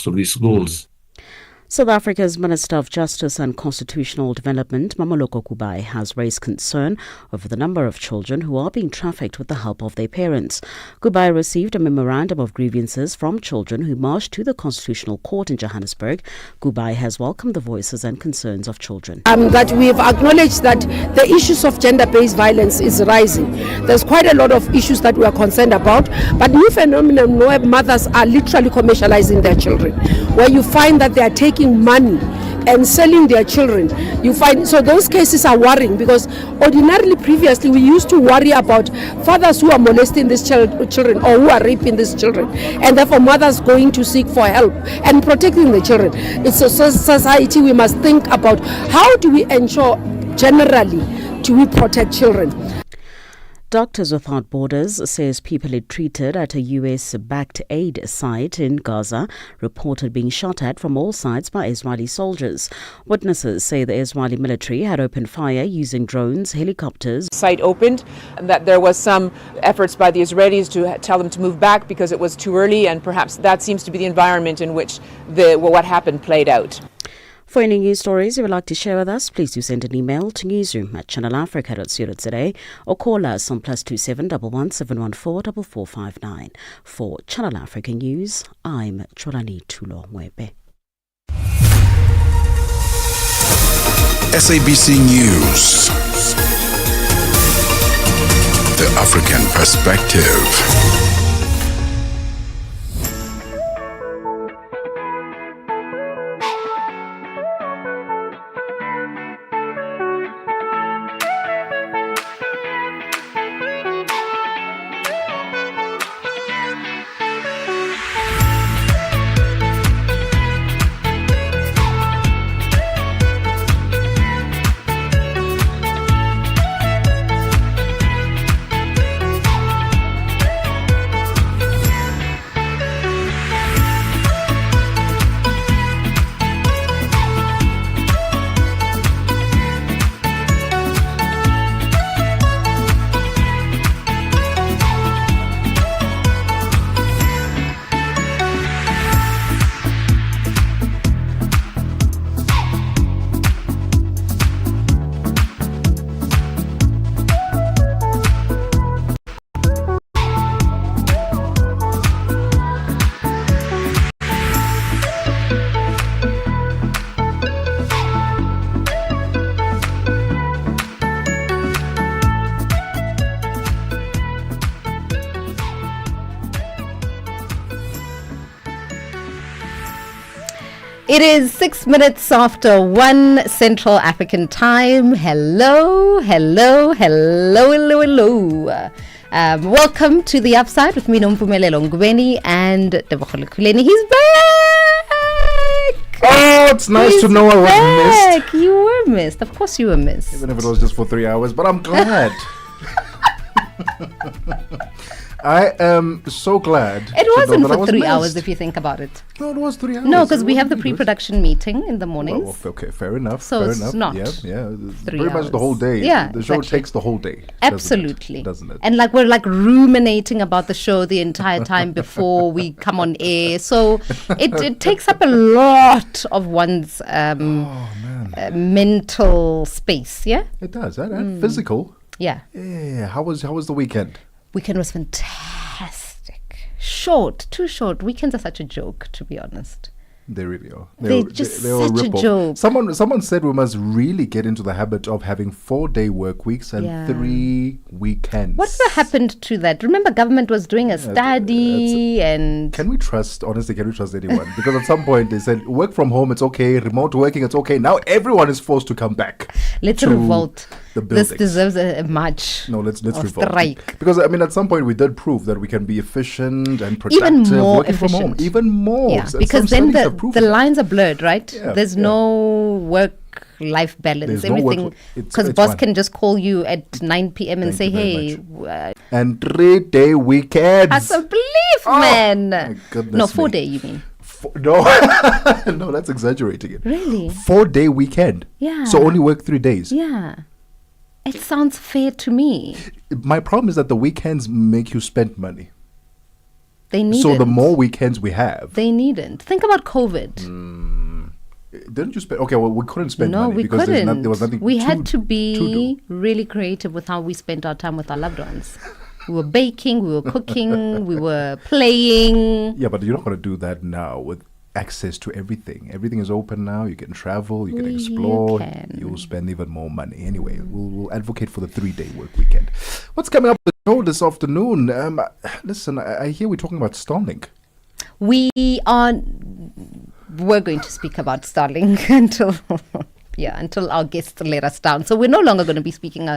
of these schools. South Africa's Minister of Justice and Constitutional Development, Ngubeni, has raised concern over the number of children who are being trafficked with the help of their parents. Ngubeni received a memorandum of grievances from children who marched to the Constitutional Court in Johannesburg. Ngubeni has welcomed the voices and concerns of children. That we've acknowledged that the issues of gender-based violence is rising. There's quite a lot of issues that we are concerned about, but new phenomenon where mothers are literally commercializing their children, where you find that they are taking money and selling their children. You find so those cases are worrying, because ordinarily previously we used to worry about fathers who are molesting these children or who are raping these children, and therefore mothers going to seek for help and protecting the children. It's a society we must think about how do we ensure generally do we protect children. Doctors Without Borders says people it treated at a US-backed aid site in Gaza reported being shot at from all sides by Israeli soldiers. Witnesses say the Israeli military had opened fire using drones, helicopters. Site opened, and that there was some efforts by the Israelis to tell them to move back because it was too early, and perhaps that seems to be the environment in which what happened played out. For any news stories you would like to share with us, please do send an email to newsroom@channelafrica.co.za or call us on +27 11 714 4459. For Channel Africa News, I'm Chulani Tulo Mwebe. SABC News. The African Perspective. It is 6 minutes after 1 Central African time. Hello. Welcome to The Upside with me, Mpumi, Ngubeni, and Tebogo. He's back! Oh, it's nice to know I was missed. You were missed. Of course you were missed. Even if it was just for 3 hours, but I'm glad. I am so glad. It wasn't for 3 hours if you think about it. No, it was 3 hours. No, because we have the pre-production meeting in the mornings. Well, okay, fair enough. So fair it's enough. not Yeah. pretty much the whole day. Yeah, the show exactly. takes the whole day. Absolutely. Doesn't it? And we're ruminating about the show the entire time before we come on air. So it takes up a lot of one's mental space. Yeah. It does. Physical. Yeah. Yeah. How was the weekend? Weekend was fantastic. Too short. Weekends are such a joke, to be honest. They really are. They're just such a joke. Someone said we must really get into the habit of having 4-day work weeks and 3 weekends. Whatever happened to that? Remember, government was doing a study and... Can we trust anyone? Because at some point they said, work from home, it's okay. Remote working, it's okay. Now everyone is forced to come back. Let's revolt. This deserves a march. No, let's revolt. Strike. Because at some point we did prove that we can be efficient and productive. Even more working efficient. from home. Even more. Yeah, because then the lines are blurred, right? Yeah, There's no work-life balance. There's no Everything. Because boss can just call you at 9 p.m. and say, hey. And 3-day weekends. That's a belief, man. My goodness. No, 4-day, you mean? No, no, that's exaggerating it. Really? 4-day weekend. Yeah. So only work 3 days. Yeah. It sounds fair to me. My problem is that the weekends make you spend money. They needn't. So the more weekends we have, They needn't. Think about COVID. didn't you spend? Okay, well, we couldn't spend No, money we because couldn't. there was nothing. We had to to be do. really creative with how we spent our time with our loved ones. We were baking, we were cooking, we were playing. Yeah, but you're not going to do that now with access to everything. Everything is open now. You can travel, you can explore. You'll spend even more money. Anyway, we'll advocate for the 3-day work weekend. What's coming up with the show this afternoon? Listen, I hear we're talking about Starlink. We're going to speak about Starlink until our guests let us down. So we're no longer going to be speaking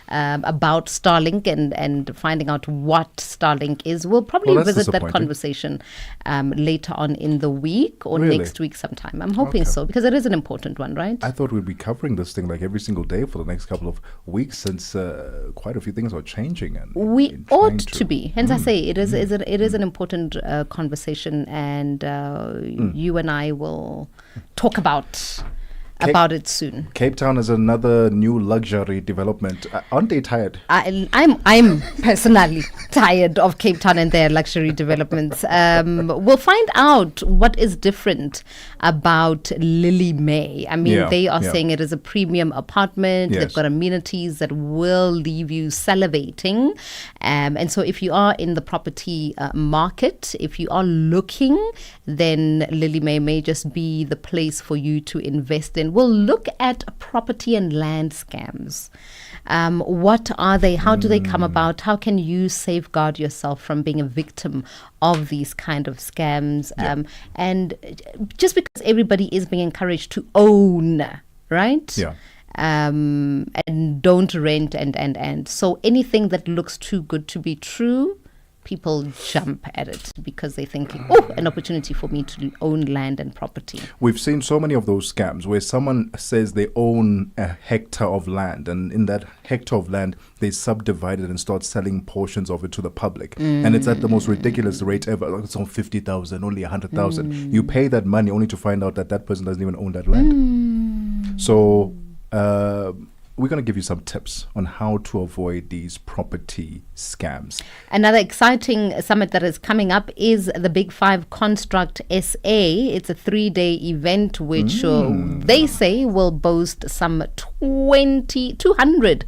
about Starlink and finding out what Starlink is. We'll probably visit that conversation later on in the week or next week sometime. I'm hoping so, because it is an important one, right? I thought we'd be covering this thing like every single day for the next couple of weeks, since quite a few things are changing. And we ought to be. Hence I say it is an important conversation, and you and I will talk about it soon. Cape Town is another new luxury development. Aren't they tired? I'm personally tired of Cape Town and their luxury developments. We'll find out what is different about Lily May. I mean, they are saying it is a premium apartment. Yes. They've got amenities that will leave you salivating. And so if you are in the property market, if you are looking, then Lily may just be the place for you to invest in. We'll look at property and land scams. What are they? How do they come about? How can you safeguard yourself from being a victim of these kind of scams? And just because everybody is being encouraged to own, right? Yeah. And don't rent and so anything that looks too good to be true, people jump at it because they think, an opportunity for me to own land and property. We've seen so many of those scams where someone says they own a hectare of land, and in that hectare of land, they subdivide it and start selling portions of it to the public. And it's at the most ridiculous rate ever. Like it's on 50,000, only 100,000. You pay that money only to find out that that person doesn't even own that land. So we're going to give you some tips on how to avoid these property scams. Another exciting summit that is coming up is the Big Five Construct SA. It's a 3-day event which they say will boast some 200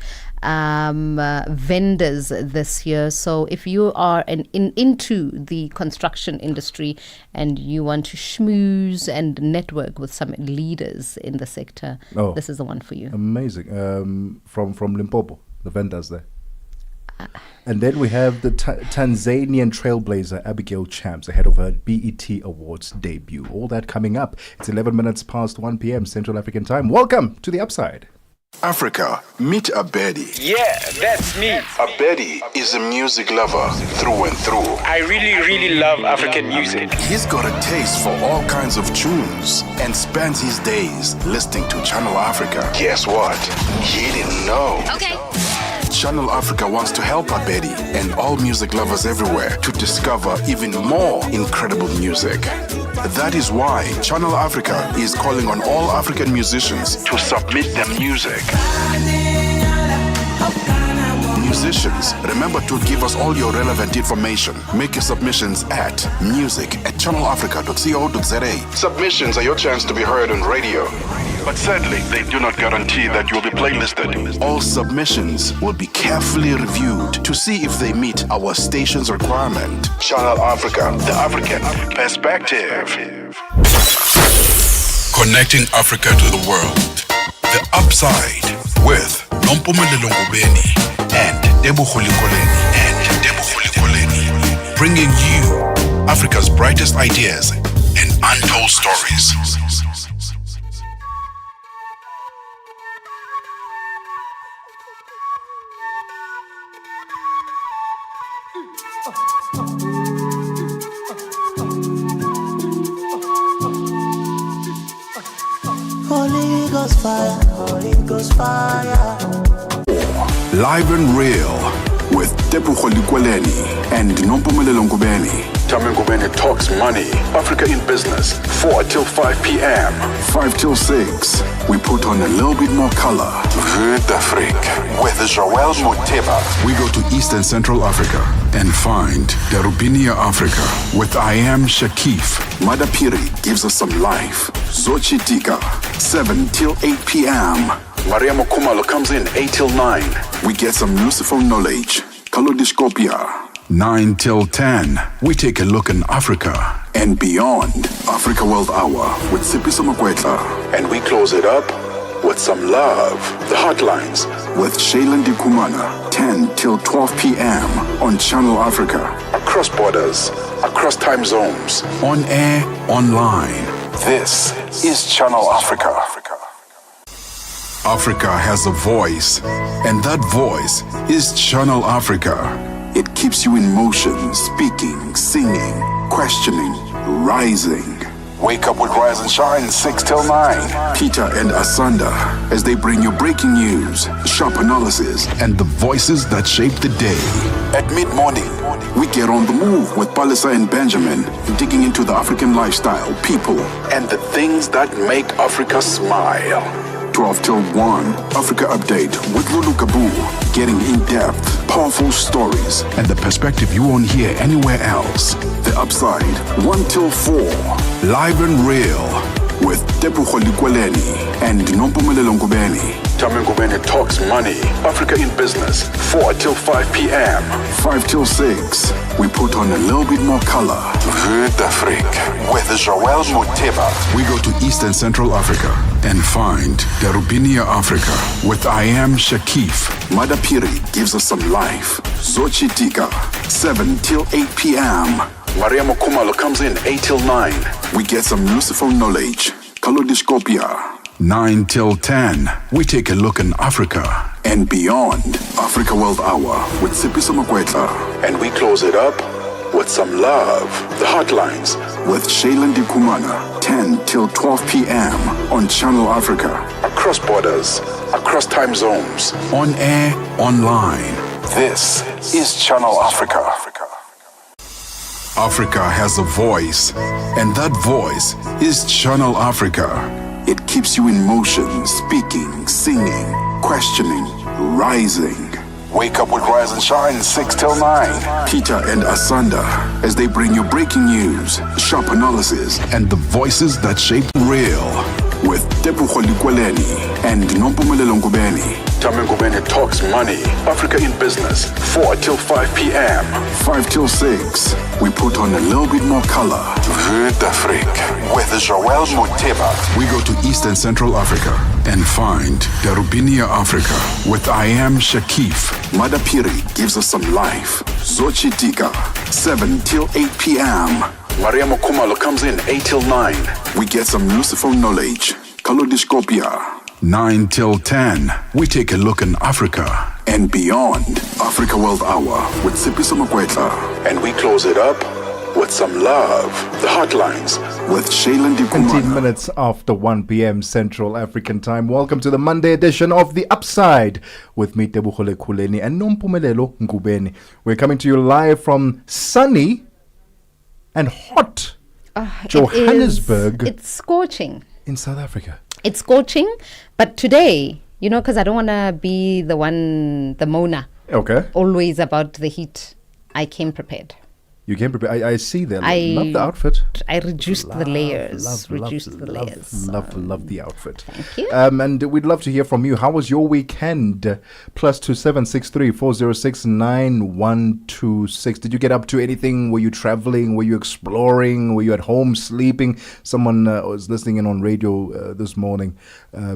vendors this year. So if you are into the construction industry and you want to schmooze and network with some leaders in the sector, this is the one for you. Amazing. From Limpopo, the vendors there. And then we have the Tanzanian trailblazer Abigail Champs ahead of her BET Awards debut. All that coming up. It's 11 minutes past 1 p.m. Central African time. Welcome to The Upside. Africa, meet Abedi. Yeah, that's me. Abedi is a music lover through and through. I really love African music. He's got a taste for all kinds of tunes and spends his days listening to Channel Africa. Guess what? He didn't know. Okay. Channel Africa wants to help Abedi and all music lovers everywhere to discover even more incredible music. That is why Channel Africa is calling on all African musicians to submit their music. Musicians, remember to give us all your relevant information. Make your submissions at music@channelafrica.co.za. Submissions are your chance to be heard on radio. But sadly, they do not guarantee that you will be playlisted. All submissions will be carefully reviewed to see if they meet our station's requirement. Channel Africa, the African perspective. Connecting Africa to the world. The Upside with Mpumi Ngubeni and Tebogo. Bringing you Africa's brightest ideas and untold stories. Holy Ghost fire, Holy Ghost fire. Live and real with Tebogo and Ngubeni. Ngubeni talks money, Africa in business, 4 till 5 p.m. 5 till 6, we put on a little bit more color. Vue d'Afrique with Joel Muteba. We go to East and Central Africa and find Darubinia Africa with I Am Shakif. Madapiri gives us some life. Zochitika, 7 till 8 p.m. Maria Mokumalo comes in 8 till 9. We get some useful knowledge. Kalodiscopia. 9 till 10, we take a look in Africa and beyond. Africa World Hour with Sipiso Makwetla. And we close it up with some love. The Hotlines with Shailen Dikumana. 10 till 12 p.m. on Channel Africa. Across borders, across time zones. On air, online. This is Channel Africa. Africa has a voice, and that voice is Channel Africa. It keeps you in motion, speaking, singing, questioning, rising. Wake up with Rise and Shine 6 till 9. Peter and Asanda as they bring you breaking news, sharp analysis, and the voices that shape the day. At mid-morning, we get on the move with Palisa and Benjamin, digging into the African lifestyle, people, and the things that make Africa smile. 12 till 1, Africa Update with Lulu Kabu, getting in-depth, powerful stories, and the perspective you won't hear anywhere else. The Upside, 1 till 4, live and real, with Tebogo and Ngubeni. Ngubeni talks money, Africa in business, 4 till 5 p.m. 5 till 6, we put on a little bit more color. Vue d'Afrique with Joel Muteba. We go to East and Central Africa and find Darubinia Africa with I Am Shakif. Madapiri gives us some life. Zochitika, 7 till 8 p.m. Maria Mokumalo comes in 8 till 9. We get some useful knowledge. Kalodiscopia. 9 till 10, we take a look in Africa and beyond. Africa World Hour with Sipiso Makwetla. And we close it up with some love. The Hotlines with Shailen Dikumana. 10 till 12 p.m. on Channel Africa. Across borders, across time zones. On air, online. This is Channel Africa. Africa has a voice, and that voice is Channel Africa. It keeps you in motion, speaking, singing, questioning, rising. Wake up with Rise and Shine 6 till 9. Peter and Asanda as they bring you breaking news, sharp analysis, and the voices that shape real. With Tebogo and Ngubeni. Ngubeni talks money, Africa in business, 4 till 5 p.m. 5 till 6, we put on a little bit more color. Vue d'Afrique with Joel Muteba. We go to East and Central Africa and find Darubinia Africa with I Am Shakif. Madapiri gives us some life. Zochitika, 7 till 8 p.m. Maria Mokumalo comes in 8 till 9. We get some useful knowledge. Kalodiscopia. 9 till 10, we take a look in Africa and beyond. Africa World Hour with Sipiso Makwetla. And we close it up with some love. The Hotlines with Shailen Dikumana. 17 minutes after 1 p.m. Central African Time. Welcome to the Monday edition of The Upside with me, Tebogo and Ngubeni. We're coming to you live from sunny and hot Johannesburg. It's scorching. In South Africa. It's scorching, but today, because I don't want to be the moaner. Okay. Always about the heat. I came prepared. You came prepared. I see that. Love the outfit. I reduced the layers. Love the outfit. Thank you. And we'd love to hear from you. How was your weekend? +2763 406 9126. Did you get up to anything? Were you traveling? Were you exploring? Were you at home sleeping? Someone was listening in on radio this morning.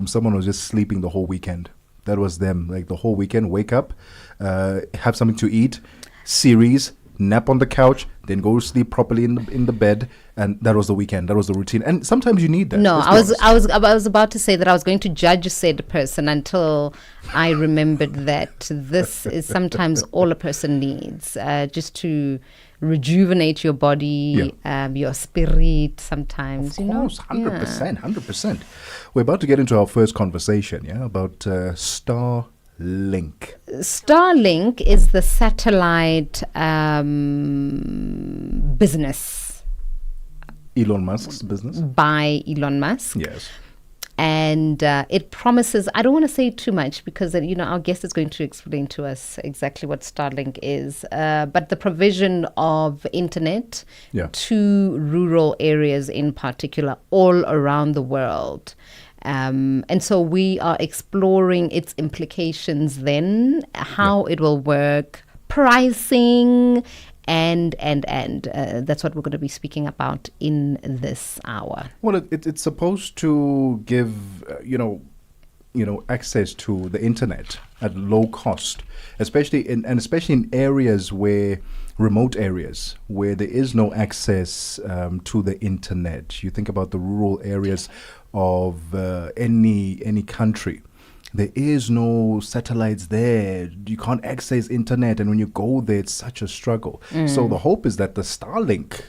Someone was just sleeping the whole weekend. That was them. Like the whole weekend, wake up, have something to eat, series, nap on the couch, then go to sleep properly in the bed, and that was the weekend. That was the routine. And sometimes you need that. No, I was about to say that I was going to judge said person until I remembered that this is sometimes all a person needs, just to rejuvenate your body, your spirit sometimes. Of course, 100%. We're about to get into our first conversation, about star Starlink is the satellite business. Elon Musk's business? By Elon Musk. Yes. And it promises, I don't want to say too much because, our guest is going to explain to us exactly what Starlink is. But the provision of internet to rural areas in particular, all around the world. And so we are exploring its implications then, how it will work, pricing, and that's what we're going to be speaking about in this hour. Well, it's supposed to give, access to the internet at low cost, especially in areas remote areas where there is no access to the internet. You think about the rural areas of any country. There is no satellites there. You can't access internet, and when you go there, it's such a struggle. So the hope is that the Starlink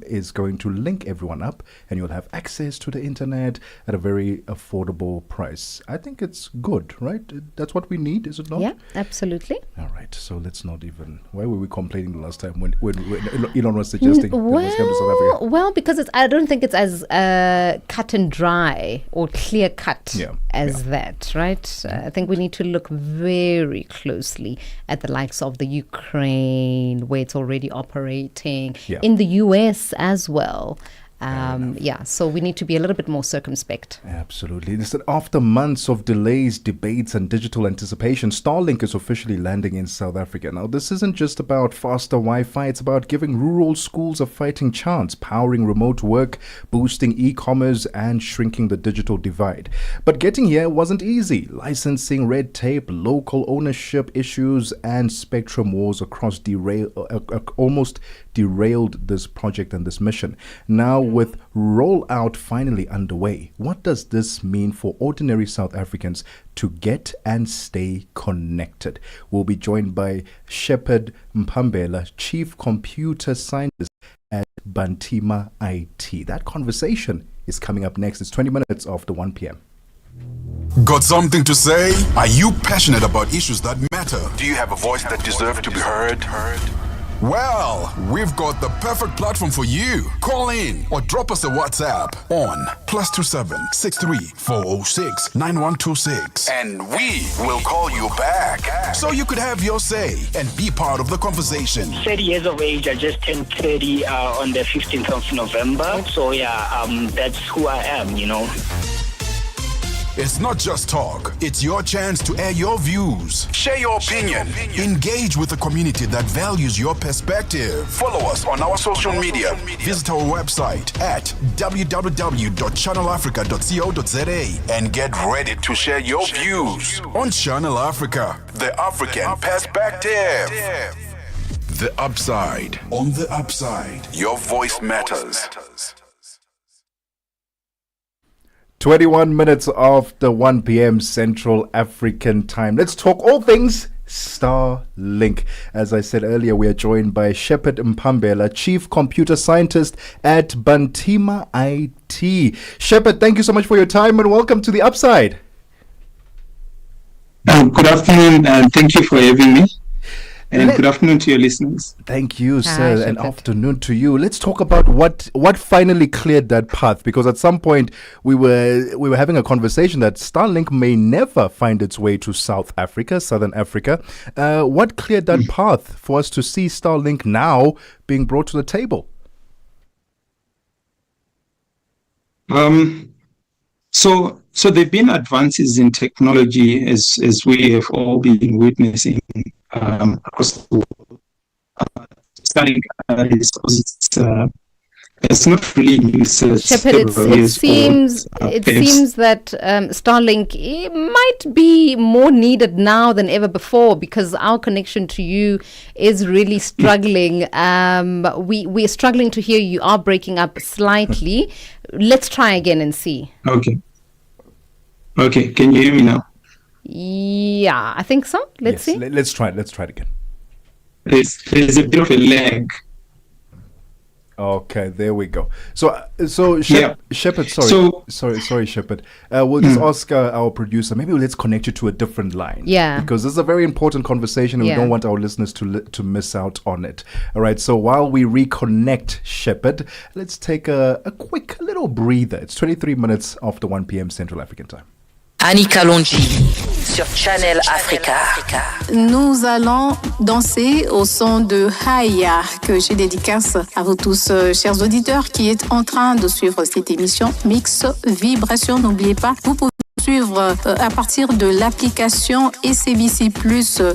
is going to link everyone up, and you'll have access to the internet at a very affordable price. I think it's good, right? That's what we need, is it not? Yeah, absolutely. All right, so let's not even. Why were we complaining the last time when Elon was suggesting that was come to South Africa? Well, because I don't think it's as cut and dry or clear cut as that, right? I think we need to look very closely at the likes of the Ukraine, where it's already operating, in the US as well. So we need to be a little bit more circumspect. Absolutely. Listen, after months of delays, debates, and digital anticipation, Starlink is officially landing in South Africa. Now, this isn't just about faster Wi-Fi. It's about giving rural schools a fighting chance, powering remote work, boosting e-commerce, and shrinking the digital divide. But getting here wasn't easy. Licensing, red tape, local ownership issues, and spectrum wars across almost derailed this project and this mission. Now, with rollout finally underway, what does this mean for ordinary South Africans to get and stay connected? We'll be joined by Shepard Mpambela, Chief Computer Scientist at Bantima IT. That conversation is coming up next. It's 20 minutes after 1 p.m. Got something to say? Are you passionate about issues that matter? Do you have a voice that deserves to be heard? Well, we've got the perfect platform for you. Call in or drop us a WhatsApp on +27 63 406 9126, and we will call you back so you could have your say and be part of the conversation. 30 years of age. I just turned 30 on the 15th of November. So that's who I am, It's not just talk, it's your chance to air your views, share your opinion, engage with a community that values your perspective. Follow us on our social media. Visit our website at www.channelafrica.co.za and get ready to share your views on Channel Africa, the African perspective. The upside. On the upside, your voice matters. 21 minutes after 1 p.m. Central African time. Let's talk all things Starlink. As I said earlier, we are joined by Shepard Mpambela, Chief Computer Scientist at Bantima IT. Shepard, thank you so much for your time and welcome to The Upside. Good afternoon and thank you for having me. And good afternoon to your listeners. Thank you, sir, and afternoon to you. Let's talk about what finally cleared that path, because at some point we were having a conversation that Starlink may never find its way to Southern Africa. What cleared that path for us to see Starlink now being brought to the table? So there've been advances in technology as we have all been witnessing across the world. Starlink it's not really new. Shepard, it seems that Starlink might be more needed now than ever before because our connection to you is really struggling. We are struggling to hear you. Are breaking up slightly. Let's try again and see. Okay, can you hear me now? Yeah, I think so. Let's see. Let's try it again. There's a bit of a lag. Okay, there we go. So Shepherd, sorry, Shepherd. We'll just ask our producer. Maybe let's connect you to a different line. Yeah. Because this is a very important conversation, and we don't want our listeners to miss out on it. All right. So while we reconnect Shepherd, let's take a quick little breather. It's 23 minutes after 1 p.m. Central African time. Annika Longi sur Channel Africa. Nous allons danser au son de Haya que je dédicace à vous tous, chers auditeurs, qui êtes en train de suivre cette émission Mix Vibration. N'oubliez pas, vous pouvez suivre à partir de l'application SABC+.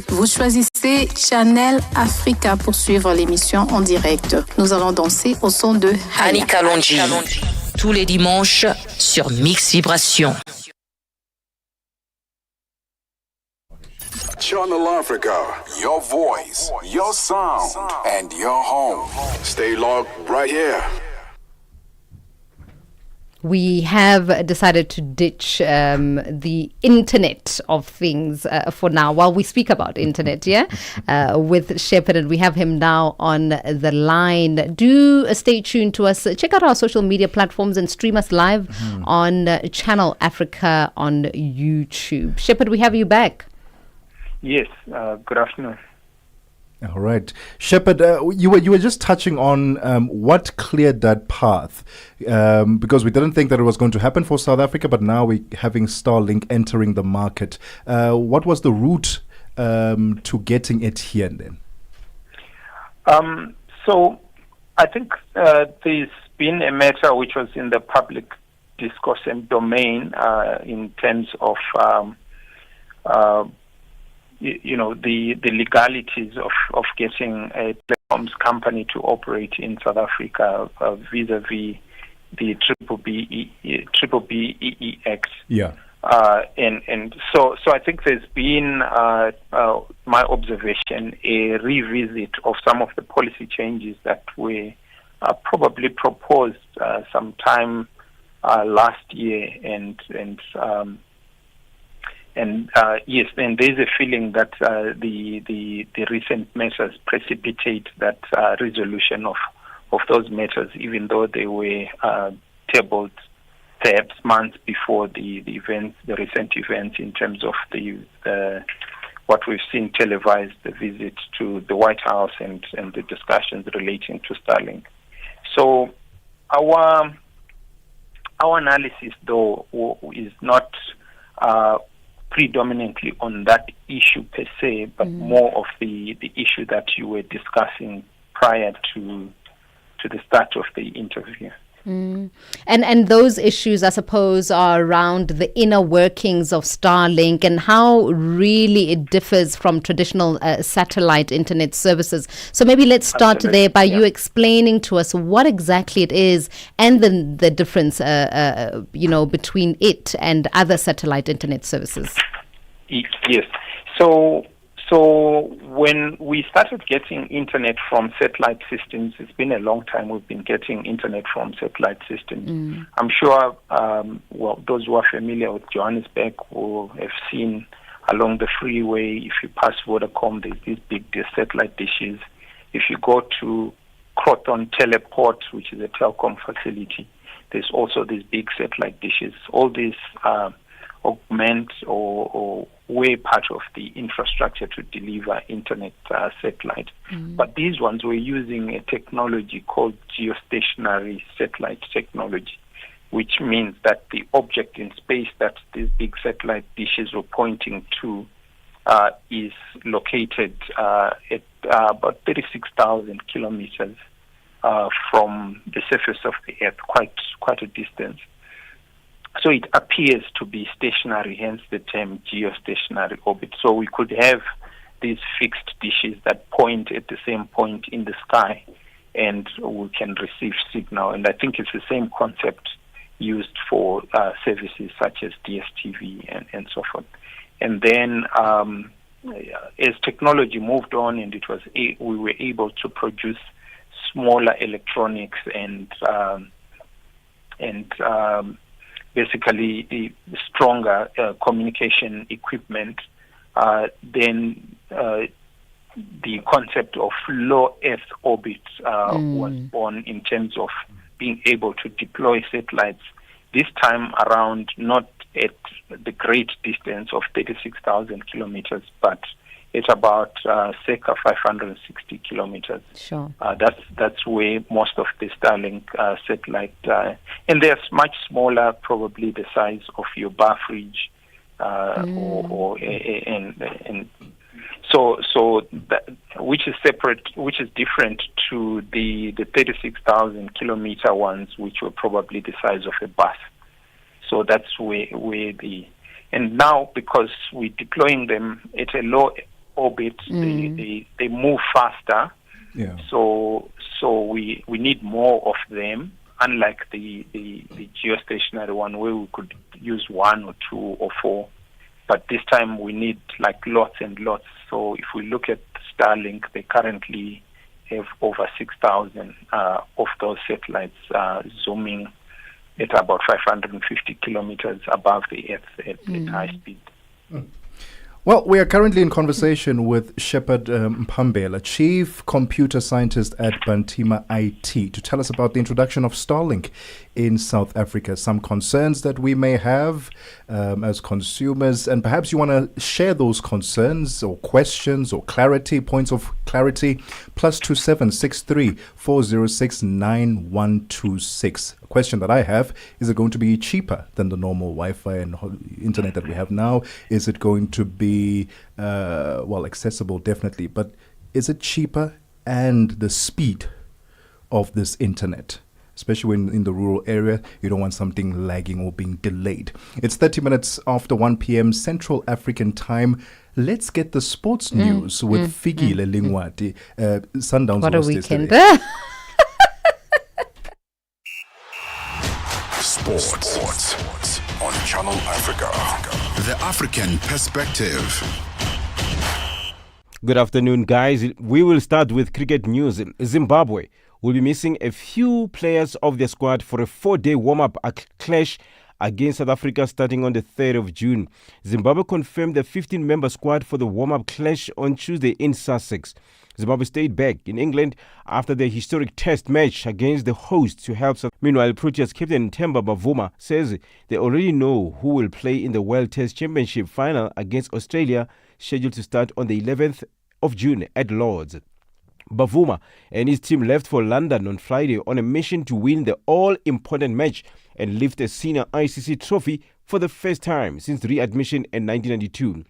Vous choisissez Channel Africa pour suivre l'émission en direct. Nous allons danser au son de Haya. Annika Longi, tous les dimanches sur Mix Vibration. Channel Africa, your voice, your sound, and your home. Stay logged right here. We have decided to ditch the internet of things for now while we speak about internet, with Shepherd, and we have him now on the line. Do stay tuned to us. Check out our social media platforms and stream us live on Channel Africa on YouTube. Shepherd, we have you back. Yes, good afternoon. All right. Shepherd, you were just touching on what cleared that path, because we didn't think that it was going to happen for South Africa, but now we're having Starlink entering the market. What was the route to getting it here then? So I think there's been a matter which was in the public discourse and domain in terms of the legalities of getting a telecoms company to operate in South Africa vis-a-vis the Triple B Act. Yeah. And so I think there's been my observation a revisit of some of the policy changes that were probably proposed sometime last year yes, and there's a feeling that the recent measures precipitate that resolution of those matters, even though they were tabled perhaps months before the recent events, in terms of what we've seen televised, the visit to the White House and the discussions relating to Starlink. So our analysis, though, is not predominantly on that issue per se, but more of the issue that you were discussing prior to the start of the interview. And those issues, I suppose, are around the inner workings of Starlink and how really it differs from traditional satellite internet services. So maybe let's start there by you explaining to us what exactly it is and the difference, between it and other satellite internet services. Yes. So when we started getting internet from satellite systems, it's been a long time we've been getting internet from satellite systems. I'm sure, those who are familiar with Johannesburg will have seen along the freeway, if you pass Vodacom, there's these big satellite dishes. If you go to Croton Teleport, which is a telecom facility, there's also these big satellite dishes. All these augment or were part of the infrastructure to deliver internet satellite. But these ones were using a technology called geostationary satellite technology, which means that the object in space that these big satellite dishes were pointing to is located at about 36,000 kilometers from the surface of the Earth, quite a distance. So it appears to be stationary, hence the term geostationary orbit. So we could have these fixed dishes that point at the same point in the sky, and we can receive signal. And I think it's the same concept used for services such as DSTV and so forth. And then as technology moved on, and we were able to produce smaller electronics and basically stronger communication equipment, then the concept of low Earth orbit was born in terms of being able to deploy satellites, this time around not at the great distance of 36,000 kilometers, but it's about circa 560 kilometers. Sure. That's where most of the Starlink satellite, and they're much smaller, probably the size of your bar fridge, so that, which is separate, which is different to the 36,000 kilometer ones, which were probably the size of a bus. So that's where and now because we're deploying them at a low orbit, they move faster. Yeah. So we need more of them, unlike the geostationary one where we could use 1 or 2 or 4. But this time we need like lots and lots. So if we look at Starlink, they currently have over 6,000 of those satellites zooming at about 550 kilometers above the Earth at high speed. Well, we are currently in conversation with Shepard Mpambela, Chief Computer Scientist at Bantima IT, to tell us about the introduction of Starlink in South Africa, some concerns that we may have as consumers, and perhaps you want to share those concerns or questions or points of clarity, +2763 406 9126. A question that I have, is it going to be cheaper than the normal Wi-Fi and internet that we have now? Is it going to be, accessible, definitely, but is it cheaper, and the speed of this internet? Especially when in the rural area, you don't want something lagging or being delayed. It's 30 minutes after 1 p.m. Central African time. Let's get the sports news with Figi Lelingwati. Sundowns what a lost weekend. yesterday. Sports on Channel Africa. The African perspective. Good afternoon, guys. We will start with cricket news. Zimbabwe will be missing a few players of their squad for a 4-day warm-up clash against South Africa starting on the 3rd of June. Zimbabwe confirmed the 15-member squad for the warm-up clash on Tuesday in Sussex. Zimbabwe stayed back in England after their historic test match against the hosts to help. Meanwhile, Proteas captain Themba Bavuma says they already know who will play in the World Test Championship final against Australia, scheduled to start on the 11th of June at Lord's. Bavuma and his team left for London on Friday on a mission to win the all-important match and lift a senior ICC trophy for the first time since readmission in 1992.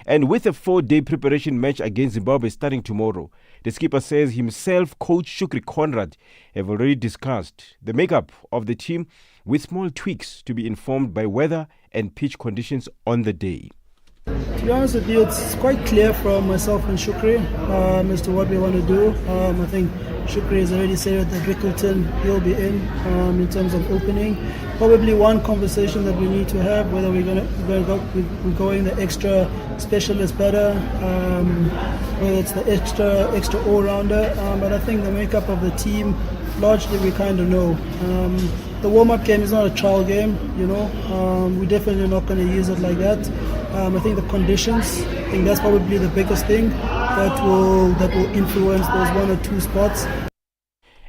And with a 4-day preparation match against Zimbabwe starting tomorrow, the skipper says himself, coach Shukri Conrad, have already discussed the makeup of the team with small tweaks to be informed by weather and pitch conditions on the day. To be honest with you, it's quite clear from myself and Shukri as to what we want to do. I think Shukri has already said that Rickleton will be in terms of opening. Probably one conversation that we need to have, whether we're going the extra specialist batter, whether it's the extra all-rounder. But I think the makeup of the team, largely we kind of know. The warm-up game is not a trial game, we're definitely not going to use it like that. I think the conditions, I think that's probably the biggest thing that will influence those 1 or 2 spots.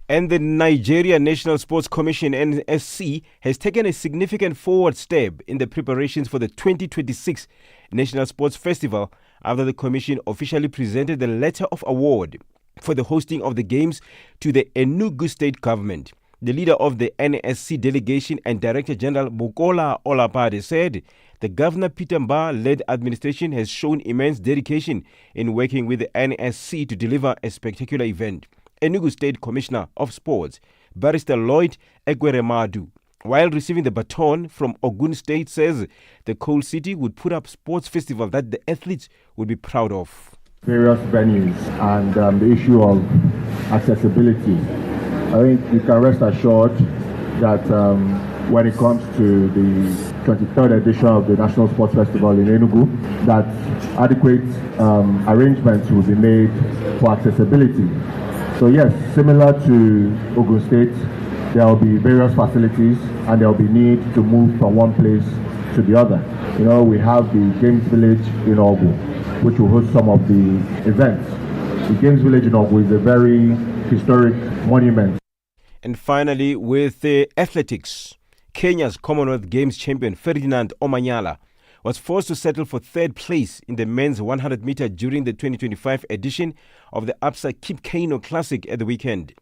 And the Nigeria National Sports Commission, NSC, has taken a significant forward step in the preparations for the 2026 National Sports Festival after the commission officially presented the letter of award for the hosting of the games to the Enugu State Government. The leader of the NSC delegation and Director General Bukola Olapade said the Governor Peter Mba-led administration has shown immense dedication in working with the NSC to deliver a spectacular event. Enugu State Commissioner of Sports, Barrister Lloyd Ekweremadu, while receiving the baton from Ogun State, says the coal city would put up sports festival that the athletes would be proud of. Various venues and the issue of accessibility. I think you can rest assured that when it comes to the 23rd edition of the National Sports Festival in Enugu, that adequate arrangements will be made for accessibility. So yes, similar to Ogun State, there will be various facilities and there will be need to move from one place to the other. We have the Games Village in Ogun, which will host some of the events. The Games Village in Obu is a very historic monument. And finally, with athletics, Kenya's Commonwealth Games champion Ferdinand Omanyala was forced to settle for third place in the men's 100 meter during the 2025 edition of the Absa Kipkeino Classic at the weekend.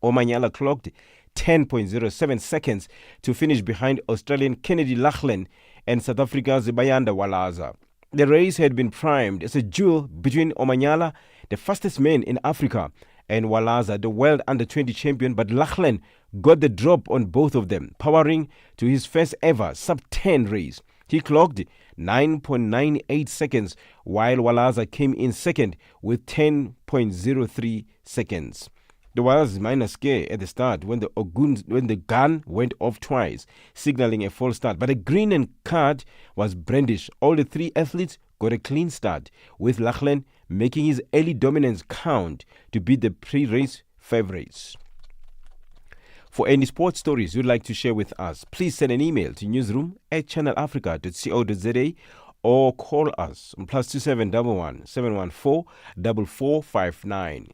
Omanyala clocked 10.07 seconds to finish behind Australian Kennedy Lachlan and South Africa's Bayanda Walaza. The race had been primed as a duel between Omanyala, the fastest man in Africa, and Walaza, the world under-20 champion, but Lachlan got the drop on both of them, powering to his first ever sub-10 race. He clocked 9.98 seconds, while Walaza came in second with 10.03 seconds. There was minor scare at the start when the gun went off twice, signaling a false start. But a green card was brandished. All the three athletes got a clean start, with Lachlan making his early dominance count to beat the pre-race favorites. For any sports stories you'd like to share with us, please send an email to newsroom@channelafrica.co.za or call us on +2711 714 4459.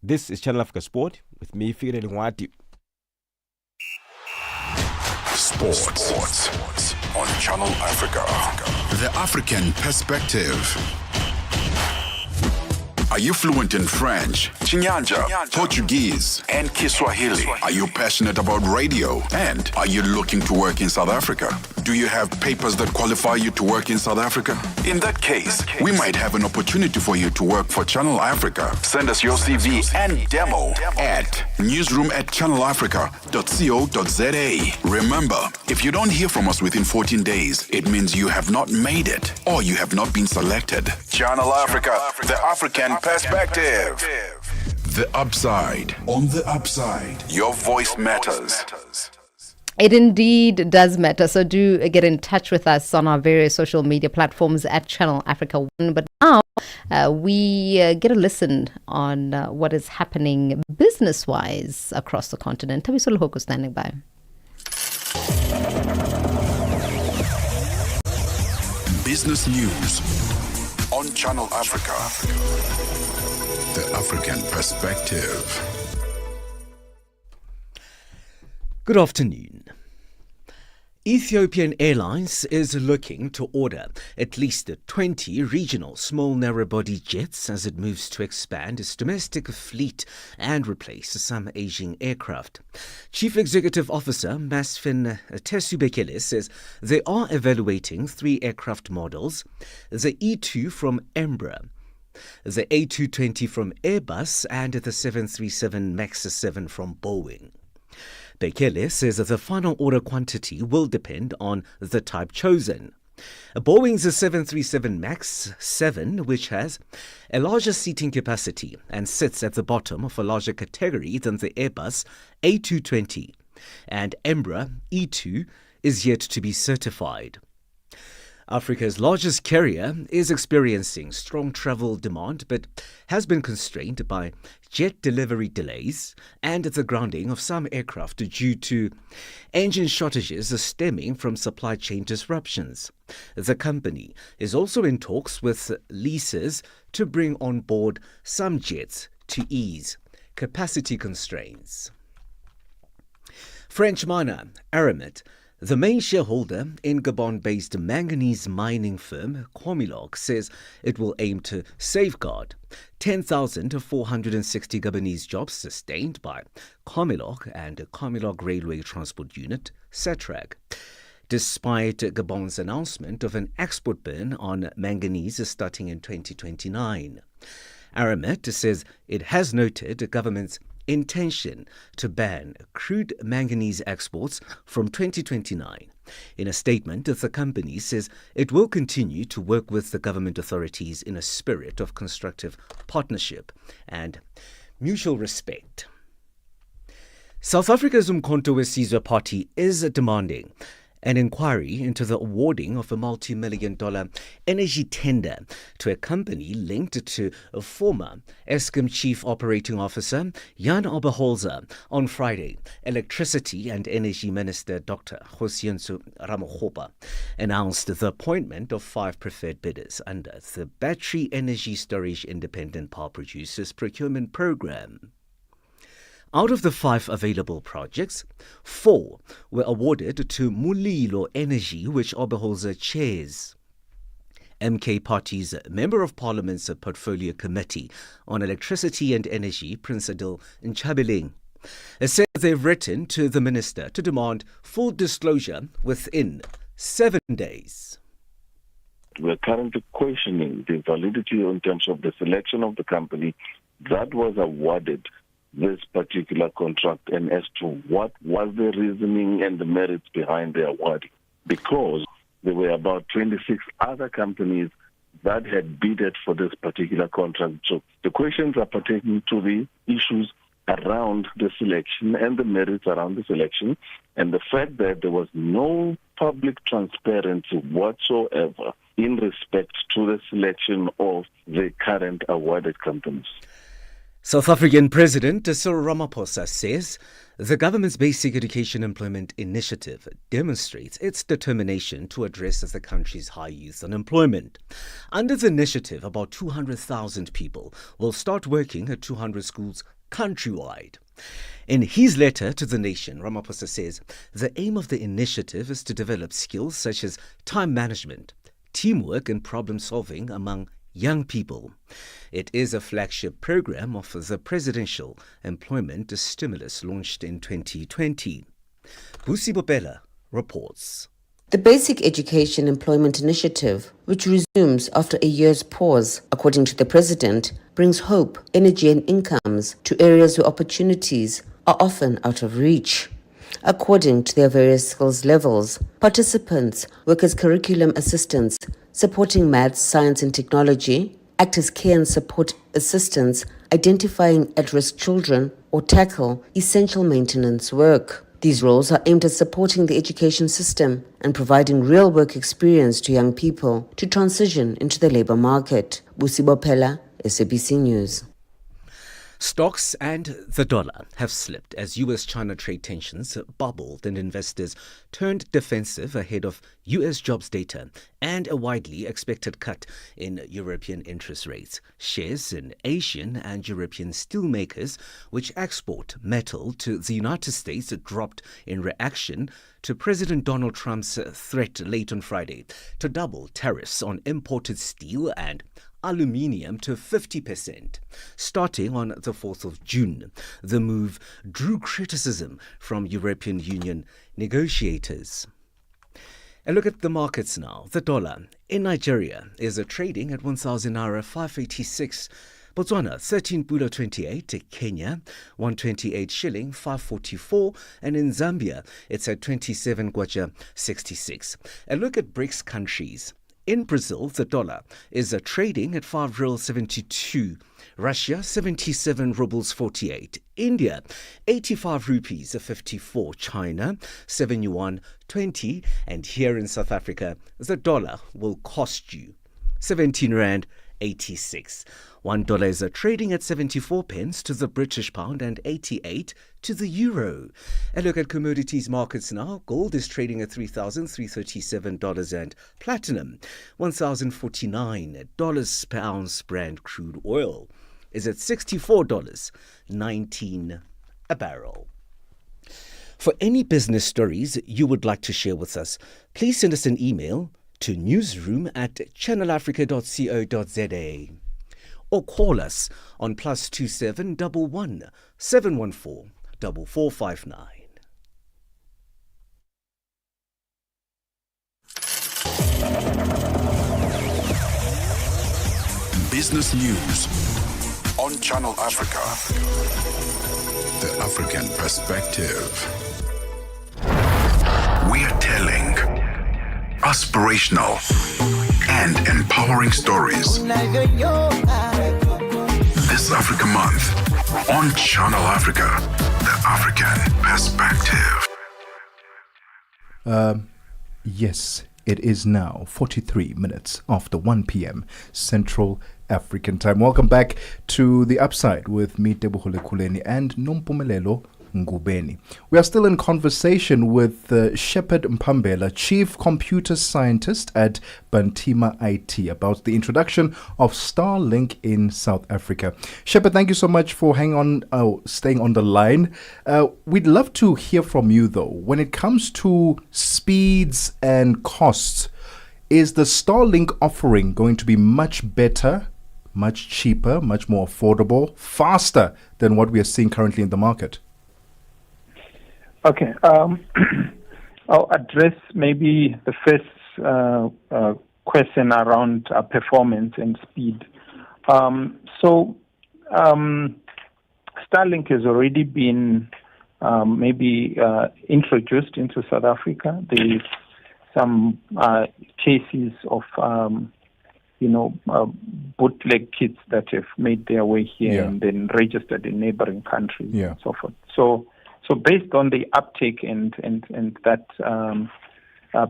This is Channel Africa Sport with me, Fire Lingwati. Sports on Channel Africa. The African perspective. Are you fluent in French, Chinyanja, Portuguese, and Kiswahili? Are you passionate about radio? And are you looking to work in South Africa? Do you have papers that qualify you to work in South Africa? In that case, we might have an opportunity for you to work for Channel Africa. Send us your CV and demo at newsroom@channelafrica.co.za. Remember, if you don't hear from us within 14 days, it means you have not made it or you have not been selected. Channel Africa, the African perspective. The upside. On the upside, your voice matters. It indeed does matter. So do get in touch with us on our various social media platforms at Channel Africa 1. But now we get a listen on what is happening business-wise across the continent. Tabiso Lehoko standing by. Business news on Channel Africa. The African perspective. Good afternoon. Ethiopian Airlines is looking to order at least 20 regional small narrow-body jets as it moves to expand its domestic fleet and replace some aging aircraft. Chief Executive Officer Masfin Tesubekele says they are evaluating 3 aircraft models: the E2 from Embraer, the A220 from Airbus, and the 737 MAX 7 from Boeing. Bekele says that the final order quantity will depend on the type chosen. Boeing's 737 MAX 7, which has a larger seating capacity and sits at the bottom of a larger category than the Airbus A220, and Embraer E2 is yet to be certified. Africa's largest carrier is experiencing strong travel demand but has been constrained by jet delivery delays and the grounding of some aircraft due to engine shortages stemming from supply chain disruptions. The company is also in talks with leases to bring on board some jets to ease capacity constraints. French miner Aramet, the main shareholder in Gabon-based manganese mining firm Comilog, says it will aim to safeguard 10,460 Gabonese jobs sustained by Comilog and Comilog Railway Transport Unit, CETRAG. Despite Gabon's announcement of an export ban on manganese starting in 2029. Aramet says it has noted the government's intention to ban crude manganese exports from 2029. In a statement, the company says it will continue to work with the government authorities in a spirit of constructive partnership and mutual respect. South Africa's Umkhonto we Sizwe Party is demanding an inquiry into the awarding of a multi-million-dollar energy tender to a company linked to a former Eskom Chief Operating Officer Jan Oberholzer. On Friday, Electricity and Energy Minister Dr. Kgosientsho Ramokgopa announced the appointment of 5 preferred bidders under the Battery Energy Storage Independent Power Producers Procurement Program. Out of the 5 available projects, 4 were awarded to Mulilo Energy, which Oberholzer chairs. MK Party's Member of Parliament's Portfolio Committee on Electricity and Energy, Prince Adil Nchabeling, said they've written to the Minister to demand full disclosure within 7 days. We're currently questioning the validity in terms of the selection of the company that was awarded this particular contract and as to what was the reasoning and the merits behind the award. Because there were about 26 other companies that had bidded for this particular contract. So the questions are pertaining to the issues around the selection and the merits around the selection, and the fact that there was no public transparency whatsoever in respect to the selection of the current awarded companies. South African President Cyril Ramaphosa says the government's Basic Education Employment Initiative demonstrates its determination to address the country's high youth unemployment. Under the initiative, about 200,000 people will start working at 200 schools countrywide. In his letter to the nation, Ramaphosa says the aim of the initiative is to develop skills such as time management, teamwork and problem solving among young people. It is a flagship program of the Presidential Employment Stimulus launched in 2020. Busi Bopela reports. The Basic Education Employment Initiative, which resumes after a year's pause, according to the President, brings hope, energy and incomes to areas where opportunities are often out of reach. According to their various skills levels, participants work as curriculum assistants, supporting maths, science and technology, act as care and support assistants, identifying at-risk children, or tackle essential maintenance work. These roles are aimed at supporting the education system and providing real work experience to young people to transition into the labor market. Busi Bopela, SABC News. Stocks and the dollar have slipped as US-China trade tensions bubbled and investors turned defensive ahead of US jobs data and a widely expected cut in European interest rates. Shares in Asian and European steelmakers, which export metal to the United States, dropped in reaction to President Donald Trump's threat late on Friday to double tariffs on imported steel and aluminium to 50%, starting on the 4th of June. The move drew criticism from European Union negotiators. A look at the markets now. The dollar in Nigeria is trading at 1,000 naira 586. Botswana 13.28, Kenya 128 shilling 544, and in Zambia it's at 27 kwacha 66. A look at BRICS countries. In Brazil, the dollar is trading at 5.72. Russia, 77 rubles 48. India, 85 rupees 54. China, 7 yuan 20. And here in South Africa, the dollar will cost you 17 rand 86. $1 is trading at 74 pence to the British pound and 88 to the euro. A look at commodities markets now. Gold is trading at $3,337 and platinum $1,049 per ounce. Brent crude oil is at $64.19 a barrel. For any business stories you would like to share with us, please send us an email to newsroom@channelafrica.co.za or call us on +27 11 714 4459. Business News on Channel Africa. The African Perspective. We are telling aspirational and empowering stories this Africa Month on Channel Africa, the African Perspective. Yes, it is now 43 minutes after 1 p.m. Central African time. Welcome back to The Upside with me, Tebogo and Mpumi Ngubeni. We are still in conversation with Shepard Mpambela, Chief Computer Scientist at Bantima IT, about the introduction of Starlink in South Africa. Shepard, thank you so much for staying on the line. We'd love to hear from you, though. When it comes to speeds and costs, is the Starlink offering going to be much better, much cheaper, much more affordable, faster than what we are seeing currently in the market? Okay, I'll address maybe the first question around performance and speed. Starlink has already been introduced into South Africa. There's some cases of bootleg kits that have made their way here and then registered in neighboring countries and so forth. So based on the uptake and that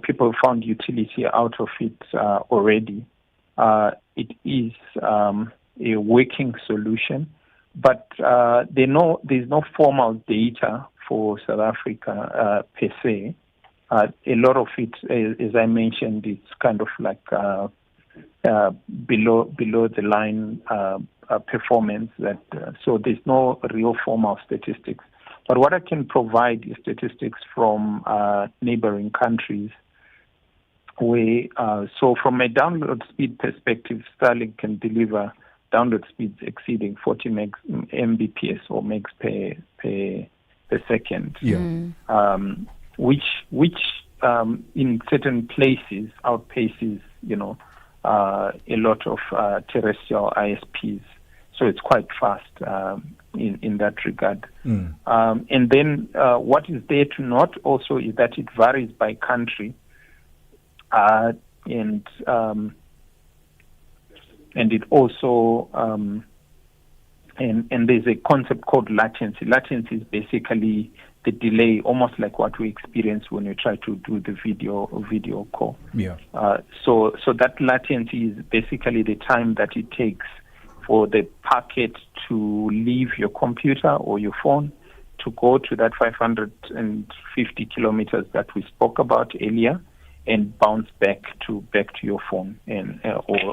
people found utility out of it already, it is a working solution. But there's no formal data for South Africa per se. A lot of it, as I mentioned, it's kind of like below the line performance. So there's no real formal statistics. But what I can provide is statistics from neighboring countries where, so from a download speed perspective, Starlink can deliver download speeds exceeding 40 Mbps or megs per second. Which in certain places outpaces, a lot of terrestrial ISPs. So it's quite fast in that regard. And then what is there to note also is that it varies by country, and it also and there's a concept called latency. Latency is basically the delay, almost like what we experience when we try to do the video call. So that latency is basically the time that it takes for the packet to leave your computer or your phone to go to that 550 kilometers that we spoke about earlier and bounce back to your phone and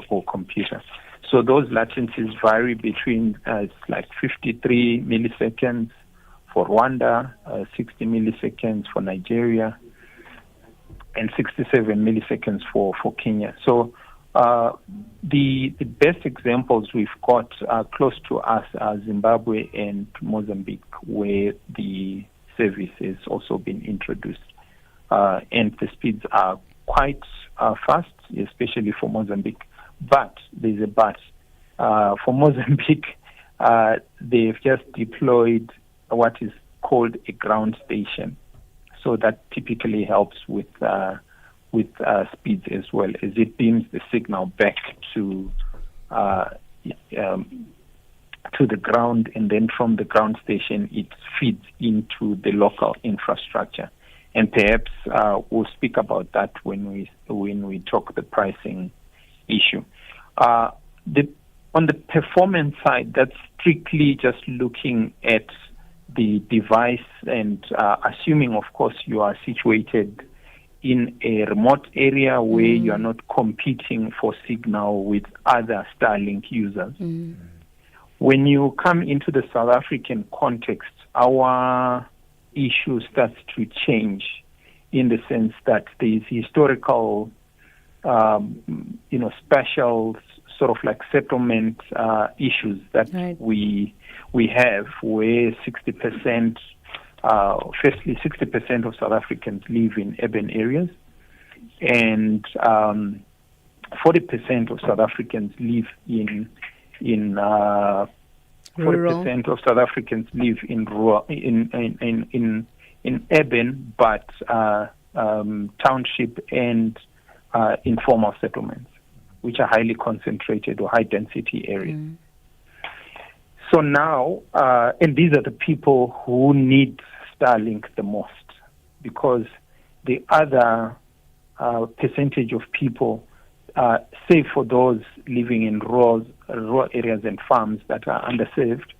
or computer. So those latencies vary between it's like 53 milliseconds for Rwanda, 60 milliseconds for Nigeria, and 67 milliseconds for Kenya. So the best examples we've got close to us are Zimbabwe and Mozambique, where the service has also been introduced. And the speeds are quite fast, especially for Mozambique. But there's a but. For Mozambique, they've just deployed what is called a ground station. So that typically helps with speeds as well, as it beams the signal back to the ground, and then from the ground station it feeds into the local infrastructure. And perhaps we'll speak about that when we talk the pricing issue. On the performance side, that's strictly just looking at the device and assuming, of course, you are situated in a remote area where you are not competing for signal with other Starlink users. When you come into the South African context, our issue starts to change in the sense that there's historical, special sort of like settlement issues that we have, where 60%, firstly, 60% of South Africans live in urban areas, and 40% of South Africans live in 40% of South Africans live in rural, in urban, but township and informal settlements, which are highly concentrated or high density areas. So now, and these are the people who need Starlink the most, because the other percentage of people, save for those living in rural areas and farms that are underserved,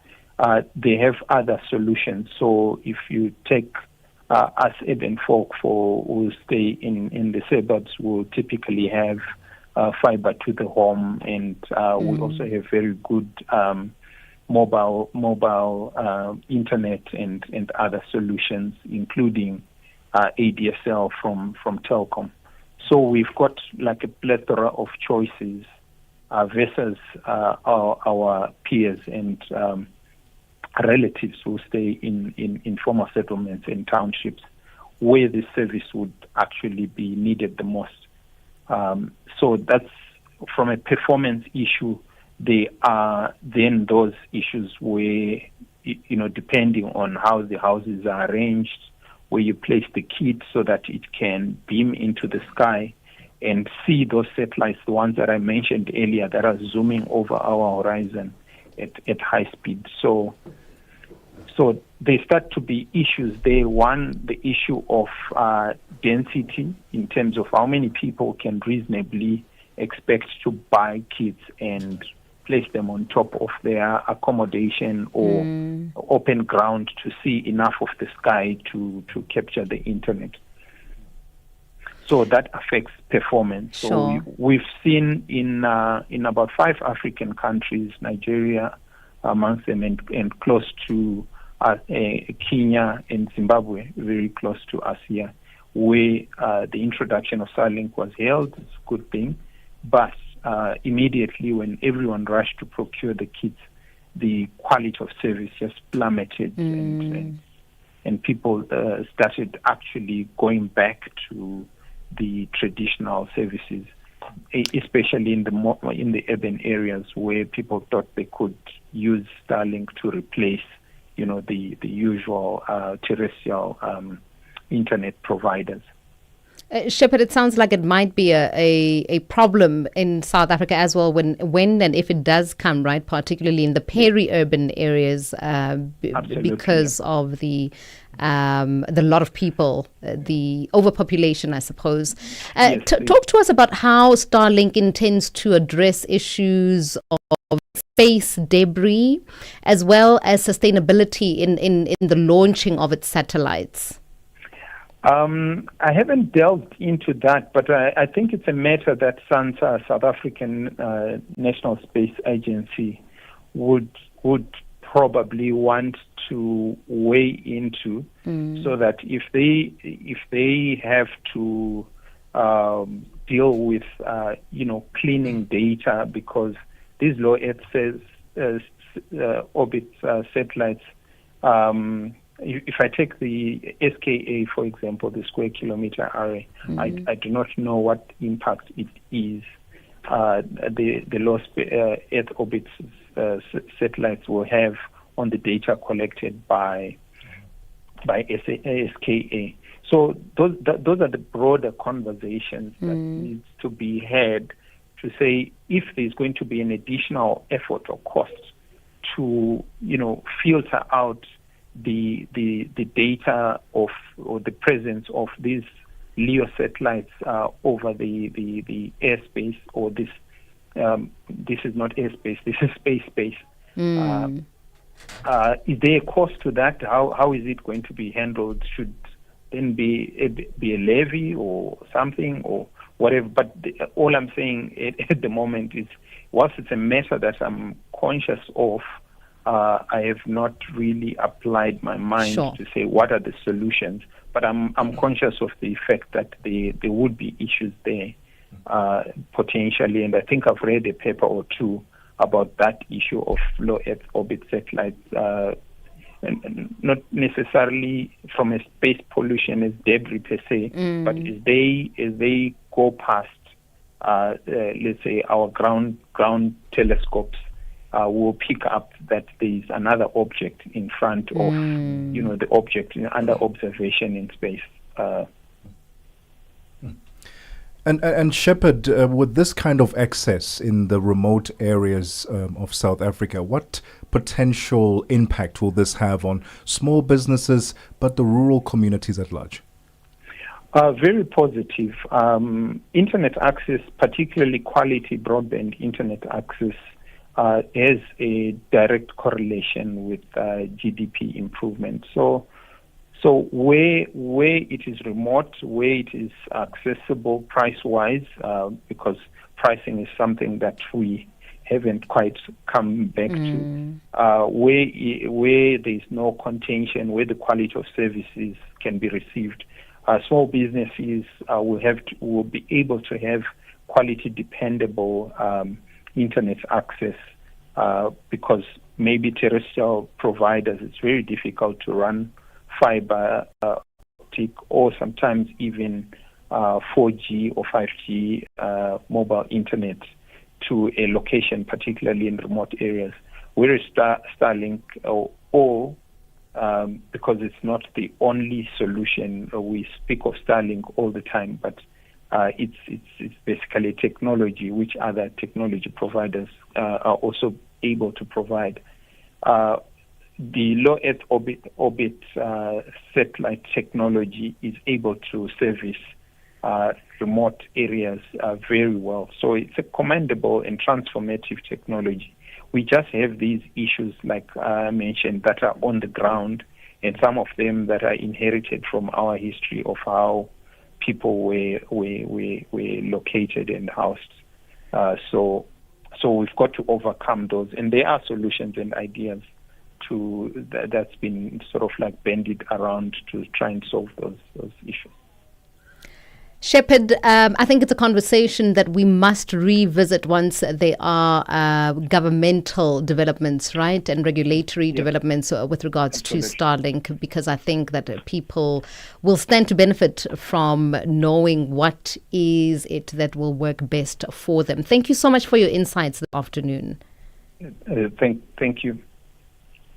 they have other solutions. So if you take us urban folk who stay in the suburbs, will typically have fiber to the home, and we also have very good mobile internet and other solutions, including ADSL from Telkom. So we've got like a plethora of choices versus our peers and relatives who stay in informal settlements and townships where this service would actually be needed the most. So that's from a performance issue. There are then those issues where, depending on how the houses are arranged, where you place the kit so that it can beam into the sky and see those satellites, the ones that I mentioned earlier, that are zooming over our horizon at high speed. So there start to be issues there. One, the issue of density in terms of how many people can reasonably expect to buy kits and place them on top of their accommodation or open ground to see enough of the sky to capture the internet. So that affects performance. Sure. So we've seen in about 5 African countries, Nigeria amongst them, and close to Kenya and Zimbabwe, very close to us here, where the introduction of Starlink was hailed. It's a good thing. But immediately when everyone rushed to procure the kits, the quality of service just plummeted, and people started actually going back to the traditional services, especially in the urban areas where people thought they could use Starlink to replace, the usual terrestrial internet providers. Shepard, it sounds like it might be a problem in South Africa as well when and if it does come, right, particularly in the peri-urban areas because of the lot of people, the overpopulation, I suppose. Yes, talk to us about how Starlink intends to address issues of space debris as well as sustainability in the launching of its satellites. I haven't delved into that, but I think it's a matter that SANSA, South African National Space Agency, would probably want to weigh into, so that if they have to deal with cleaning data, because these low Earth orbit satellites. If I take the SKA, for example, the square kilometer array, I do not know what impact it is. The low Earth orbit satellites will have on the data collected by SKA. So those are the broader conversations that needs to be had to say if there's going to be an additional effort or cost to filter out the data of or the presence of these LEO satellites over the airspace, or this is not airspace, this is space. Is there a cost to that? How is it going to be handled? Should then be a levy or something or whatever? But all I'm saying at the moment is, whilst it's a matter that I'm conscious of, I have not really applied my mind to say what are the solutions, but I'm conscious of the fact that there would be issues there potentially, and I think I've read a paper or two about that issue of low Earth orbit satellites, and not necessarily from a space pollution as debris per se, but as they go past, let's say our ground telescopes. Will pick up that there is another object in front of, the object under observation in space. And Shepard, with this kind of access in the remote areas of South Africa, what potential impact will this have on small businesses, but the rural communities at large? Very positive. Internet access, particularly quality broadband internet access, has a direct correlation with GDP improvement. So where it is remote, where it is accessible price-wise, because pricing is something that we haven't quite come back to, where there is no contention, where the quality of services can be received, small businesses will be able to have quality, dependable internet access, because maybe terrestrial providers, it's very difficult to run fiber optic or sometimes even 4G or 5G mobile internet to a location, particularly in remote areas. Whereas Starlink, because it's not the only solution, we speak of Starlink all the time, but it's basically a technology which other technology providers are also able to provide. The low Earth orbit satellite technology is able to service remote areas very well. So it's a commendable and transformative technology. We just have these issues, like I mentioned, that are on the ground, and some of them that are inherited from our history of how people were located and housed. So we've got to overcome those, and there are solutions and ideas that's been sort of like bandied around to try and solve those issues. Shepherd, I think it's a conversation that we must revisit once there are governmental developments, right, and regulatory developments with regards to Starlink, because I think that people will stand to benefit from knowing what is it that will work best for them. Thank you so much for your insights this afternoon. Thank you.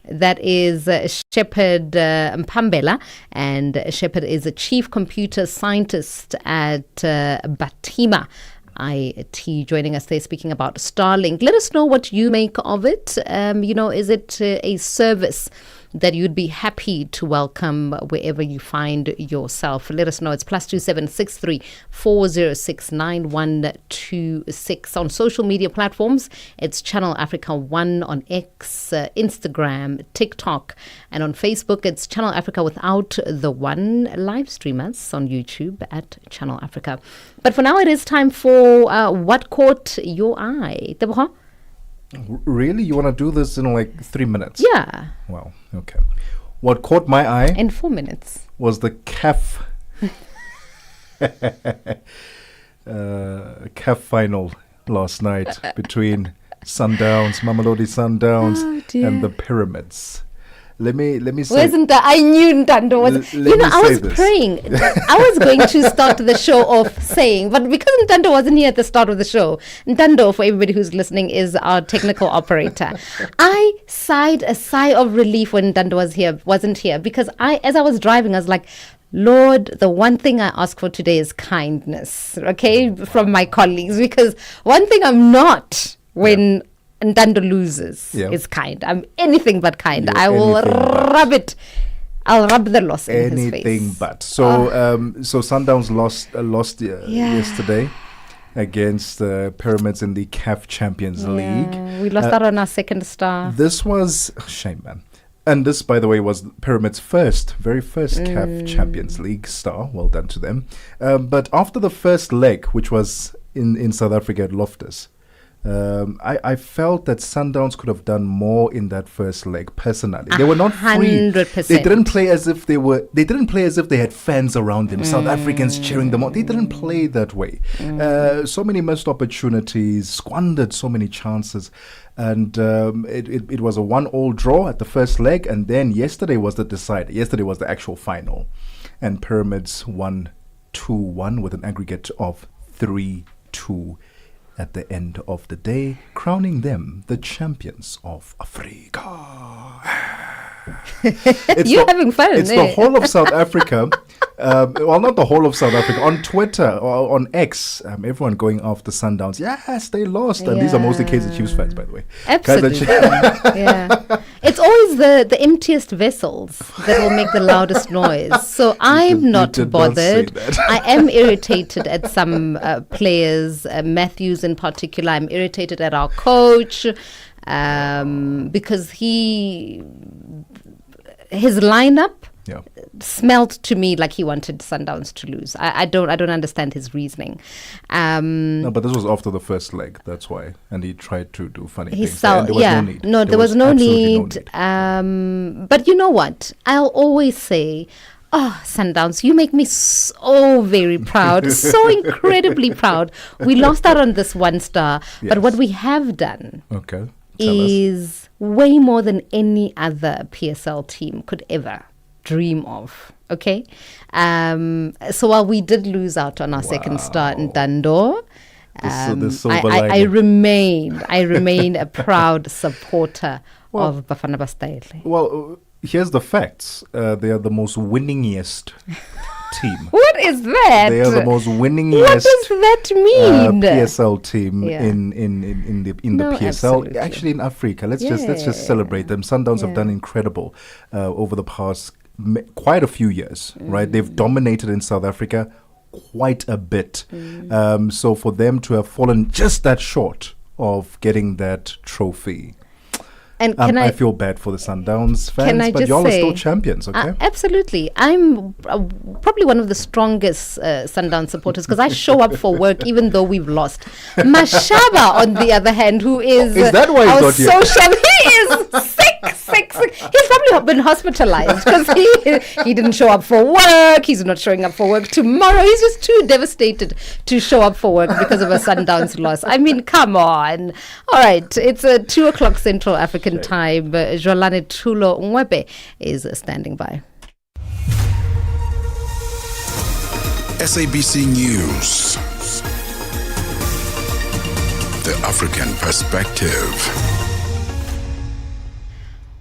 That is Shepherd Mpambela, and Shepherd is a chief computer scientist at Batima IT, joining us there speaking about Starlink. Let us know what you make of it. Is it a service that you'd be happy to welcome wherever you find yourself? Let us know. It's +2763 406 9126. On social media platforms, it's Channel Africa 1 on X, Instagram, TikTok, and on Facebook, it's Channel Africa without the 1. Live stream us on YouTube at Channel Africa. But for now, it is time for What Caught Your Eye. Tebogo? Really? You want to do this in like 3 minutes? Yeah. Wow. Okay. What caught my eye in 4 minutes was the CAF CAF final last night between Sundowns, Mamelodi Sundowns, and the Pyramids. Let me say. I knew Ntando was. I was praying. I was going to start the show off saying, but because Ntando wasn't here at the start of the show, Ntando, for everybody who's listening, is our technical operator. I sighed a sigh of relief when Ntando wasn't here, because as I was driving, I was like, Lord, the one thing I ask for today is kindness, okay, from my colleagues, because one thing I'm not when Ntando loses is kind. I'm anything but kind. I will rub it. I'll rub the loss in his face. Anything but. So Sundowns lost yesterday against Pyramids in the CAF Champions League. We lost out on our second star. This was shame, man. And this, by the way, was Pyramids' very first CAF Champions League star. Well done to them. But after the first leg, which was in South Africa at Loftus, I felt that Sundowns could have done more in that first leg. Personally, they were not free. 100%. They didn't play as if they were. They didn't play as if they had fans around them. South Africans cheering them on. They didn't play that way. So many missed opportunities, squandered so many chances, and it was a 1-1 draw at the first leg. And then yesterday was the decider. Yesterday was the actual final, and Pyramids won 2-1 with an aggregate of 3-2. At the end of the day, crowning them the champions of Africa. You're having fun. It's the whole of South Africa. Well, not the whole of South Africa. On Twitter or on X, everyone going after Sundowns. Yes, they lost. And these are mostly Kaizer Chiefs fans, by the way. Absolutely. It's always the emptiest vessels that will make the loudest noise. So I'm not bothered. I am irritated at some players, Matthews in particular. I'm irritated at our coach because his lineup smelled to me like he wanted Sundowns to lose. I don't understand his reasoning. No, but this was after the first leg. That's why, and he tried to do funny things. And there was no need. No, there was no need. But you know what? I'll always say, oh, Sundowns, you make me so very proud, so incredibly proud. We lost out on this 1 star, but what we have done is way more than any other PSL team could ever dream of. Okay, so while we did lose out on our second star in Dando, I remain a proud supporter of Bafana Bastille. Well, here's the facts. They are the most winningest team. What is that? They are the most winningest. What does that mean? PSL team in the PSL. Absolutely. Actually, in Africa. Let's just celebrate them. Sundowns have done incredible over the past quite a few years. Right, they've dominated in South Africa quite a bit. So for them to have fallen just that short of getting that trophy. And I feel bad for the Sundowns fans, but y'all are still champions, okay? Absolutely. I'm probably one of the strongest Sundowns supporters because I show up for work even though we've lost. Mashaba, on the other hand, who is that why our social, he is sick. He's probably been hospitalized because he didn't show up for work. He's not showing up for work tomorrow. He's just too devastated to show up for work because of a Sundowns loss. I mean, come on. All right, it's 2 o'clock Central African time. Jolane Tulo Ngwebe is standing by. SABC News. The African Perspective.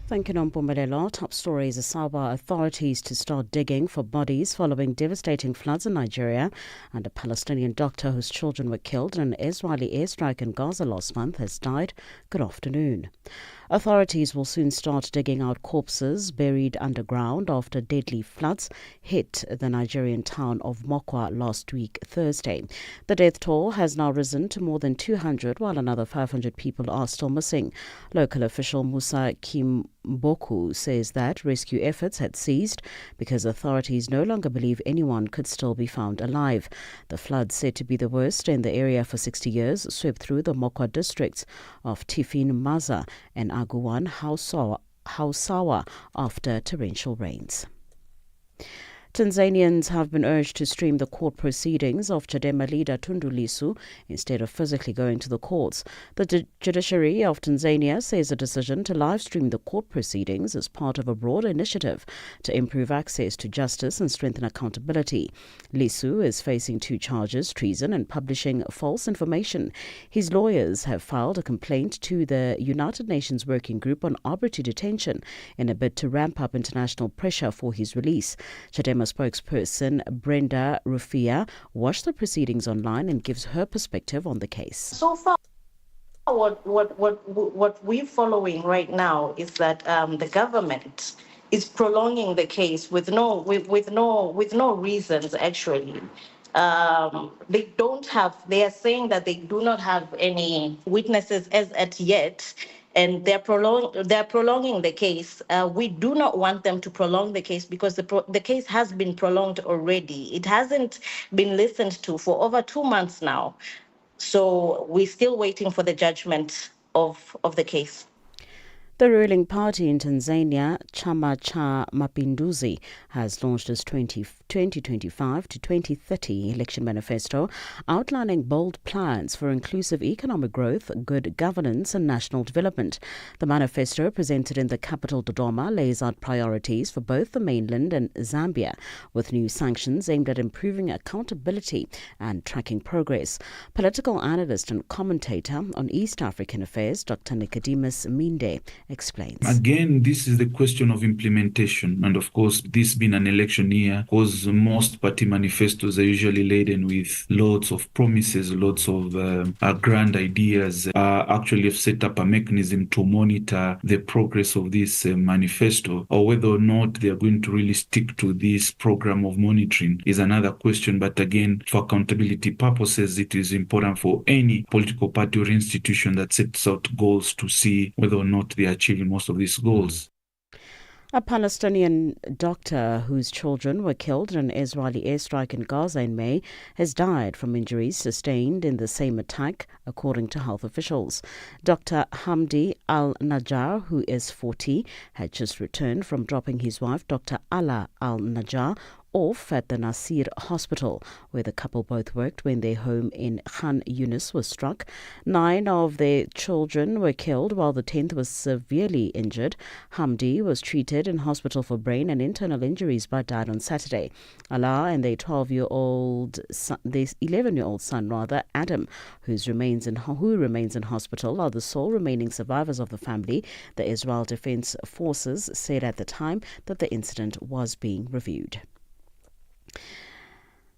Thank you, Mpumi. Top stories: Asawa authorities to start digging for bodies following devastating floods in Nigeria, and a Palestinian doctor whose children were killed in an Israeli airstrike in Gaza last month has died. Good afternoon. Authorities will soon start digging out corpses buried underground after deadly floods hit the Nigerian town of Mokwa last week, Thursday. The death toll has now risen to more than 200, while another 500 people are still missing. Local official Musa Kimboku says that rescue efforts had ceased because authorities no longer believe anyone could still be found alive. The floods, said to be the worst in the area for 60 years, swept through the Mokwa districts of Tifin, Maza and Aguwan, Hausawa after torrential rains. Tanzanians have been urged to stream the court proceedings of Chadema leader Tundu Lissu instead of physically going to the courts. The judiciary of Tanzania says the decision to live stream the court proceedings is part of a broader initiative to improve access to justice and strengthen accountability. Lissu is facing 2 charges: treason and publishing false information. His lawyers have filed a complaint to the United Nations Working Group on arbitrary detention in a bid to ramp up international pressure for his release. Chadema spokesperson Brenda Rufia watched the proceedings online and gives her perspective on the case. So far, what we're following right now is that the government is prolonging the case with no reasons. Actually, they are saying that they do not have any witnesses as at yet. And they're prolonging the case. We do not want them to prolong the case because the case has been prolonged already. It hasn't been listened to for over 2 months now. So we're still waiting for the judgment of the case. The ruling party in Tanzania, Chama cha Mapinduzi, has launched its 2025 to 2030 election manifesto, outlining bold plans for inclusive economic growth, good governance and national development. The manifesto, presented in the capital Dodoma, lays out priorities for both the mainland and Zambia, with new sanctions aimed at improving accountability and tracking progress. Political analyst and commentator on East African affairs, Dr. Nicodemus Minde, explains. Again, this is the question of implementation. And of course, this being an election year, because most party manifestos are usually laden with lots of promises, lots of grand ideas, actually have set up a mechanism to monitor the progress of this manifesto, or whether or not they are going to really stick to this program of monitoring is another question. But again, for accountability purposes, it is important for any political party or institution that sets out goals to see whether or not they are achieving most of these goals. A Palestinian doctor whose children were killed in an Israeli airstrike in Gaza in May has died from injuries sustained in the same attack, according to health officials. Dr. Hamdi al-Najjar, who is 40, had just returned from dropping his wife, Dr. Ala al-Najjar, off at the Nasir Hospital, where the couple both worked when their home in Khan Yunis was struck. 9 of their children were killed, while the 10th was severely injured. Hamdi was treated in hospital for brain and internal injuries but died on Saturday. Allah and their 11-year-old son, Adam, who remains in hospital, are the sole remaining survivors of the family. The Israel Defense Forces said at the time that the incident was being reviewed.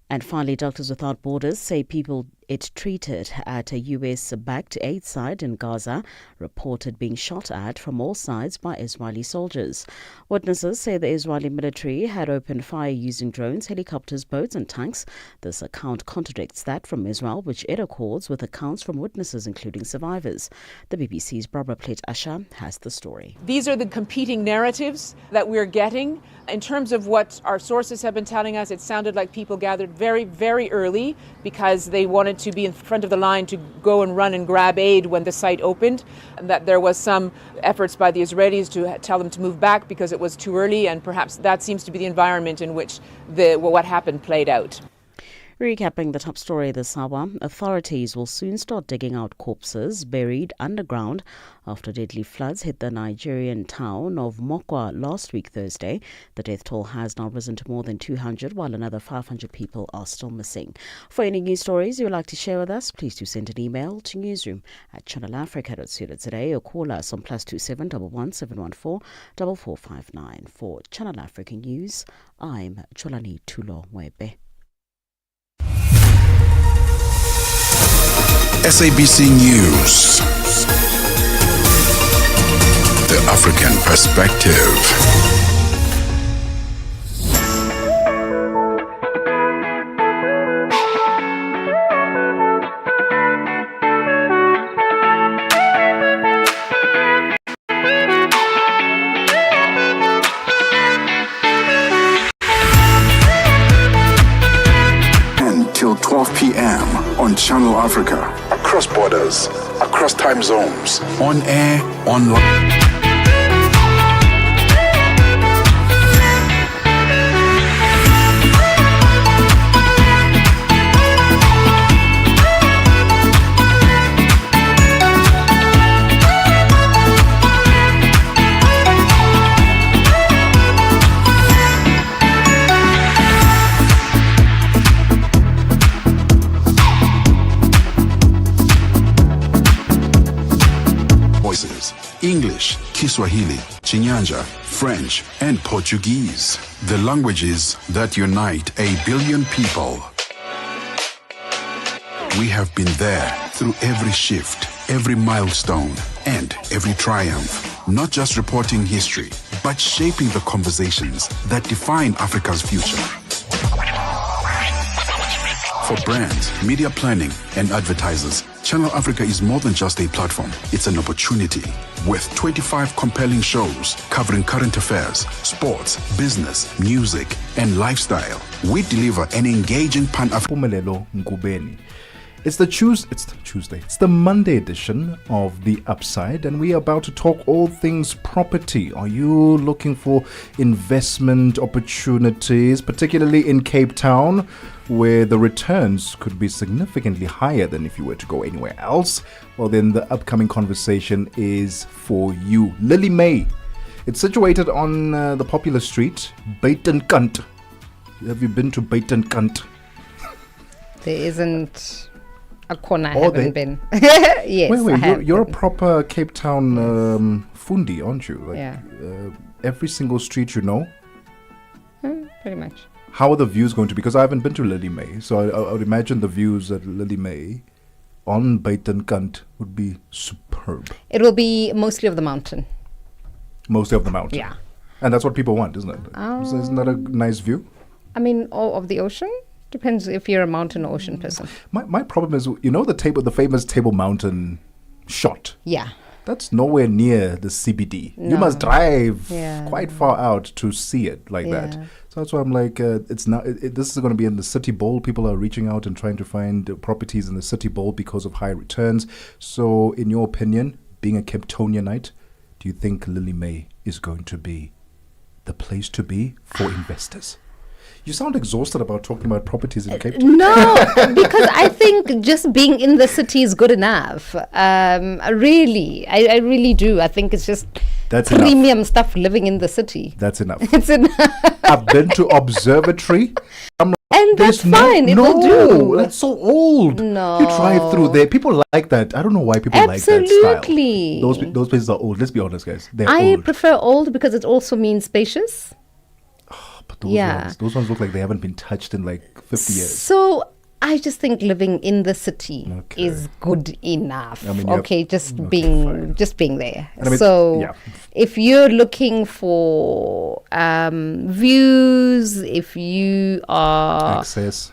And finally, Doctors Without Borders say people it treated at a US-backed aid site in Gaza reported being shot at from all sides by Israeli soldiers. Witnesses say the Israeli military had opened fire using drones, helicopters, boats and tanks. This account contradicts that from Israel, which it accords with accounts from witnesses, including survivors. The BBC's Barbara Plate-Asher has the story. These are the competing narratives that we're getting. In terms of what our sources have been telling us, it sounded like people gathered very, very early because they wanted to be in front of the line to go and run and grab aid when the site opened, and that there was some efforts by the Israelis to tell them to move back because it was too early, and perhaps that seems to be the environment in which what happened played out. Recapping the top story this hour, authorities will soon start digging out corpses buried underground after deadly floods hit the Nigerian town of Mokwa last week Thursday. The death toll has now risen to more than 200, while another 500 people are still missing. For any news stories you would like to share with us, please do send an email to newsroom@channelafrica.co.za or call us on +27 11 714 4459. For Channel Africa News, I'm Cholani Tulo Mwebe. SABC News. The African Perspective. Until 12 p.m. on Channel Africa. Across borders, across time zones, on air, online. English, Kiswahili, Chinyanja, French, and Portuguese. The languages that unite 1 billion people. We have been there through every shift, every milestone, and every triumph. Not just reporting history, but shaping the conversations that define Africa's future. For brands, media planning, and advertisers, Channel Africa is more than just a platform. It's an opportunity. With 25 compelling shows covering current affairs, sports, business, music, and lifestyle, we deliver an engaging Pan-African Ngubeni. It's the Monday edition of The Upside, and we are about to talk all things property. Are you looking for investment opportunities, particularly in Cape Town, where the returns could be significantly higher than if you were to go anywhere else? Well, then the upcoming conversation is for you. Lily May. It's situated on the popular street, Buitenkant. Have you been to Buitenkant? There isn't Akona, I Oh, haven't been. Yes, wait, you're a proper Cape Town fundi, aren't you? Like, Yeah. Every single street you know. Pretty much. How are the views going to be? Because I haven't been to Lily May, so I would imagine the views at Lily May on Buitenkant would be superb. It will be mostly of the mountain. Mostly of the mountain. Yeah. And that's what people want, isn't it? Isn't that a nice view? I mean, all of the ocean? Depends if you're a mountain or ocean person. My problem is, the famous Table Mountain shot. Yeah. That's nowhere near the CBD. You No. must drive Yeah. quite far out to see it like that. Yeah. So that's why I'm like, it's not. This is going to be in the City Bowl. People are reaching out and trying to find properties in the City Bowl because of high returns. So, in your opinion, being a Cape Townianite, do you think Lily May is going to be the place to be for investors? You sound exhausted about talking about properties in Cape Town. No, because I think just being in the city is good enough. I really do. I think it's just That's premium stuff living in the city. That's enough. It's enough. I've been to Observatory. And that's fine. It will do. That's so old. No. You drive through there. People like that. I don't know why people like that style. Absolutely. Those places are old. Let's be honest, guys. They're I old. prefer old because it also means spacious. But those ones look like they haven't been touched in like 50 years. So I just think living in the city is good enough. I mean, just being there. And I mean, so yeah. if you're looking for views, if you are access,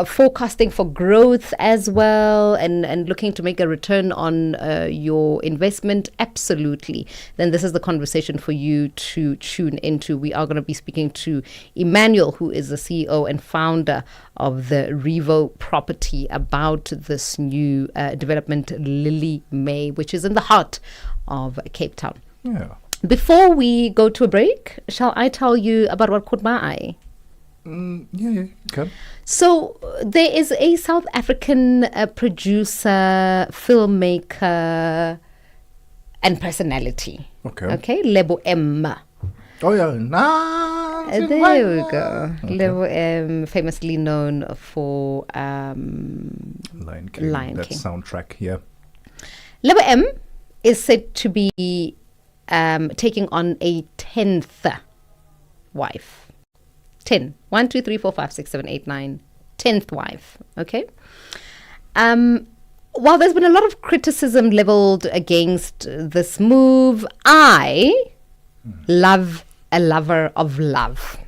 forecasting for growth as well, and looking to make a return on your investment, absolutely, then this is the conversation for you to tune into. We are going to be speaking to Emmanuel, who is the CEO and founder of the Revo property, about this new development, Lily May, which is in the heart of Cape Town. Yeah. Before we go to a break, shall I tell you about what caught my eye? Yeah, okay. So there is a South African producer, filmmaker, and personality. Okay. Lebo M. Oh yeah, there we go. Okay. Lebo M, famously known for Lion King. That soundtrack, yeah. Lebo M is said to be taking on a 10th wife. 10. 1, 2, 3, 4, 5, 6, 7, 8, 9. 10th wife. Okay. While there's been a lot of criticism leveled against this move, I love a lover of love.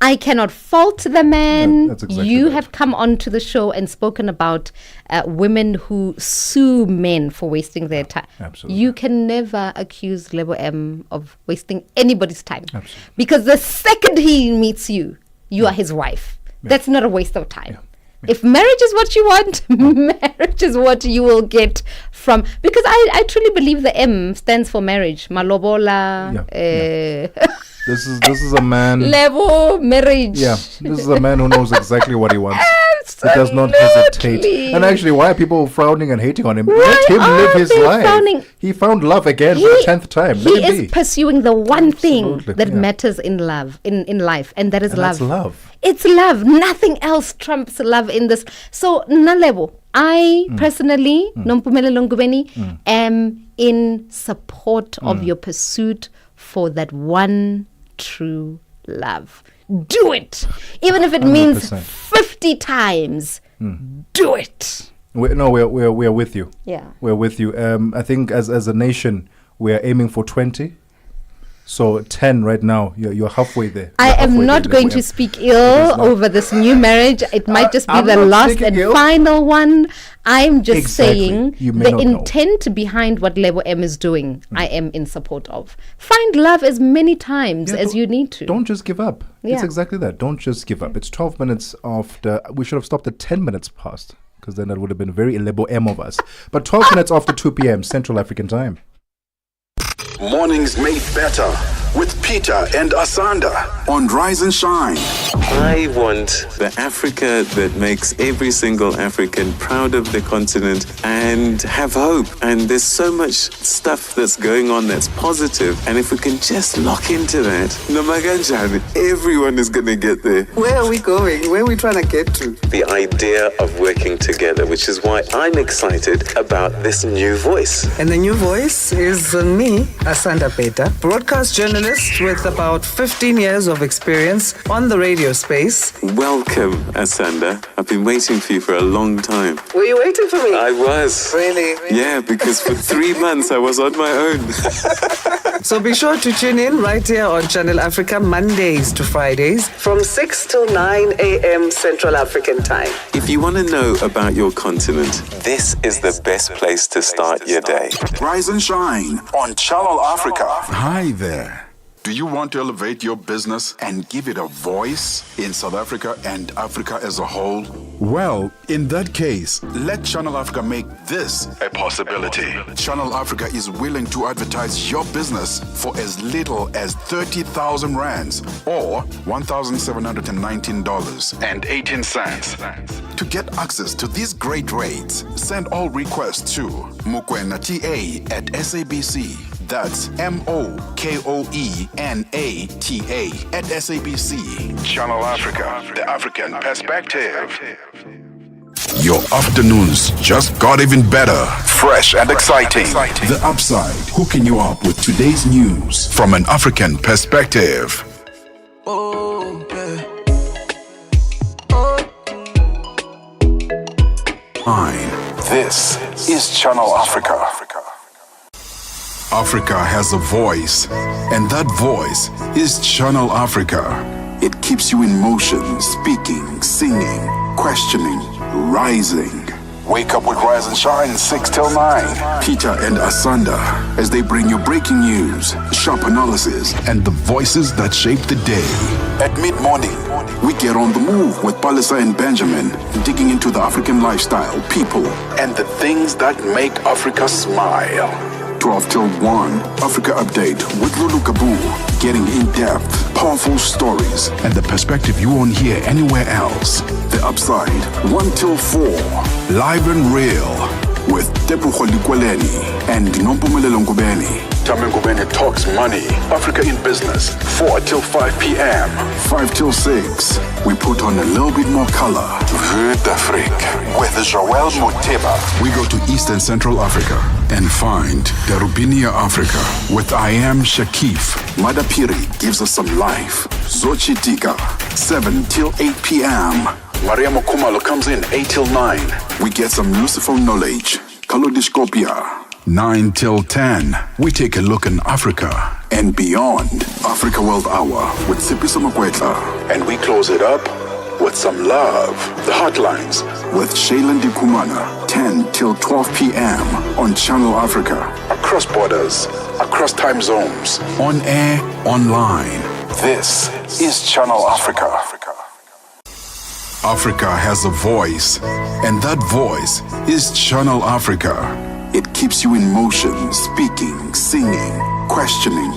I cannot fault the man. That's exactly you right. have come onto the show and spoken about women who sue men for wasting their time. Absolutely. You can never accuse Lebo M of wasting anybody's time. Absolutely. Because the second he meets you, you are his wife. Yeah. That's not a waste of time. If marriage is what you want, marriage is what you will get from. Because I truly believe the M stands for marriage. Malobola. This is a man. Level marriage. Yeah, this is a man who knows exactly what he wants. He does not hesitate. And actually, why are people frowning and hating on him? Let him live his life. Frowning? He found love again for the 10th time. He Let him is be. pursuing the one thing Absolutely, that yeah. matters in love, in life, and that is And love. that's love. It's love. Nothing else trumps love in this. So, Nalebo, I personally, Mpumi Ngubeni, am in support of your pursuit for that one true love. Do it. Even if it means 100%. 50 times. Do it. We're with you. Yeah. We're with you. I think as a nation, we are aiming for 20. So 10 right now. You're halfway there. I am not going to speak ill over this new marriage. It might just be I'm the not last speaking and ill. final one. I'm just Exactly. saying You may the not know. intent behind what Lebo M is doing, I am in support of. Find love as many times Yeah, as you need to. Don't just give up. It's Yeah. exactly that. Don't just give up. It's 12 minutes after. We should have stopped at 10 minutes past, because then that would have been very Lebo M of us. But 12 minutes after 2 p.m. Central African Time. Mornings made better with Peter and Asanda on Rise and Shine. I want the Africa that makes every single African proud of the continent and have hope. And there's so much stuff that's going on that's positive. And if we can just lock into that, Namaganjani, everyone is going to get there. Where are we going? Where are we trying to get to? The idea of working together, which is why I'm excited about this new voice. And the new voice is me, Asanda Peta, broadcast journalist with about 15 years of experience on the radio space. Welcome, Asanda. I've been waiting for you for a long time. Were you waiting for me? I was. Really? Yeah, because for 3 months I was on my own. So be sure to tune in right here on Channel Africa Mondays to Fridays from 6 till 9 a.m. Central African Time. If you want to know about your continent, this is the best place to start your day. Rise and Shine on Channel Africa. Hi there. Do you want to elevate your business and give it a voice in South Africa and Africa as a whole? Well, in that case, let Channel Africa make this a possibility. Channel Africa is willing to advertise your business for as little as 30,000 rands or $1,719.18. To get access to these great rates, send all requests to mukwenata@SABC. That's MOKOENATA@SABC. Channel Africa, the African perspective. Your afternoons just got even better, fresh and exciting. The Upside, hooking you up with today's news from an African perspective. This is Channel Africa. Africa has a voice, and that voice is Channel Africa. It keeps you in motion, speaking, singing, questioning, rising. Wake up with Rise and Shine 6 till 9. Peter and Asanda as they bring you breaking news, sharp analysis, and the voices that shape the day. At mid-morning, we get on the move with Palisa and Benjamin, digging into the African lifestyle, people, and the things that make Africa smile. 12 till 1, Africa Update with Lulu Kabu, getting in-depth, powerful stories, and the perspective you won't hear anywhere else. The Upside, 1 till 4, live and real, with Tebogo and Mpumi Ngubeni. Ngubeni talks money, Africa in business, 4 till 5 p.m. 5 till 6, we put on a little bit more color. Vue d'Afrique with Joel Moteba. We go to Eastern Central Africa and find Darubinia Africa with I Am Shakif. Madapiri gives us some life. Zochi Tika, 7 till 8 p.m. Maria Mokumalo comes in 8 till 9. We get some useful knowledge. Kalodiscopia. 9 till 10, we take a look in Africa and beyond. Africa World Hour with Sipisa Makwetla. And we close it up with some love. The Hotlines with Shailen Dikumana, 10 till 12 p.m. on Channel Africa. Across borders, across time zones, on air, online. This is Channel Africa. Africa has a voice, and that voice is Channel Africa. It keeps you in motion, speaking, singing, questioning,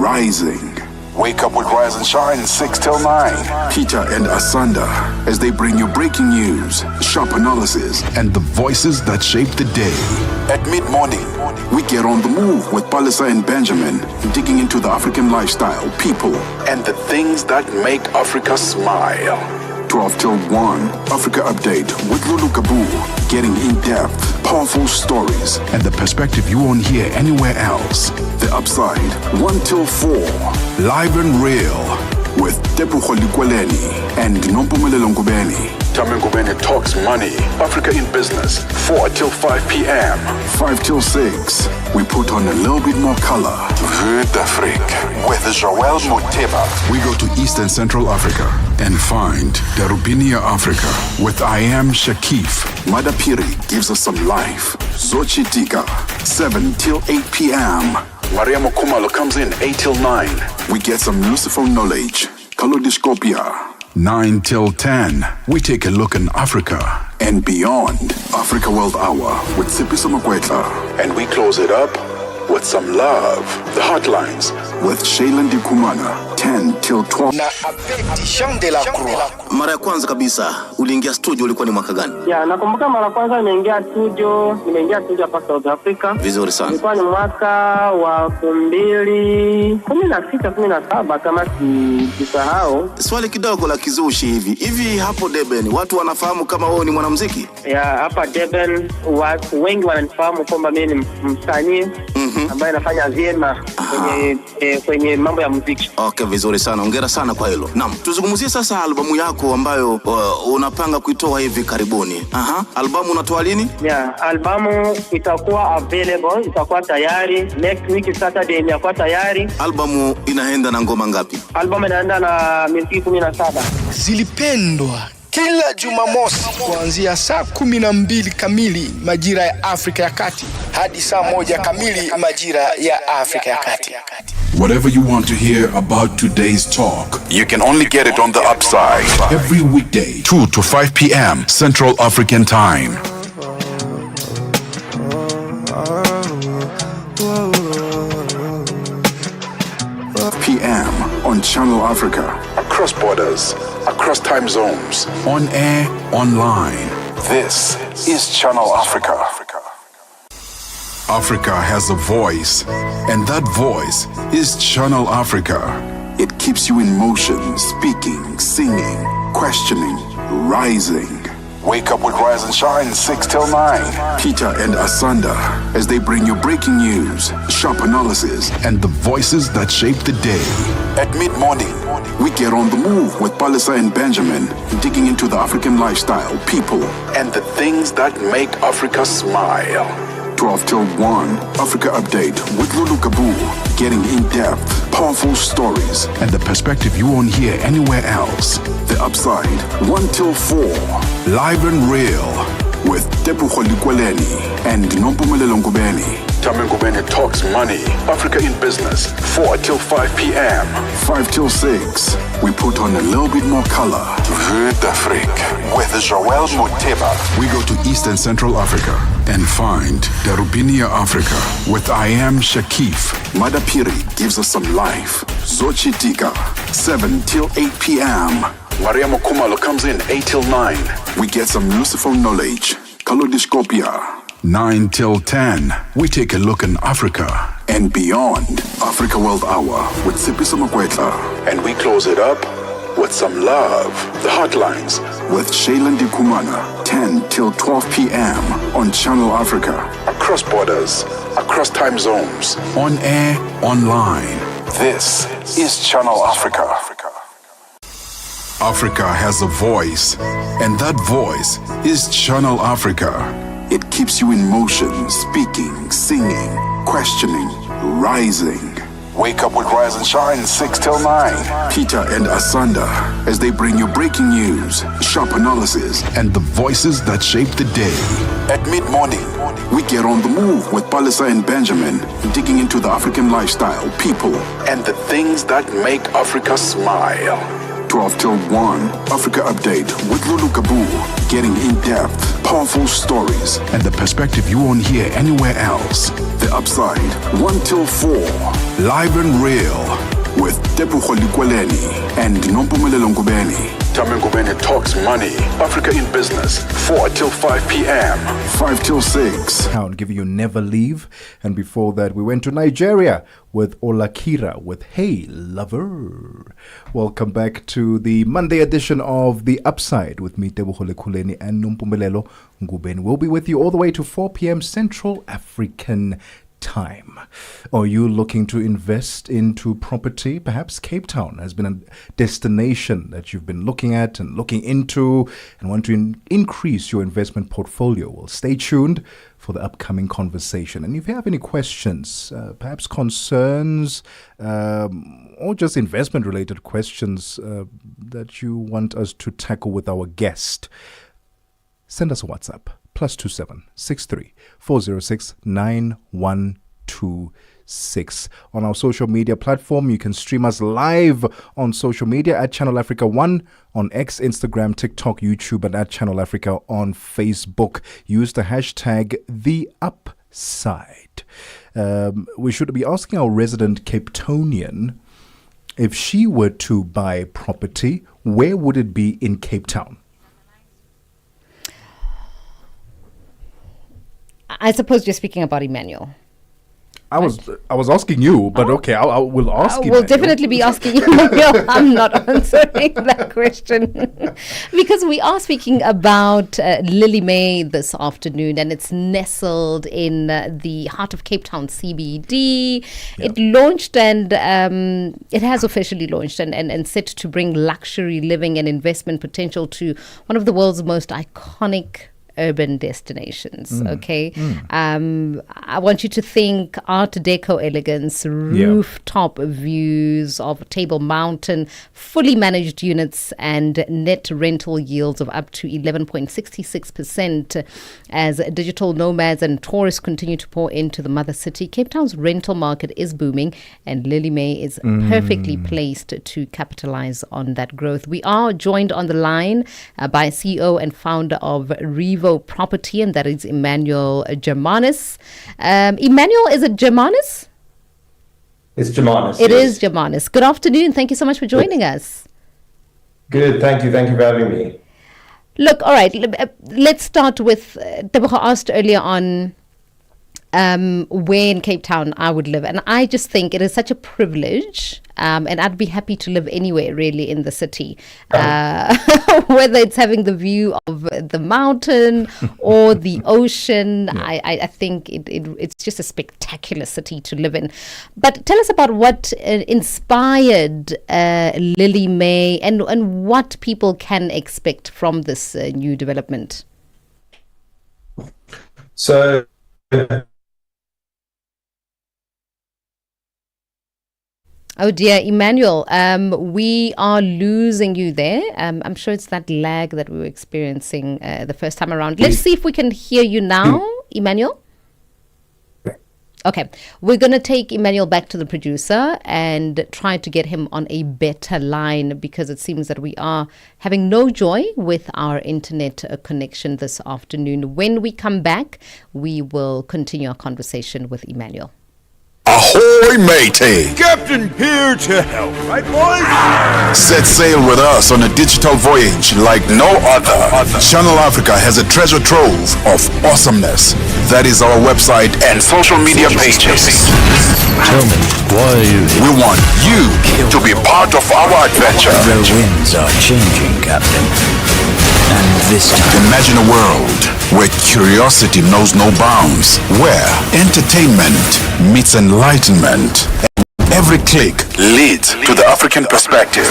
rising. Wake up with Rise and Shine 6 till 9. Peter and Asanda as they bring you breaking news, sharp analysis, and the voices that shape the day. At mid-morning, we get on the move with Palisa and Benjamin, digging into the African lifestyle, people, and the things that make Africa smile. 12 till 1, Africa Update with Lulu Kabu, getting in-depth, powerful stories, and the perspective you won't hear anywhere else. The Upside, 1 till 4, live and real, with Tebogo and Mpumi Ngubeni. Ngubeni talks money, Africa in business, 4 till 5 p.m. 5 till 6, we put on a little bit more color. Vue d'Afrique with Joel Moteba. We go to Eastern Central Africa and find Darubinia Africa with I Am Shakif. Madapiri gives us some life. Zochi Tika, 7 till 8 p.m. Maria Mokumalo comes in 8 till 9. We get some useful knowledge. Kalodiscopia. 9 till 10, we take a look in Africa and beyond. Africa World Hour with Sipisa Makwetla. And we close it up with some love. The Hotlines with Shailen Dikumana, 10 till 12. Na Abedi Jean de la Croix. Mara ya kwanza kabisa uliingia studio ulikuwa ni mwaka gani? Ya, nakumbuka mara kwanza nimeingia studio hapa South Africa. Vizuri sana. Ilikuwa ni mwaka wa 2016-17 kama sisahau. Swali kidogo la kizushi hivi hapo Durban watu wanafahamu kama wewe ni mwanamuziki? Ya, hapa Durban watu wengi wananifahamu kwamba mimi ni msanii ambaye anafanya vyema kwenye mambo ya muziki. Okay, vizuri sana. Hongera sana kwa hilo. Naam, tuzungumzie sasa albamu yako ambayo unapanga kuitoa hivi karibuni. Albamu unatoa lini? Ya, albamu itakuwa available, itakuwa tayari next week Saturday, itakuwa tayari. Albamu inaenda na ngoma ngapi? Albamu inaenda na miziki 17. Zilipendwa kila Jumamosi kuanzia saa 12 kamili majira ya Afrika ya Kati hadi saa 1 kamili majira ya Afrika ya Kati. Whatever you want to hear about today's talk, you can only get it on the Upside. Every weekday, 2 to 5 p.m. Central African Time. PM on Channel Africa. Across borders, across time zones. On air, online. This is Channel Africa. Africa has a voice, and that voice is Channel Africa. It keeps you in motion, speaking, singing, questioning, rising. Wake up with Rise and Shine 6 till 9. Peter and Asanda as they bring you breaking news, sharp analysis, and the voices that shape the day. At mid-morning, we get on the move with Palisa and Benjamin, digging into the African lifestyle, people, and the things that make Africa smile. 12 till 1, Africa Update with Lulu Kabu, getting in-depth, powerful stories, and the perspective you won't hear anywhere else. The Upside, 1 till 4, live and real, with Tebogo and Ngubeni. Ngubeni talks money, Africa in business, 4 till 5 p.m. 5 till 6, we put on a little bit more color. Vue d'Afrique with Joël Moteba. We go to East and Central Africa and find Darubinia Africa with I Am Shakif. Madapiri gives us some life. Zochi Tika, 7 till 8 p.m. Mariamo Kumalo comes in 8 till 9. We get some useful knowledge. Kalodiscopia. 9 till 10, we take a look in Africa and beyond. Africa World Hour with Sipisa Makwetla. And we close it up with some love. The Hotlines with Shailen Dikumana, 10 till 12 p.m. on Channel Africa. Across borders, across time zones. On air, online. This is Channel Africa. Africa has a voice, and that voice is Channel Africa. It keeps you in motion, speaking, singing, questioning, rising. Wake up with Rise and Shine 6 till 9. Peter and Asanda as they bring you breaking news, sharp analysis, and the voices that shape the day. At mid-morning, we get on the move with Palisa and Benjamin, digging into the African lifestyle, people, and the things that make Africa smile. 12 till 1, Africa Update with Lulu Kabu, getting in-depth, powerful stories, and the perspective you won't hear anywhere else. The Upside, 1 till 4, live and real, with Tebogo and Ngubeni. Ngubeni talks money, Africa in business, 4 till 5 p.m. 5 till 6. Town giving you Never Leave. And before that, we went to Nigeria with Olakira with Hey Lover. Welcome back to the Monday edition of The Upside with me, Tebogo and Mpumi Ngubeni. We'll be with you all the way to 4 p.m. Central African time. Are you looking to invest into property? Perhaps Cape Town has been a destination that you've been looking at and looking into and want to increase your investment portfolio. Well, stay tuned for the upcoming conversation. And if you have any questions, perhaps concerns, or just investment related questions that you want us to tackle with our guest, send us a WhatsApp. +27 63 406 9126. On our social media platform, you can stream us live on social media at Channel Africa 1 on X, Instagram, TikTok, YouTube, and at Channel Africa on Facebook. Use the hashtag TheUpside. we should be asking our resident Cape Townian, if she were to buy property, where would it be in Cape Town? I suppose you're speaking about Emmanuel. I was asking you, but okay, I will ask you. We'll definitely be asking you. No, I'm not answering that question because we are speaking about Lily May this afternoon, and it's nestled in the heart of Cape Town CBD. Yeah. It launched and it has officially launched and set to bring luxury living and investment potential to one of the world's most iconic urban destinations. Okay. I want you to think Art Deco elegance, rooftop views of Table Mountain, fully managed units, and net rental yields of up to 11.66% as digital nomads and tourists continue to pour into the mother city. Cape Town's rental market is booming, and Lily May is perfectly placed to capitalize on that growth. We are joined on the line by CEO and founder of Revo Property, and that is Emmanuel Germanis. Emmanuel, is it Germanis? It's Germanis. It is Germanis. Good afternoon. Thank you so much for joining us. Good. Thank you. Thank you for having me. Look, all right. Let's start with Tebogo asked earlier on where in Cape Town I would live, and I just think it is such a privilege. And I'd be happy to live anywhere really in the city, whether it's having the view of the mountain or the ocean. I think it's just a spectacular city to live in. But tell us about what inspired Lily May and what people can expect from this new development. So oh dear, Emmanuel, we are losing you there. I'm sure it's that lag that we were experiencing the first time around. Let's see if we can hear you now, Emmanuel. Okay, we're going to take Emmanuel back to the producer and try to get him on a better line because it seems that we are having no joy with our internet connection this afternoon. When we come back, we will continue our conversation with Emmanuel. Ahoy, matey! Captain here to help, right, boys? Set sail with us on a digital voyage like no other. Channel Africa has a treasure trove of awesomeness. That is our website and social media pages. Tell me, why are you here? We want you to be part of our adventure. The winds are changing, Captain. And this time... Imagine a world where curiosity knows no bounds, where entertainment meets enlightenment, and every click leads to the African perspective.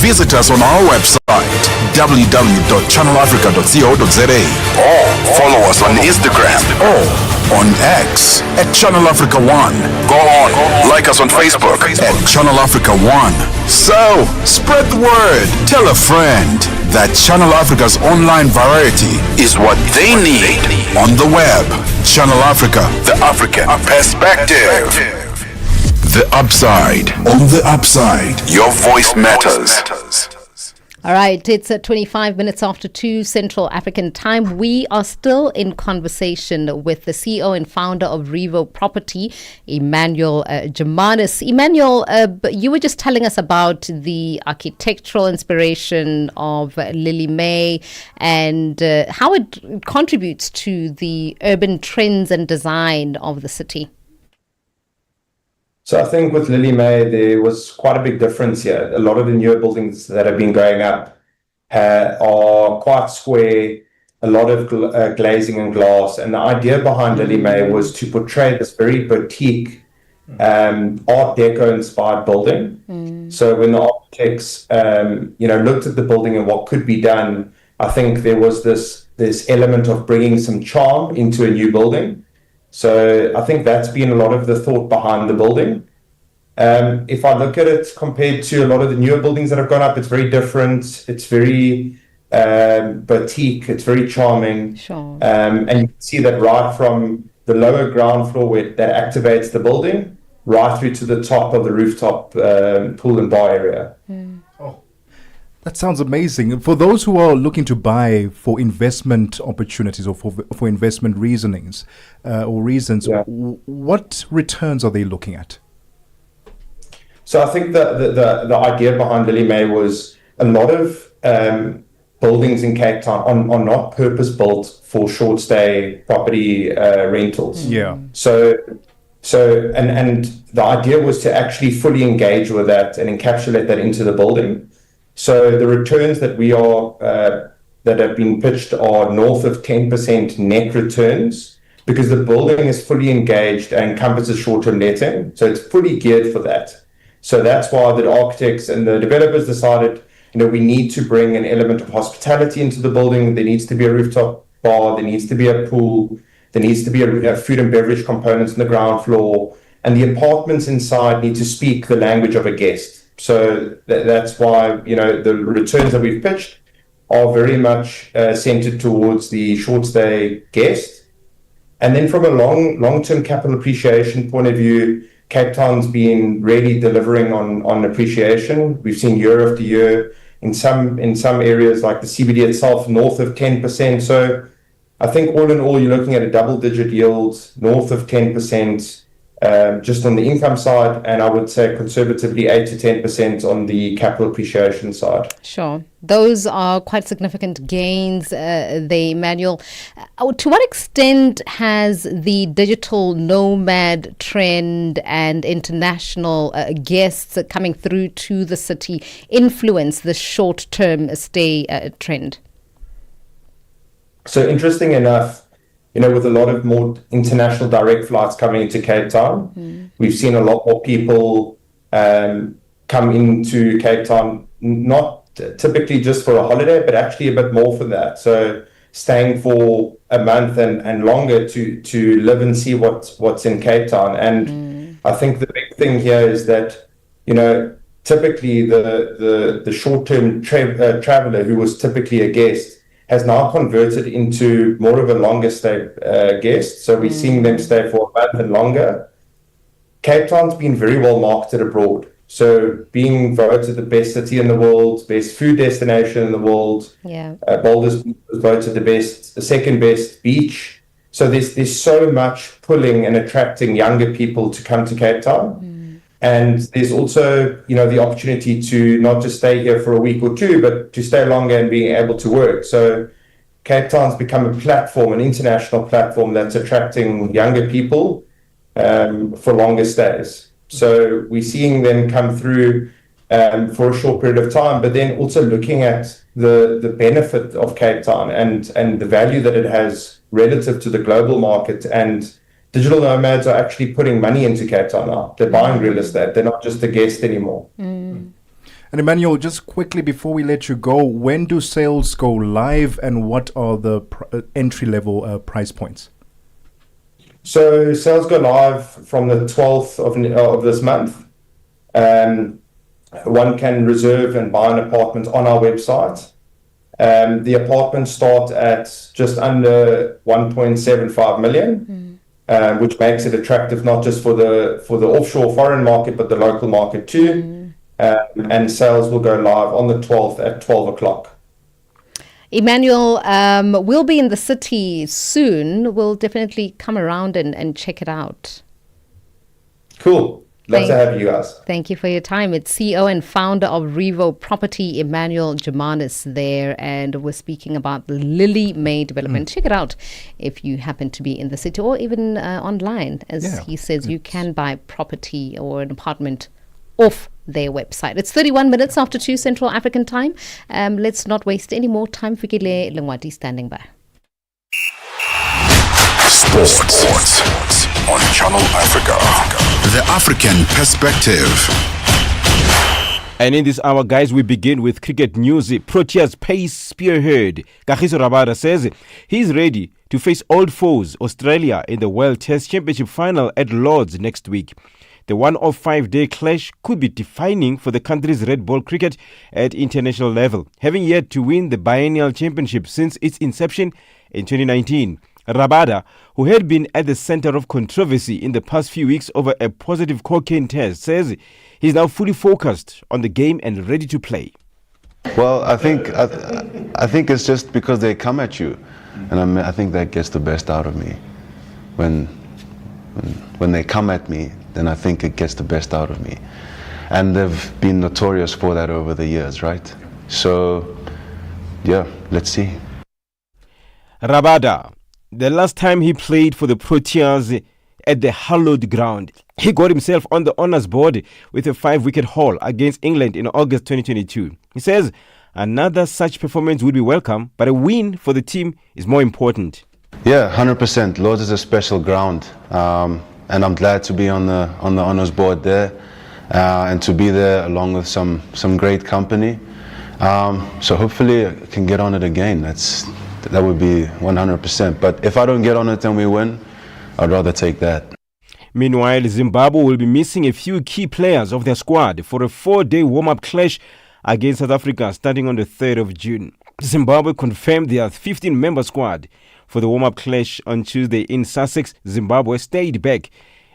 Visit us on our website, www.channelafrica.co.za, or follow us on Instagram or on X at Channel Africa 1. Go on, like us on Facebook at Channel Africa 1. So, spread the word. Tell a friend that Channel Africa's online variety is what they need on the web. Channel Africa, the African perspective. The upside. On the upside, your voice matters. All right, it's 25 minutes after 2 Central African time. We are still in conversation with the CEO and founder of Revo Property, Emmanuel Germanis. Emmanuel, you were just telling us about the architectural inspiration of Lily May and how it contributes to the urban trends and design of the city. So I think with Lily May, there was quite a big difference here. A lot of the newer buildings that have been going up are quite square, a lot of glazing and glass. And the idea behind Lily May was to portray this very boutique, Art Deco inspired building. So when the architects, looked at the building and what could be done, I think there was this element of bringing some charm into a new building. So I think that's been a lot of the thought behind the building. If I look at it compared to a lot of the newer buildings that have gone up, it's very different. It's very boutique. It's very charming. Sure. And you can see that right from the lower ground floor where that activates the building, right through to the top of the rooftop pool and bar area. That sounds amazing. For those who are looking to buy for investment opportunities or for investment reasonings or reasons, what returns are they looking at? So I think the idea behind Lily May was a lot of buildings in Cape Town are not purpose-built for short stay property rentals. Yeah. So and the idea was to actually fully engage with that and encapsulate that into the building. So the returns that we are that have been pitched are north of 10% net returns, because the building is fully engaged and encompasses short-term letting. So it's fully geared for that. So that's why the architects and the developers decided, we need to bring an element of hospitality into the building. There needs to be a rooftop bar. There needs to be a pool. There needs to be a food and beverage components on the ground floor. And the apartments inside need to speak the language of a guest. So that's why, the returns that we've pitched are very much centered towards the short stay guest. And then from a long-term capital appreciation point of view, Cape Town's been really delivering on appreciation. We've seen year after year in some areas like the CBD itself, north of 10%. So I think all in all, you're looking at a double-digit yield, north of 10%, just on the income side, and I would say conservatively 8 to 10% on the capital appreciation side. Sure. Those are quite significant gains, Emmanuel. To what extent has the digital nomad trend and international guests coming through to the city influenced the short-term stay trend? So interesting enough, with a lot of more international direct flights coming into Cape Town, we've seen a lot more people come into Cape Town, not typically just for a holiday, but actually a bit more for that. So staying for a month and longer to live and see what's in Cape Town. And I think the big thing here is that, typically the short-term traveler who was typically a guest has now converted into more of a longer stay guest. So we're seeing them stay for a month and longer. Cape Town's been very well marketed abroad. So being voted the best city in the world, best food destination in the world, Boulders was voted the second best beach. So there's so much pulling and attracting younger people to come to Cape Town. And there's also, the opportunity to not just stay here for a week or two, but to stay longer and being able to work. So Cape Town's become a platform, an international platform that's attracting younger people for longer stays. So we're seeing them come through for a short period of time, but then also looking at the benefit of Cape Town and the value that it has relative to the global market. And digital nomads are actually putting money into Cape Town now. They're buying real estate. They're not just a guest anymore. And Emmanuel, just quickly before we let you go, when do sales go live and what are the entry-level price points? So sales go live from the 12th of this month. One can reserve and buy an apartment on our website. The apartments start at just under 1.75 million. Which makes it attractive not just for the offshore foreign market, but the local market too. And sales will go live on the 12th at 12 o'clock. Emmanuel, we'll be in the city soon. We'll definitely come around and check it out. Cool. Love to have you guys. Thank you for your time. It's CEO and founder of Revo Property, Emmanuel Jamanis there. And we're speaking about the Lily May development. Check it out if you happen to be in the city or even online. As he says, you can buy property or an apartment off their website. It's 31 minutes after 2 Central African time. Let's not waste any more time. Fikile Lengwati standing by. Sports on Channel Africa. The African Perspective. And in this hour, guys, we begin with cricket news. Proteas pace spearhead Kagiso Rabada says he's ready to face old foes Australia in the World Test Championship final at Lord's next week. The 105-day clash could be defining for the country's red ball cricket at international level, having yet to win the biennial championship since its inception in 2019. Rabada, who had been at the center of controversy in the past few weeks over a positive cocaine test, says he's now fully focused on the game and ready to play. Well, I think it's just because they come at you, and I think that gets the best out of me. When they come at me, then I think it gets the best out of me, and they've been notorious for that over the years, right? So, yeah, let's see. Rabada, the last time he played for the Proteas at the hallowed ground, he got himself on the honours board with a 5-wicket haul against England in August 2022. He says another such performance would be welcome, but a win for the team is more important. Yeah, 100%. Lords is a special ground, and I'm glad to be on the honours board there, and to be there along with some great company. So hopefully I can get on it again. That would be 100%. But if I don't get on it and we win, I'd rather take that. Meanwhile, Zimbabwe will be missing a few key players of their squad for a 4-day warm-up clash against South Africa starting on the 3rd of June. Zimbabwe confirmed their 15-member squad for the warm-up clash on Tuesday in Sussex. Zimbabwe stayed back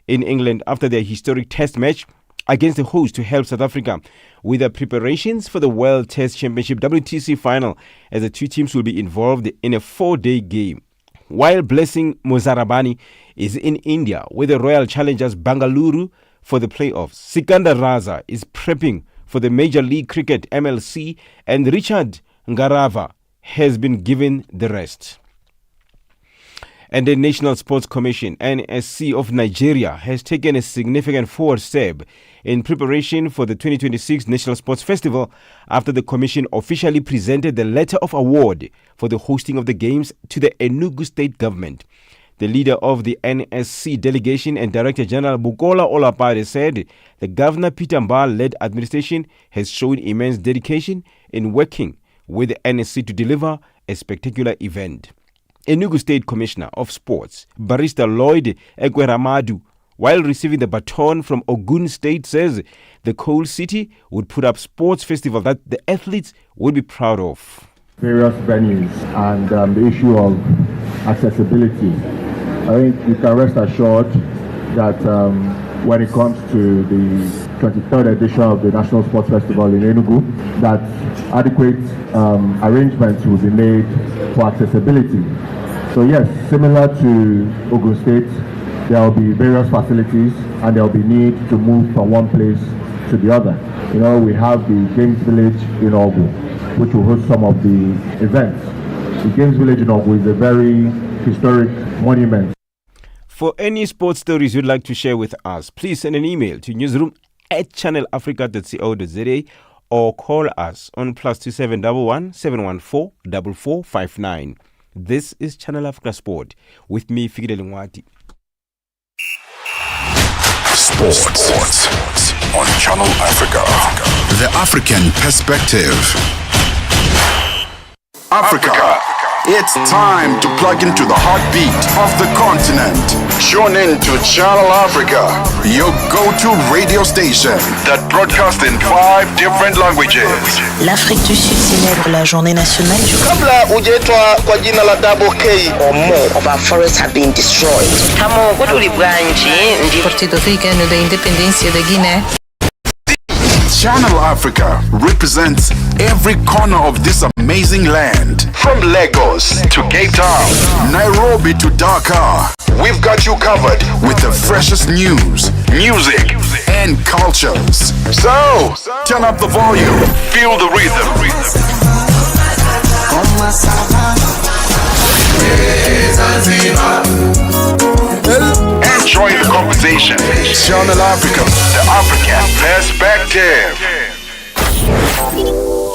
in England after their historic test match against the host to help South Africa with their preparations for the World Test Championship WTC final, as the two teams will be involved in a 4-day game. While Blessing Mozarabani is in India with the Royal Challengers Bangalore for the playoffs, Sikandar Raza is prepping for the Major League Cricket MLC, and Richard Ngarava has been given the rest. And the National Sports Commission, NSC of Nigeria, has taken a significant forward step in preparation for the 2026 National Sports Festival after the Commission officially presented the letter of award for the hosting of the Games to the Enugu State Government. The leader of the NSC delegation and Director General Bukola Olapare said the Governor Peter Mbah-led administration has shown immense dedication in working with the NSC to deliver a spectacular event. Enugu State Commissioner of Sports, Barrister Lloyd Ekweramadu, while receiving the baton from Ogun State, says the coal city would put up sports festival that the athletes would be proud of. Various venues and the issue of accessibility. I think you can rest assured that when it comes to the 23rd edition of the National Sports Festival in Enugu, that adequate arrangements will be made for accessibility. So yes, similar to Ogun State, there will be various facilities and there will be need to move from one place to the other. You know, we have the Games Village in Ogu, which will host some of the events. The Games Village in Ogu is a very historic monument. For any sports stories you'd like to share with us, please send an email to newsroom@channelafrica.co.za or call us on +2711 714 4459. This is Channel Africa Sport with me, Fikile Lungwati. Sports on Channel Africa. The African perspective. Africa. It's time to plug into the heartbeat of the continent. Tune in to Channel Africa, your go-to radio station that broadcasts in 5 different languages. L'Afrique du Sud célèbre la journée nationale du Kabla hujaitwa kwa jina la Double K or more of our forests have been destroyed. Tamo kutuli branchi ndi Partido Africano da Independência da Guiné. Channel Africa represents every corner of this amazing land. From Lagos to Cape Town, Nairobi to Dakar, we've got you covered with the freshest news, music, and cultures. So, turn up the volume, feel the rhythm. And join the conversation. Channel Africa, the African perspective.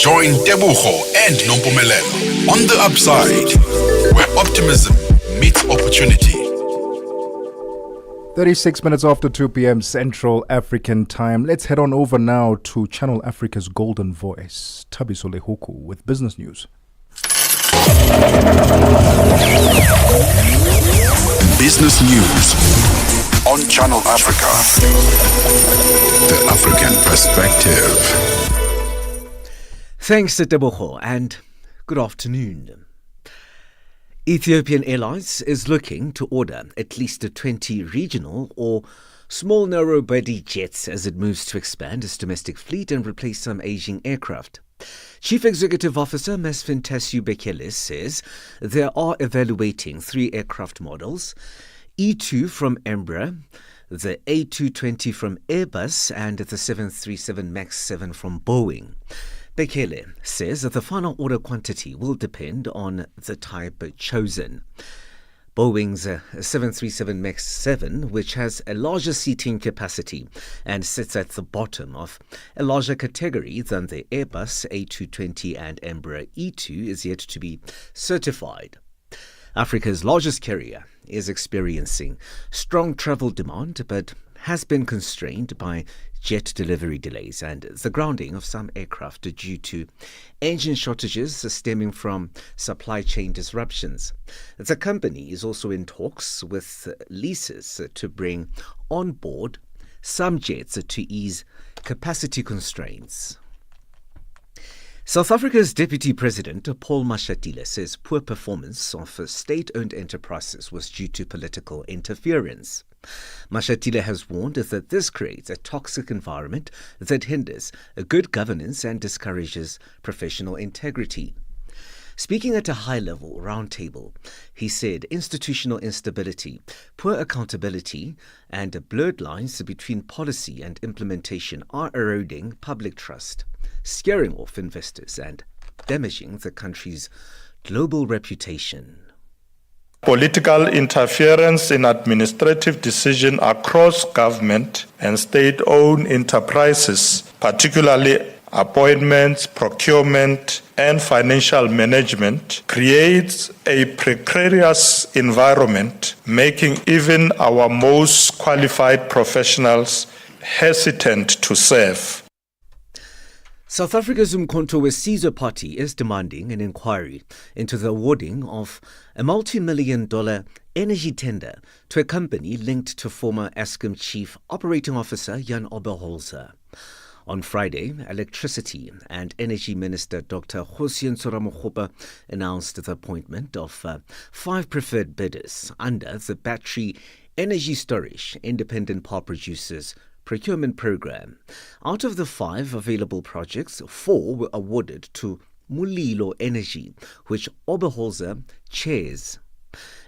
Join Tebogo and Mpumi on the upside, where optimism meets opportunity. 36 minutes after 2 p.m. Central African time. Let's head on over now to Channel Africa's Golden Voice, Thabiso Lehuku with business news. Business news on Channel Africa. The African perspective. Thanks to Tebogo and good afternoon. Ethiopian Airlines is looking to order at least 20 regional or small narrow-body jets as it moves to expand its domestic fleet and replace some aging aircraft. Chief Executive Officer Mesfin Bekele says they are evaluating 3 aircraft models, E2 from Embraer, the A220 from Airbus and the 737 MAX 7 from Boeing. Bekele says that the final order quantity will depend on the type chosen. Boeing's 737 MAX 7, which has a larger seating capacity and sits at the bottom of a larger category than the Airbus A220 and Embraer E2, is yet to be certified. Africa's largest carrier is experiencing strong travel demand but has been constrained by jet delivery delays and the grounding of some aircraft due to engine shortages stemming from supply chain disruptions. The company is also in talks with leases to bring on board some jets to ease capacity constraints. South Africa's Deputy President Paul Mashatile says poor performance of state-owned enterprises was due to political interference. Mashatile has warned that this creates a toxic environment that hinders good governance and discourages professional integrity. Speaking at a high-level roundtable, he said institutional instability, poor accountability, and blurred lines between policy and implementation are eroding public trust, scaring off investors and damaging the country's global reputation. Political interference in administrative decisions across government and state-owned enterprises, particularly appointments, procurement, and financial management, creates a precarious environment, making even our most qualified professionals hesitant to serve. South Africa's Umkhonto weSizwe Party is demanding an inquiry into the awarding of a multi-million-dollar energy tender to a company linked to former Eskom Chief Operating Officer Jan Oberholzer. On Friday, Electricity and Energy Minister Dr. Hosien Soramokgopa announced the appointment of 5 preferred bidders under the Battery Energy Storage Independent Power Producers Procurement Program. Out of the 5 available projects, 4 were awarded to Mulilo Energy, which Oberholzer chairs.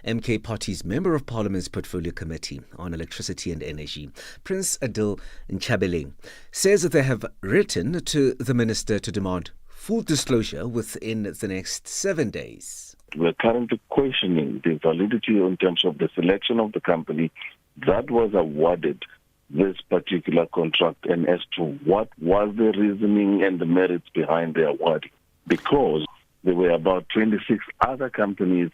MK Party's Member of Parliament's Portfolio Committee on Electricity and Energy, Prince Adil Nchabeleng, says that they have written to the Minister to demand full disclosure within the next 7 days. We're currently questioning the validity in terms of the selection of the company that was awarded this particular contract and as to what was the reasoning and the merits behind the award. Because there were about 26 other companies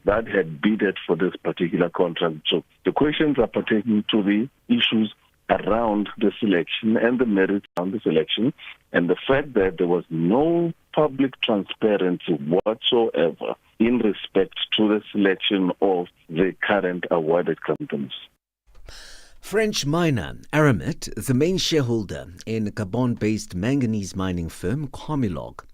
that had bidded for this particular contract. So the questions are pertaining to the issues around the selection and the merits around the selection and the fact that there was no public transparency whatsoever in respect to the selection of the current awarded companies. French miner Aramet, the main shareholder in Gabon-based manganese mining firm Comilog,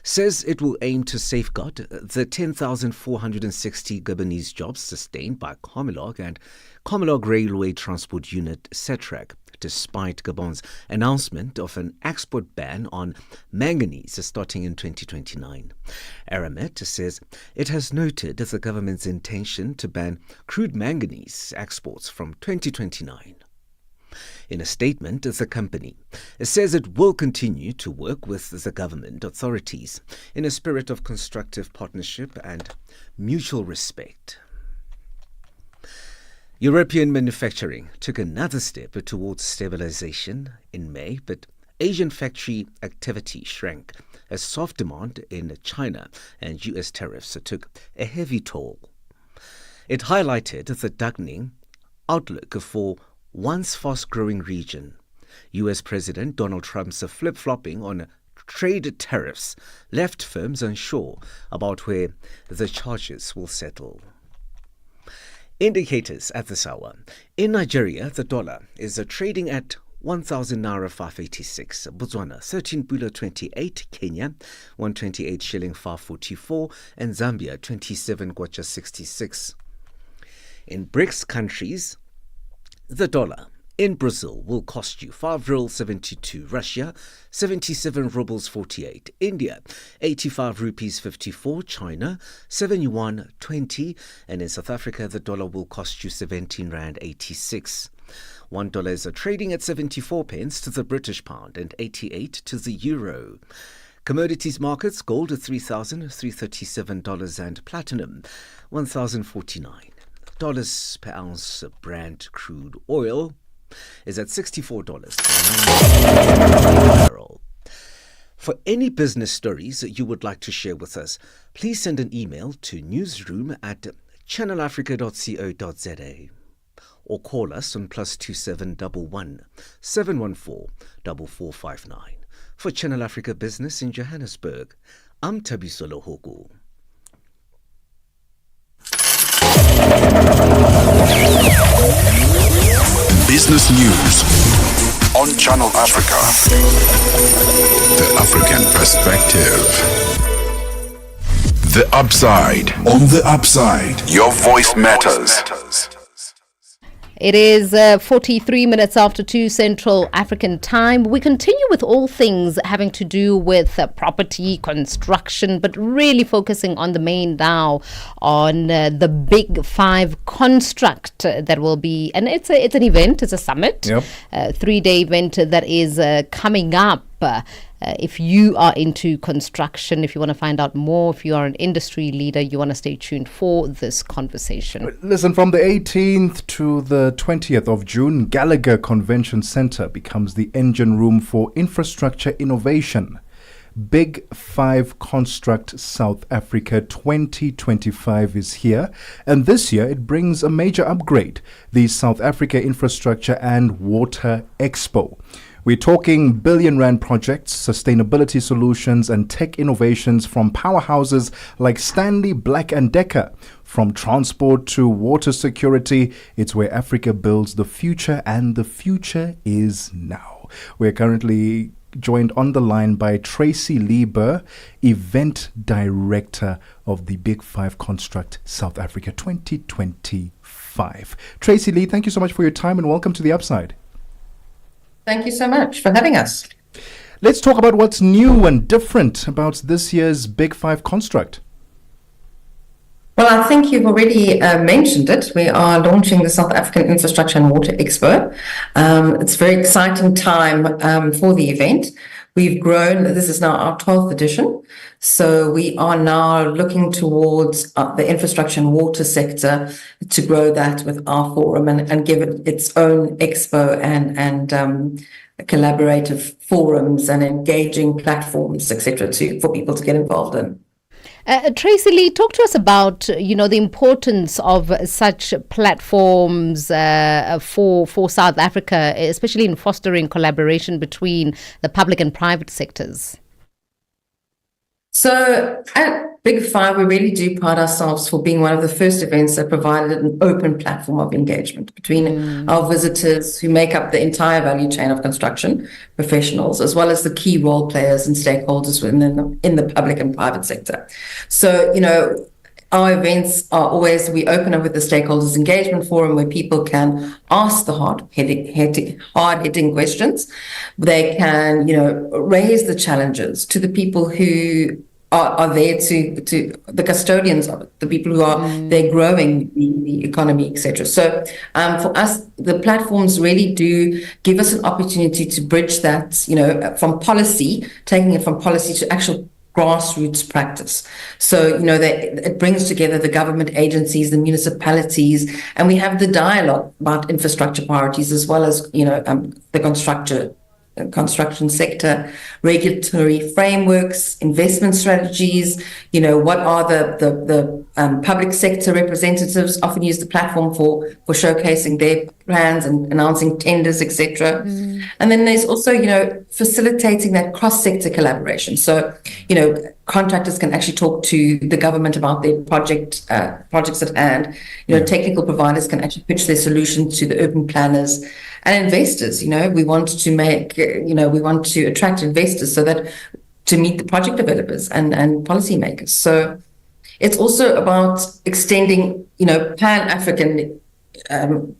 says it will aim to safeguard the 10,460 Gabonese jobs sustained by Comilog and Comilog Railway Transport Unit CETRAC, despite Gabon's announcement of an export ban on manganese starting in 2029. Aramet says it has noted the government's intention to ban crude manganese exports from 2029. In a statement, the company says it will continue to work with the government authorities in a spirit of constructive partnership and mutual respect. European manufacturing took another step towards stabilization in May, but Asian factory activity shrank as soft demand in China and US tariffs took a heavy toll. It highlighted the darkening outlook for once fast-growing region. US President Donald Trump's flip-flopping on trade tariffs left firms unsure about where the charges will settle. Indicators at this hour. In Nigeria, the dollar is trading at 1,000 naira 586, Botswana 13.28, Kenya 128 shilling 544, and Zambia 27 kwacha 66. In BRICS countries, the dollar in Brazil will cost you 5 rubles 72, Russia 77 rubles 48, India 85 rupees 54, China 7 yuan 20, and in South Africa the dollar will cost you 17 rand 86. $1 is trading at 74 pence to the British pound and 88 to the euro. Commodities markets, gold at $3,337 and platinum $1,049 per ounce. Brent crude oil is at $64 per barrel. For any business stories that you would like to share with us, please send an email to newsroom@channelafrica.co.za or call us on +2711 714 4459. For Channel Africa Business in Johannesburg, I'm Tabisolo Hoku. Business news on Channel Africa. The African perspective. The upside. On the upside, your voice matters. It is 43 minutes after 2 Central African time. We continue with all things having to do with property, construction, but really focusing on the main now on the Big Five construct that will be, and it's an event, it's a summit, 3-day event that is coming up. If you are into construction, if you want to find out more, if you are an industry leader, you want to stay tuned for this conversation. Listen, from the 18th to the 20th of June, Gallagher Convention Centre becomes the engine room for infrastructure innovation. Big Five Construct South Africa 2025 is here, and this year it brings a major upgrade, the South Africa Infrastructure and Water Expo. We're talking billion-rand projects, sustainability solutions, and tech innovations from powerhouses like Stanley Black & Decker. From transport to water security, it's where Africa builds the future, and the future is now. We're currently joined on the line by Tracy Lieber, Event Director of the Big Five Construct South Africa 2025. Tracy Lee, thank you so much for your time and welcome to The Upside. Thank you so much for having us. Let's talk about what's new and different about this year's Big Five construct. Well, I think you've already mentioned it. We are launching the South African Infrastructure and Water Expo. It's a very exciting time for the event. We've grown, this is now our 12th edition. So we are now looking towards the infrastructure and water sector to grow that with our forum and give it its own expo and collaborative forums and engaging platforms, etc., for people to get involved in. Tracy Lee, talk to us about, the importance of such platforms for South Africa, especially in fostering collaboration between the public and private sectors. So at Big Five, we really do pride ourselves for being one of the first events that provided an open platform of engagement between our visitors who make up the entire value chain of construction professionals, as well as the key role players and stakeholders in the public and private sector. So, our events are always, we open up with the stakeholders engagement forum where people can ask the hard-hitting questions. They can, raise the challenges to the people who are there to the custodians of it, the people who are there growing the economy, etc. So for us, the platforms really do give us an opportunity to bridge that, from policy, taking it from policy to actual grassroots practice. So, it brings together the government agencies, the municipalities, and we have the dialogue about infrastructure priorities as well as, the construction sector, regulatory frameworks, investment strategies, what are the public sector representatives often use the platform for showcasing their plans and announcing tenders, etc. And then there's also, facilitating that cross-sector collaboration. So, contractors can actually talk to the government about their projects at hand. Technical providers can actually pitch their solutions to the urban planners and investors. We want to attract investors so that to meet the project developers and policymakers. So it's also about extending, Pan-African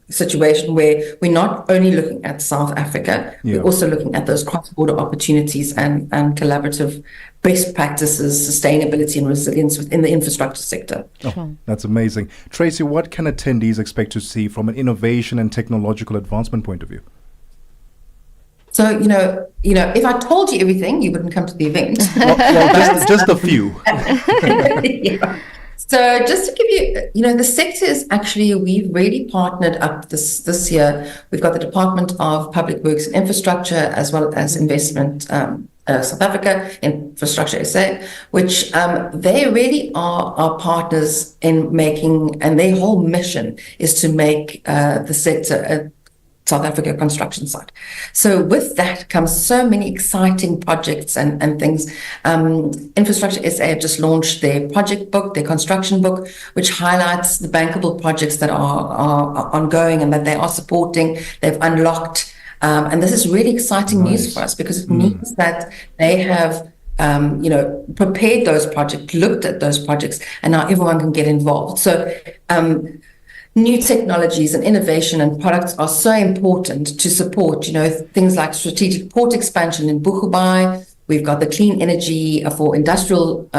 situation where we're not only looking at South Africa, we're also looking at those cross-border opportunities and collaborative best practices, sustainability and resilience within the infrastructure sector. Oh, that's amazing. Tracy, what can attendees expect to see from an innovation and technological advancement point of view? So, if I told you everything, you wouldn't come to the event. Well, just a few. Yeah. So just to give you, the sector is actually, we've really partnered up this year. We've got the Department of Public Works and Infrastructure, as well as Investment South Africa, Infrastructure SA, which they really are our partners in making, and their whole mission is to make the sector a South Africa construction site. So with that comes so many exciting projects and things. Infrastructure SA have just launched their project book, their construction book, which highlights the bankable projects that are ongoing and that they are supporting. They've unlocked, and this is really exciting news for us, because it means that they have prepared those projects, looked at those projects, and now everyone can get involved. So new technologies and innovation and products are so important to support, things like strategic port expansion in Buchubai. We've got the clean energy for industrial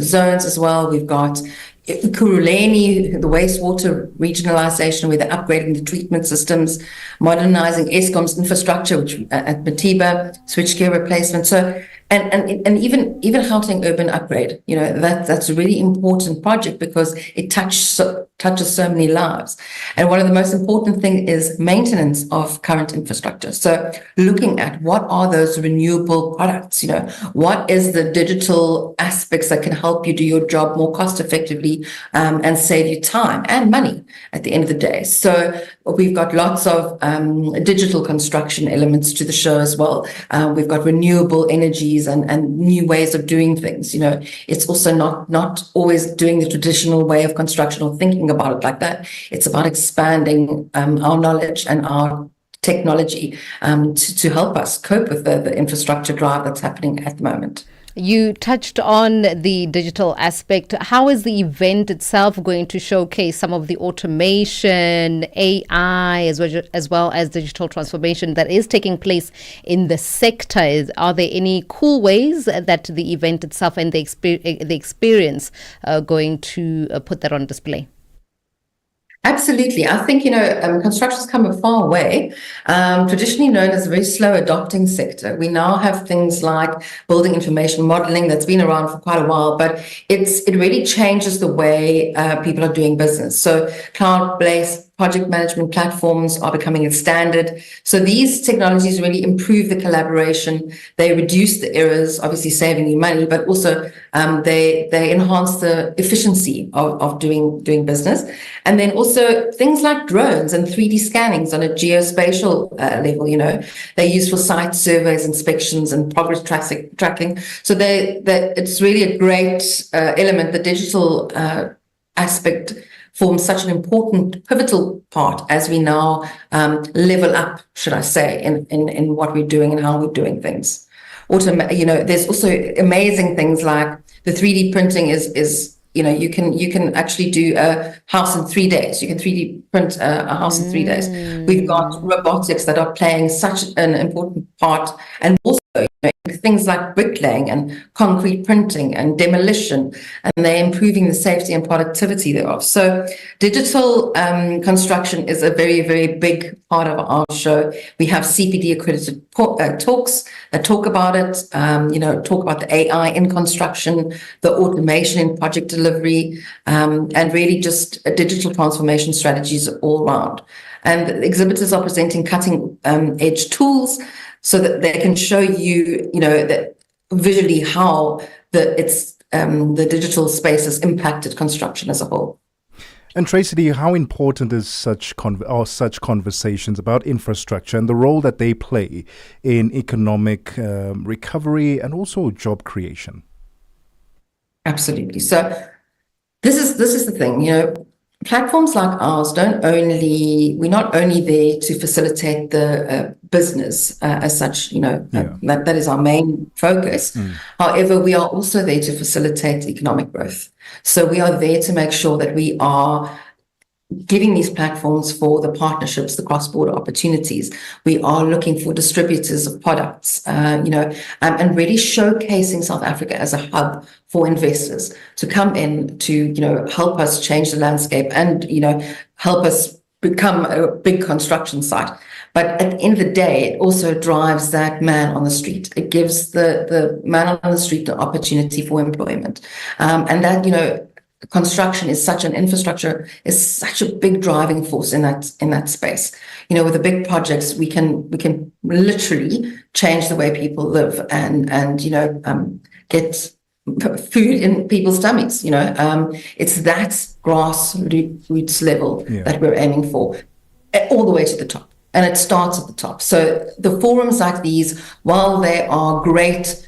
zones as well. We've got Kuruleni, the wastewater regionalization, where they're upgrading the treatment systems, modernizing Eskom's infrastructure, which at Matiba, switchgear replacement. So, and even Gauteng urban upgrade, that's a really important project because it touches so many lives. And one of the most important things is maintenance of current infrastructure. So looking at what are those renewable products, what is the digital aspects that can help you do your job more cost effectively and save you time and money at the end of the day. So we've got lots of digital construction elements to the show as well. We've got renewable energies and new ways of doing things. It's also not always doing the traditional way of construction or thinking about it like that. It's about expanding our knowledge and our technology to help us cope with the infrastructure drive that's happening at the moment. You touched on the digital aspect. How is the event itself going to showcase some of the automation, AI, as well as digital transformation that is taking place in the sector? Are there any cool ways that the event itself and the experience are going to put that on display? Absolutely. I think, construction's come a far way. Traditionally known as a very slow adopting sector. We now have things like building information modeling that's been around for quite a while, but it really changes the way people are doing business. So cloud-based project management platforms are becoming a standard. So these technologies really improve the collaboration. They reduce the errors, obviously saving you money, but also they enhance the efficiency of doing business. And then also things like drones and 3D scannings on a geospatial level, they're used for site surveys, inspections, and progress tracking. So it's really a great element. The digital aspect forms such an important pivotal part as we now level up, should I say, in what we're doing and how we're doing things. There's also amazing things like the 3D printing is you can actually do a house in 3 days. You can 3D print a house in 3 days. We've got robotics that are playing such an important part, and also things like bricklaying and concrete printing and demolition, and they're improving the safety and productivity thereof. So digital construction is a very, very big part of our show. We have CPD accredited talks that talk about it, talk about the AI in construction, the automation in project delivery, and really just digital transformation strategies all around. And the exhibitors are presenting cutting edge tools so that they can show you, that visually how the digital space has impacted construction as a whole. And Tracy, how important is such conversations about infrastructure and the role that they play in economic recovery and also job creation? Absolutely. So this is the thing, platforms like ours we're not only there to facilitate the business as such, that is our main focus. However, we are also there to facilitate economic growth. So we are there to make sure that we are giving these platforms for the partnerships, the cross-border opportunities. We are looking for distributors of products, and really showcasing South Africa as a hub for investors to come in to, help us change the landscape and, help us become a big construction site. But at the end of the day, it also drives that man on the street. It gives the man on the street the opportunity for employment. And that, construction is such an infrastructure, is such a big driving force in that space. With the big projects, we can literally change the way people live and get food in people's tummies. It's that grassroots level that we're aiming for, all the way to the top. And it starts at the top. So the forums like these, while they are great,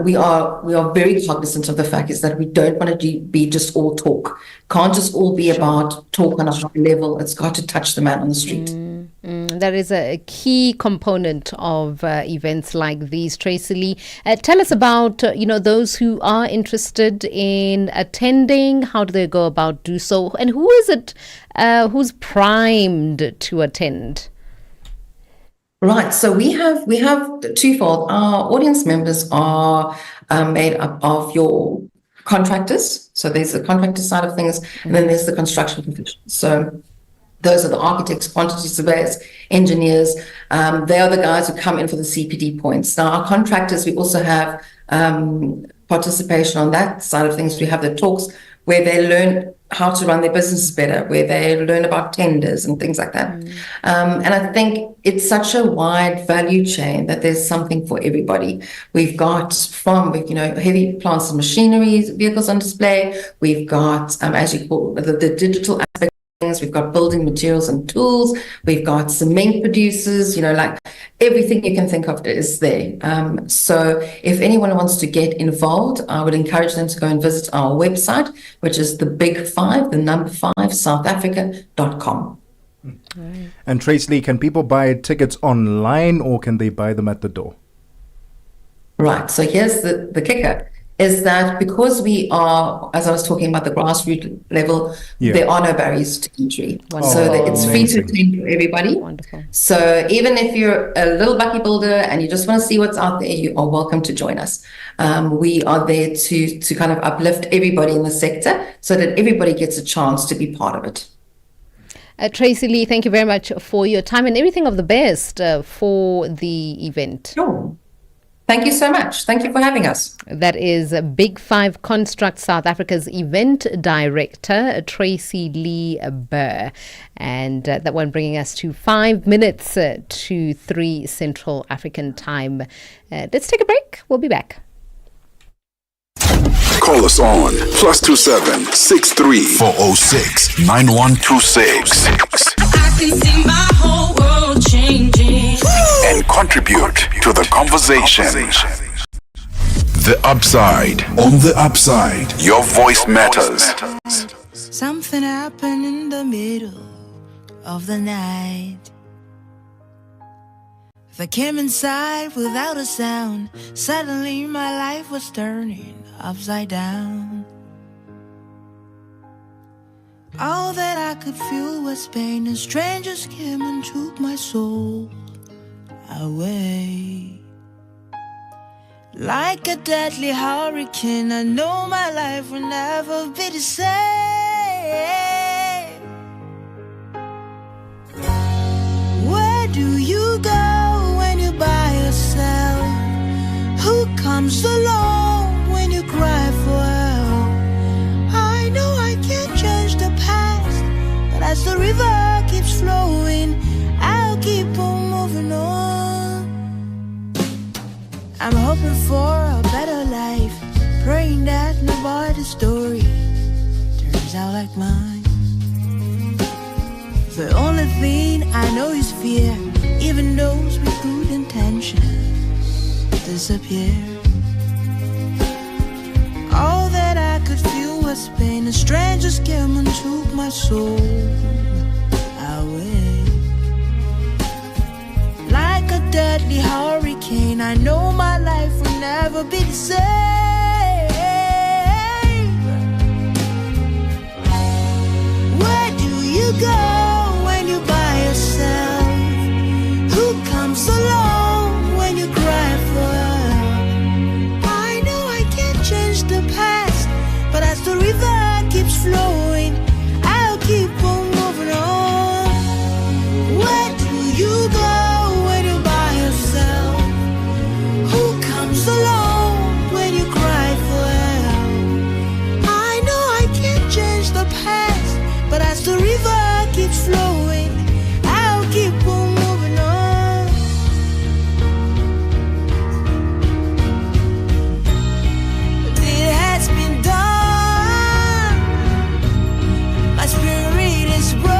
we are very cognizant of the fact is that we don't want to be just all talk. Can't just all be about talk on a high level. It's got to touch the man on the street. That is a key component of events like these. Tracy Lee, tell us about those who are interested in attending. How do they go about do so, and who is it who's primed to attend? Right. So we have twofold. Our audience members are made up of your contractors. So there's the contractor side of things, and then there's the construction professionals. So those are the architects, quantity surveyors, engineers. They are the guys who come in for the CPD points. Now, our contractors, we also have participation on that side of things. We have the talks where they learn how to run their businesses better, where they learn about tenders and things like that. And I think it's such a wide value chain that there's something for everybody. We've got heavy plants and machinery vehicles on display. We've got, as you call the digital aspect. We've got building materials and tools. We've got cement producers, like everything you can think of is there. So if anyone wants to get involved, I would encourage them to go and visit our website, which is the big 5, the number 5, southafrica.com. Right. And Tracy Lee, can people buy tickets online or can they buy them at the door? Right. So here's the kicker. Is that because we are, as I was talking about the grassroots level, there are no barriers to entry. So it's free to attend for everybody. Wonderful. So even if you're a little bucky builder and you just want to see what's out there, you are welcome to join us. We are there to kind of uplift everybody in the sector so that everybody gets a chance to be part of it. Tracy Lee, thank you very much for your time and everything of the best for the event. Sure. Thank you so much. Thank you for having us. That is Big 5 Construct South Africa's event director, Tracy Lee Burr. And that one bringing us to 5 minutes to 3 Central African time. Let's take a break. We'll be back. Call us on +27 63 406 9126. I can see my whole world changing. And contribute to the conversation. The Upside. On the Upside, your voice matters. Something happened in the middle of the night. If I came inside without a sound, suddenly my life was turning upside down. All that I could feel was pain, and strangers came and took my soul away. Like a deadly hurricane, I know my life will never be the same. Where do you go when you're by yourself? Who comes along when you cry for help? I know I can't change the past, but as the river keeps flowing, I'll keep on moving on. I'm hoping for a better life, praying that nobody's story turns out like mine. The only thing I know is fear, even those with good intentions disappear. All that I could feel was pain, and strangers came and took my soul away. Like a deadly hurricane, I know my life will never be the same. Where do you you go when you're by yourself? Who comes along when you cry for help? I know I can't change the past, but as the river keeps flowing, I'll keep on moving on. It has been done. My spirit is broken.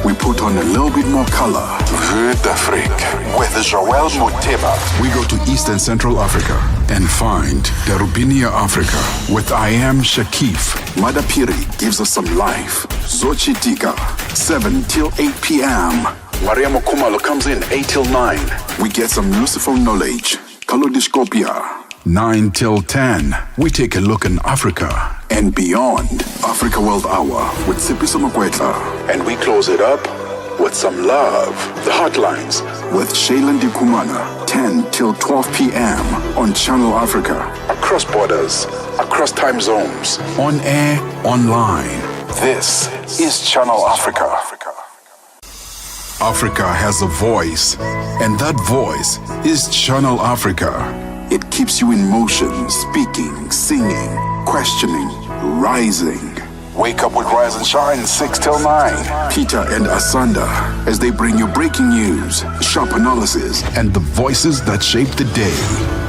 We put on a little bit more color. Vue d'Afrique with Joel Moteba. We go to East and Central Africa and find Darubinia Africa with I Am Shakif. Madapiri gives us some life. Zochitika, 7 till 8 p.m. Mariamo Kumalo comes in 8 till 9. We get some Lucifer knowledge. Kalodiscopia, 9 till 10. We take a look in Africa and beyond. Africa World Hour with Sipiso Makwetla. And we close it up with some love. The Hotlines with Shailen Dikumana, 10 till 12 p.m. on Channel Africa. Across borders, across time zones, on air, online. This is Channel Africa. Africa has a voice, and that voice is Channel Africa. It keeps you in motion, speaking, singing, questioning, rising. Wake up with Rise and Shine 6 till 9. Peter and Asanda as they bring you breaking news, sharp analysis, and the voices that shape the day.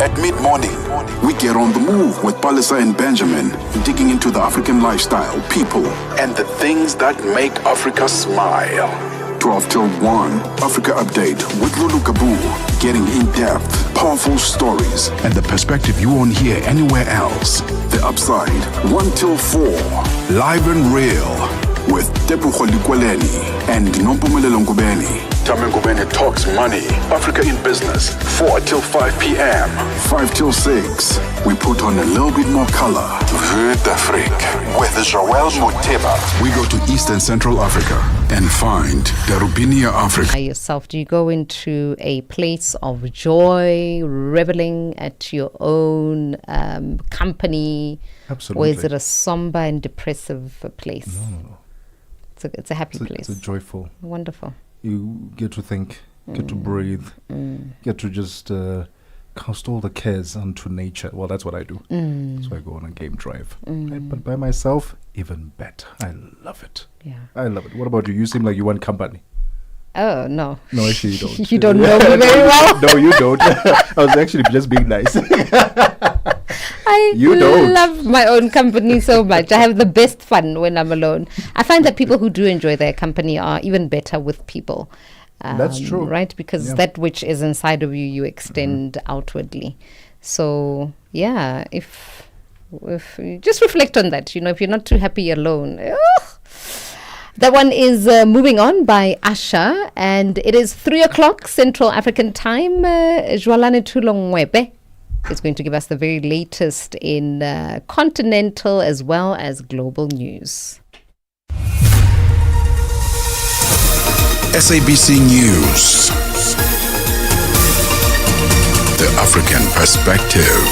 At mid-morning, we get on the move with Palisa and Benjamin, digging into the African lifestyle, people, and the things that make Africa smile. 12 till 1, Africa Update with Lulu Kabu, getting in-depth, powerful stories, and the perspective you won't hear anywhere else. The Upside, 1 till 4, live and real, with Tebogo and Ngubeni. Ngubeni talks money, Africa in business, 4 till 5 p.m., 5 till 6. We put on a little bit more color. Vue d'Afrique with Joel Moteba. We go to East and Central Africa and find Darubinia Africa. Yourself, do you go into a place of joy, reveling at your own company? Absolutely. Or is it a somber and depressive place? No. It's a happy place. It's a joyful. Wonderful. You get to think, get to breathe, get to just cast all the cares onto nature. Well, that's what I do. So I go on a game drive. But by myself, even better. I love it. Yeah. I love it. What about you? You seem like you want company. Oh, no. No, actually you don't. You don't know me very well. No, you don't. I was actually just being nice. I You don't. love my own company so much. I have the best fun when I'm alone. I find that people who do enjoy their company are even better with people. That's true. Right? Because that which is inside of you, you extend outwardly. So, yeah, if you just reflect on that, if you're not too happy alone. That one is Moving On by Asha, and it is 3 o'clock Central African time. Jwalane Tulongwebe is going to give us the very latest in continental as well as global news. SABC News. The African Perspective.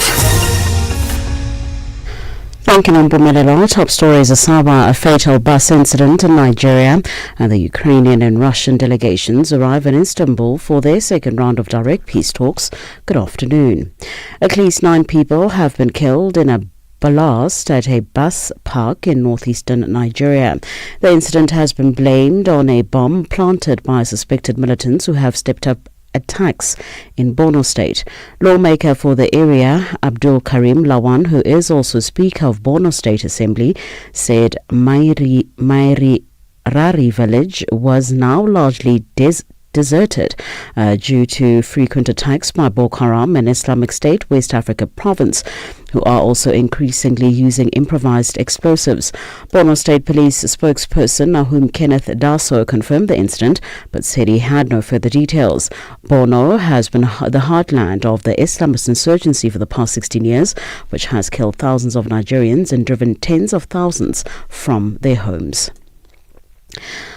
Thank you, Mpumi. Top stories: a fatal bus incident in Nigeria, and the Ukrainian and Russian delegations arrive in Istanbul for their second round of direct peace talks. Good afternoon. At least 9 people have been killed in a blast at a bus park in northeastern Nigeria. The incident has been blamed on a bomb planted by suspected militants who have stepped up attacks in Borno State. Lawmaker for the area, Abdul Karim Lawan, who is also Speaker of Borno State Assembly, said Mairi Rari village was now largely deserted due to frequent attacks by Boko Haram and Islamic State West Africa province, who are also increasingly using improvised explosives. Borno State Police spokesperson Nahum Kenneth Daso confirmed the incident, but said he had no further details. Borno has been the heartland of the Islamist insurgency for the past 16 years, which has killed thousands of Nigerians and driven tens of thousands from their homes.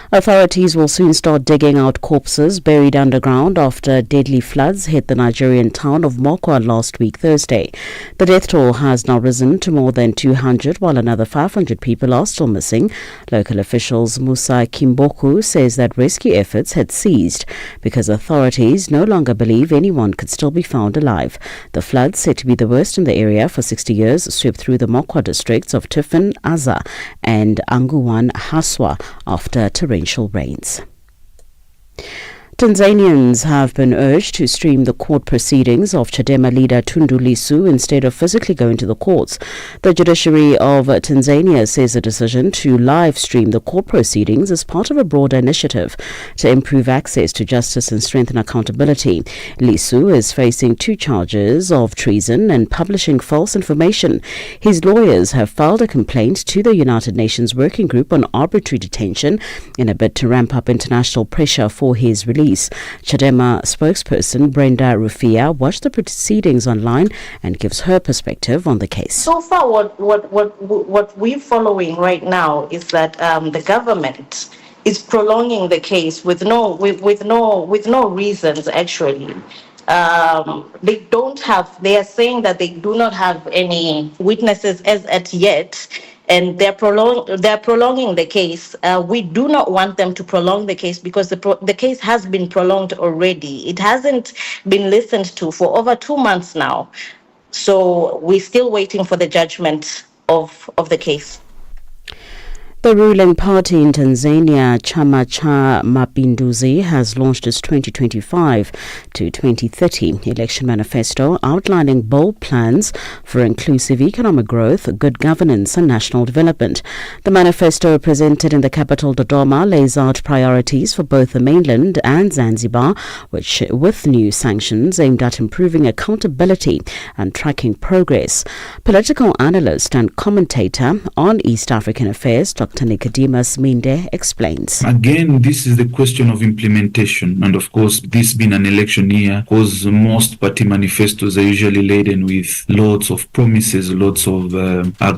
Authorities will soon start digging out corpses buried underground after deadly floods hit the Nigerian town of Mokwa last week Thursday. The death toll has now risen to more than 200, while another 500 people are still missing. Local officials Musa Kimboku says that rescue efforts had ceased because authorities no longer believe anyone could still be found alive. The floods, said to be the worst in the area for 60 years, swept through the Mokwa districts of Tifin, Aza and Anguwan Haswa after torrential rains. Tanzanians have been urged to stream the court proceedings of Chadema leader Tundu Lissu instead of physically going to the courts. The judiciary of Tanzania says the decision to live stream the court proceedings is part of a broader initiative to improve access to justice and strengthen accountability. Lissu is facing 2 charges of treason and publishing false information. His lawyers have filed a complaint to the United Nations Working Group on arbitrary detention in a bid to ramp up international pressure for his release. Chadema spokesperson Brenda Rufia watched the proceedings online and gives her perspective on the case. So far, what we're following right now is that the government is prolonging the case with no reasons. Actually, they are saying that they do not have any witnesses as at yet. And they're prolonging the case. We do not want them to prolong the case because the case has been prolonged already. It hasn't been listened to for over 2 months now. So we're still waiting for the judgment of the case. The ruling party in Tanzania, Chama cha Mapinduzi, has launched its 2025 to 2030 election manifesto outlining bold plans for inclusive economic growth, good governance and national development. The manifesto presented in the capital Dodoma lays out priorities for both the mainland and Zanzibar, which with new sanctions aimed at improving accountability and tracking progress. Political analyst and commentator on East African affairs, Dr. Nicodemus Minde explains. Again, this is the question of implementation. And of course, this being an election year, because most party manifestos are usually laden with lots of promises, lots of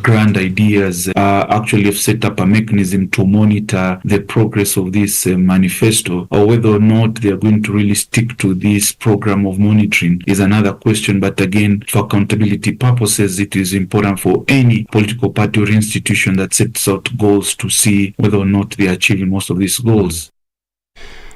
grand ideas, actually have set up a mechanism to monitor the progress of this manifesto, or whether or not they are going to really stick to this program of monitoring is another question. But again, for accountability purposes, it is important for any political party or institution that sets out goals to see whether or not they are achieving most of these goals.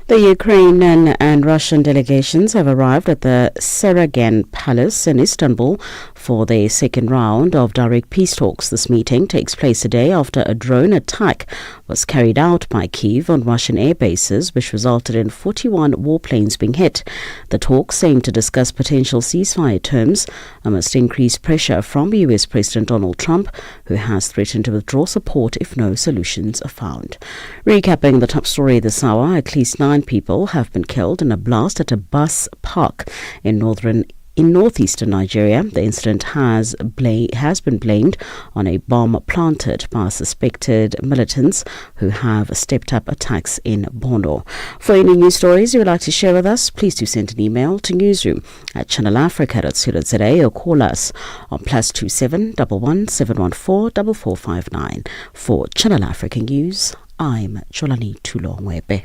The Ukrainian and Russian delegations have arrived at the Saragan Palace in Istanbul for their second round of direct peace talks. This meeting takes place a day after a drone attack was carried out by Kyiv on Russian air bases, which resulted in 41 warplanes being hit. The talks aim to discuss potential ceasefire terms amidst increased pressure from US President Donald Trump, who has threatened to withdraw support if no solutions are found. Recapping the top story this hour, at least 9 people have been killed in a blast at a bus park in northeastern Nigeria. The incident has been blamed on a bomb planted by suspected militants who have stepped up attacks in Borno. For any news stories you would like to share with us, please do send an email to newsroom@channelafrica.co.za or call us on +27 11 714 4459. For Channel Africa News, I'm Cholani Tulongwebe.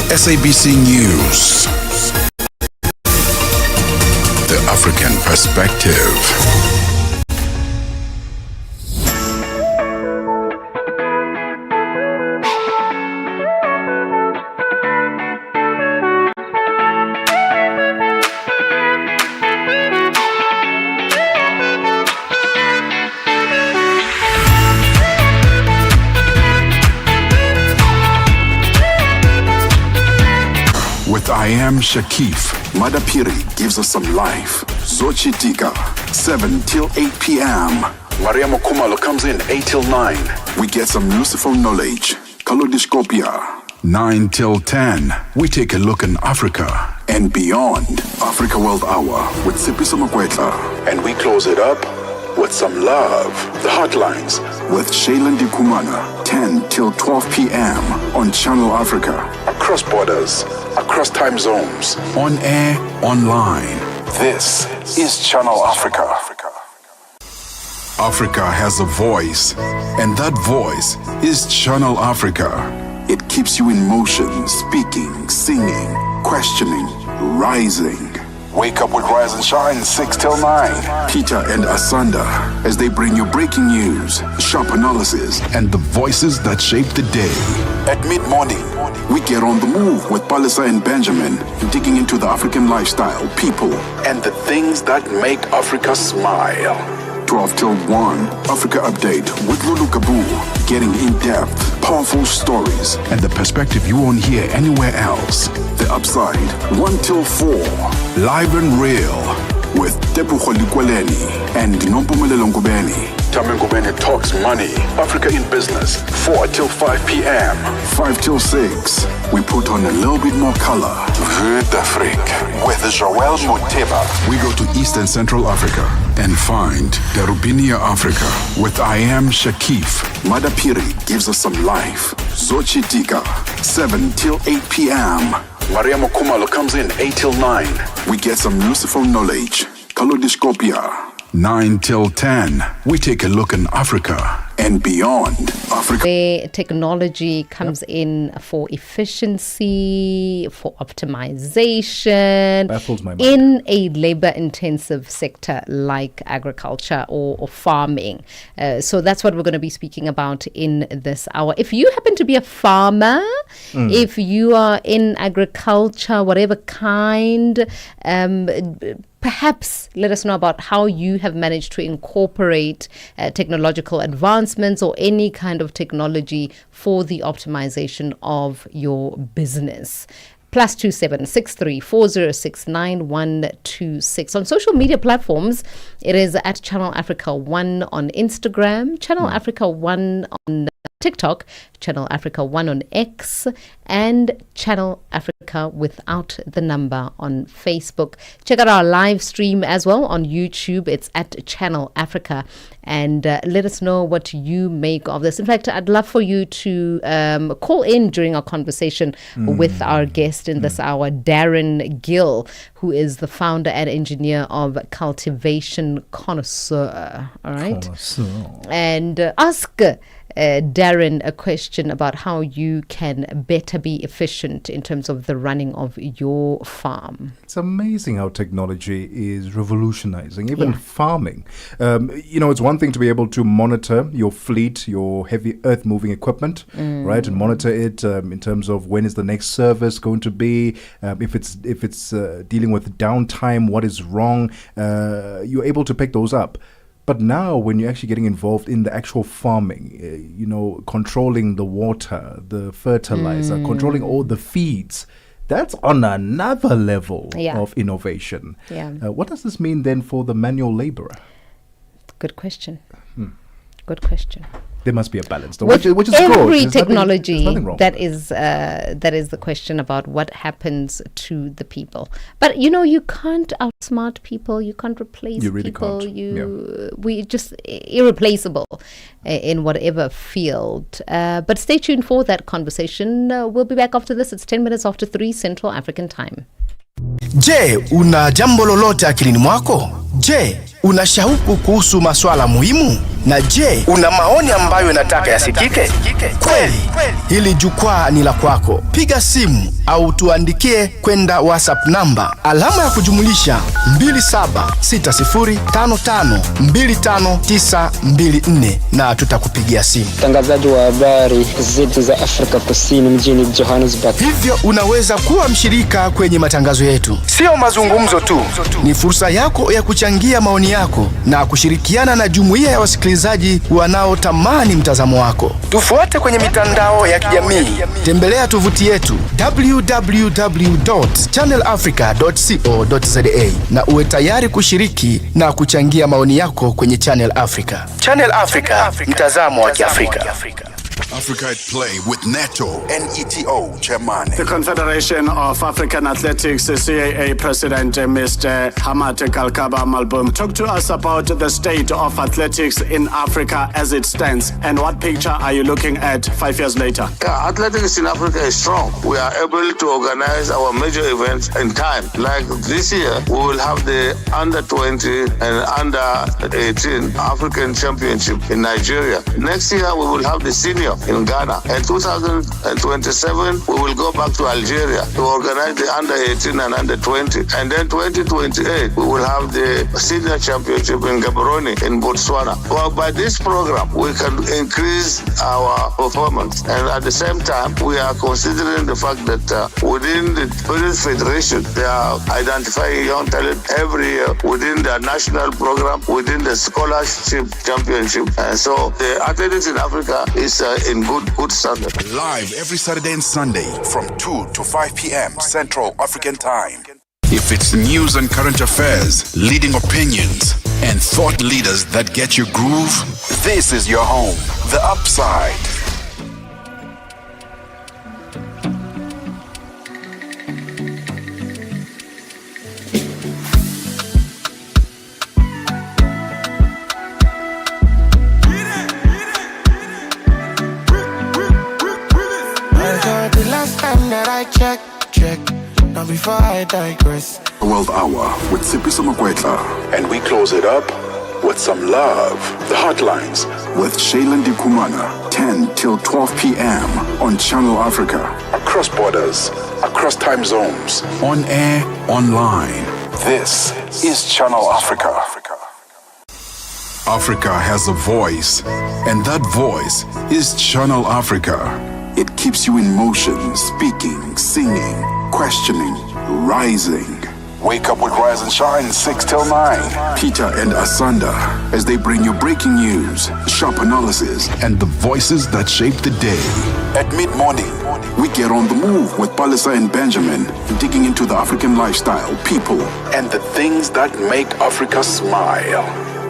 SABC News. The African Perspective. With I Am Shakif, Madapiri gives us some life. Zochitika, 7 till 8 p.m. Mariamo Kumalo comes in 8 till 9. We get some Lucifer knowledge. Kalodiscopia, 9 till 10. We take a look in Africa and beyond. Africa World Hour with Sipiso Makwetla. And we close it up with some love. The Hotlines with Shailen Dikumana, 10 till 12 p.m. on Channel Africa. Across borders, across time zones, on air, online. This is Channel Africa. Africa has a voice, and that voice is Channel Africa. It keeps you in motion, speaking, singing, questioning, rising. Wake up with Rise and Shine 6 till 9. Peter and Asanda as they bring you breaking news, sharp analysis, and the voices that shape the day. At mid-morning, we get on the move with Palisa and Benjamin, digging into the African lifestyle, people, and the things that make Africa smile. 12 till 1, Africa Update with Lulu Kabu, getting in-depth, powerful stories, and the perspective you won't hear anywhere else. The Upside, 1 till 4, live and real, with Tebogo and Ngubeni. Ngubeni talks money, Africa in business, 4 till 5 p.m. 5 till 6, we put on a little bit more color. Vue d'Afrique with Joel Moteba. We go to East and Central Africa and find Darubinia Africa with I Am Shakif. Madapiri gives us some life. Zochitika, 7 till 8 p.m. Mariamo Kumalo comes in 8 till 9. We get some useful knowledge. Kalodiscopia, 9 till 10. We take a look in Africa and beyond. Africa. Where technology comes in for efficiency, for optimization, baffles my mind. In a labor-intensive sector like agriculture or farming. So that's what we're going to be speaking about in this hour. If you happen to be a farmer, if you are in agriculture, whatever kind, perhaps let us know about how you have managed to incorporate technological advancements or any kind of technology for the optimization of your business. +27 63 406 9126. On social media platforms, it is at Channel Africa 1 on Instagram, Channel Africa 1 on TikTok, Channel Africa 1 on X, and Channel Africa without the number on Facebook. Check out our live stream as well on YouTube. It's at Channel Africa. And let us know what you make of this. In fact, I'd love for you to call in during our conversation with our guest in this hour, Darren Gill, who is the founder and engineer of Cultivation Connoisseur. All right. Connoisseur. And ask Darren a question about how you can better be efficient in terms of the running of your farm. It's amazing how technology is revolutionizing even farming. It's one thing to be able to monitor your fleet, your heavy earth moving equipment, right, and monitor it in terms of when is the next service going to be, if it's dealing with downtime, what is wrong. You're able to pick those up. But now when you're actually getting involved in the actual farming, controlling the water, the fertilizer, controlling all the feeds, that's on another level of innovation. What does this mean then for the manual laborer? Good question. Good question. There must be a balance, which is good. Every technology, that is the question about what happens to the people. But you can't outsmart people. You can't replace you really people. Can't. We just irreplaceable in whatever field. But stay tuned for that conversation. We'll be back after this. It's 10 minutes after 3 Central African Time. Je, una jambo lolote akilini mwako? Je, una shauku kuhusu masuala muhimu? Na je, una maoni ambayo unataka yasikike? Kweli, hili jukwaa ni la kwako. Piga simu au tuandikie kwenda WhatsApp namba alama ya kujumulisha 2760552594 na tutakupigia simu. Mtangazaji wa habari zetu za Afrika Kusini mjini Johannesburg. Hivyo unaweza kuwa mshirika kwenye matangazo yetu. Sio mazungumzo tu, ni fursa yako ya kuchangia maoni yako na kushirikiana na jumuiya ya wasikilizaji wanaotamani mtazamo wako. Tufuate kwenye mitandao ya kijamii. Tembelea tovuti yetu www.channelafrica.co.za na uwe tayari kushiriki na kuchangia maoni yako kwenye Channel Africa. Channel Africa, mtazamo wa Kiafrika. Africa at Play with NATO and ETO chairman. The Confederation of African Athletics, CAA President Mr. Hamad Kalkaba Malbum, talk to us about the state of athletics in Africa as it stands, and what picture are you looking at 5 years later? Yeah, athletics in Africa is strong. We are able to organize our major events in time. Like this year, we will have the under 20 and under 18 African Championship in Nigeria. Next year, we will have the senior in Ghana. In 2027, we will go back to Algeria to organize the under 18 and under 20. And then 2028, we will have the senior championship in Gaborone in Botswana. Well, by this program, we can increase our performance. And at the same time, we are considering the fact that within the British Federation, they are identifying young talent every year within their national program, within the scholarship championship. And so the athletics in Africa is in good standard. Live every Saturday and Sunday from 2 to 5 p.m. Central African Time. If it's news and current affairs, leading opinions, and thought leaders that get your groove, this is your home. The Upside. The last time that I check, now before I digress. World Hour with Sipisa Makwetla. And we close it up with some love. The Hotlines with Shailen Dikumana, 10 till 12 p.m. on Channel Africa. Across borders, across time zones, on air, online. This is Channel Africa. Africa has a voice, and that voice is Channel Africa. It keeps you in motion, speaking, singing, questioning, rising. Wake up with Rise and Shine, 6 till 9. Peter and Asanda, as they bring you breaking news, sharp analysis, and the voices that shape the day. At mid-morning, we get on the move with Palisa and Benjamin, digging into the African lifestyle, people, and the things that make Africa smile.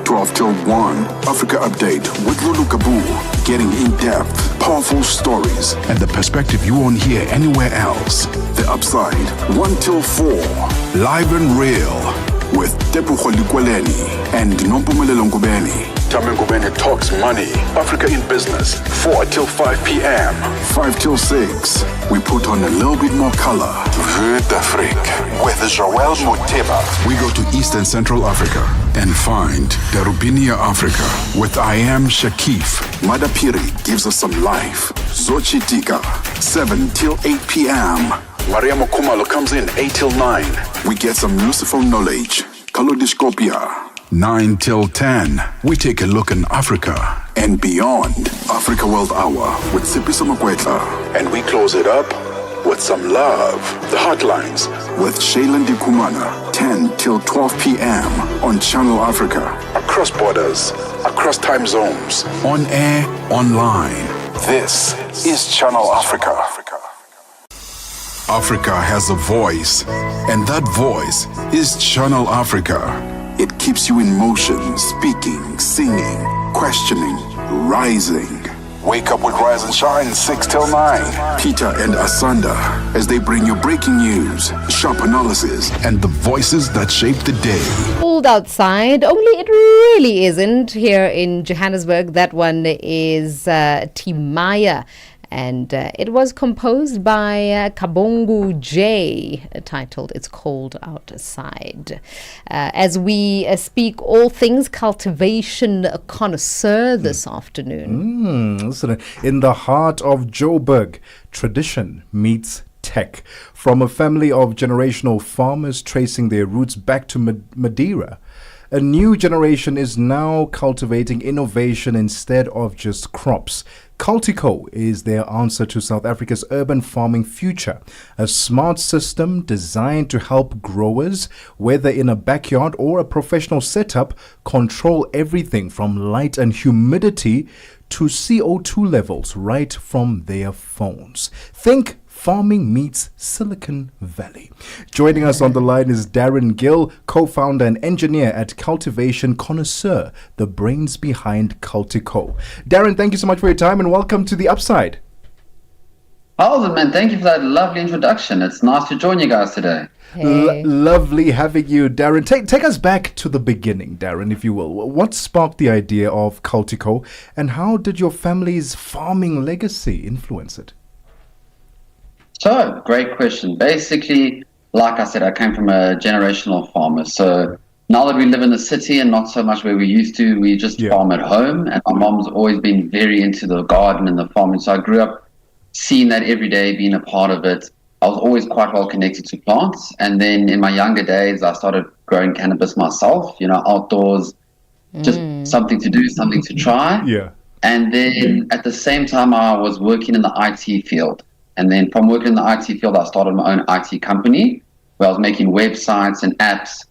12 till 1, Africa Update with Lulu Kabu, getting in-depth, powerful stories, and the perspective you won't hear anywhere else. The Upside, 1 till 4, live and real, with Tebogo and Ngubeni. Ngubeni talks money, Africa in business, 4 till 5 p.m. 5 till 6, we put on a little bit more color. Vue d'Afrique with Joel Muteba. We go to East and Central Africa and find Darubinia Africa with I Am Shakif. Madapiri gives us some life. Zochitika, 7 till 8 p.m. Mariamo Kumalo comes in 8 till 9. We get some useful knowledge. Kalodiscopia. 9 till 10, we take a look in Africa and beyond. Africa World Hour with Sipisa Makwetla. And we close it up with some love. The Hotlines with Shailen Dikumana, 10 till 12 p.m. on Channel Africa. Across borders, across time zones, on air, online. This is Channel Africa. Africa has a voice, and that voice is Channel Africa. It keeps you in motion, speaking, singing, questioning, rising. Wake up with Rise and Shine, 6 till 9. Peter and Asanda, as they bring you breaking news, sharp analysis, and the voices that shape the day. Cold outside, only it really isn't here in Johannesburg. That one is Timaya. And it was composed by Kabongu J, titled It's Cold Outside. As we speak all things cultivation connoisseur this afternoon. Listen, in the heart of Joburg, tradition meets tech. From a family of generational farmers tracing their roots back to Madeira, a new generation is now cultivating innovation instead of just crops. Cultico is their answer to South Africa's urban farming future, a smart system designed to help growers, whether in a backyard or a professional setup, control everything from light and humidity to CO2 levels right from their phones. Think farming meets Silicon Valley. Joining us on the line is Darren Gill, co-founder and engineer at Cultivation Connoisseur, the brains behind Cultico. Darren, thank you so much for your time and welcome to The Upside. Alden, man, thank you for that lovely introduction. It's nice to join you guys today. Lovely having you, Darren. Take us back to the beginning, Darren, if you will. What sparked the idea of Cultico, and how did your family's farming legacy influence it? So, great question. Basically, like I said, I came from a generational farmer. So now that we live in the city and not so much where we used to, we just farm at home. And my mom's always been very into the garden and the farming. So I grew up seeing that every day, being a part of it. I was always quite well connected to plants. And then in my younger days, I started growing cannabis myself, outdoors, just something to do, something to try. Yeah. And then at the same time, I was working in the IT field. And then from working in the IT field, I started my own IT company where I was making websites and apps.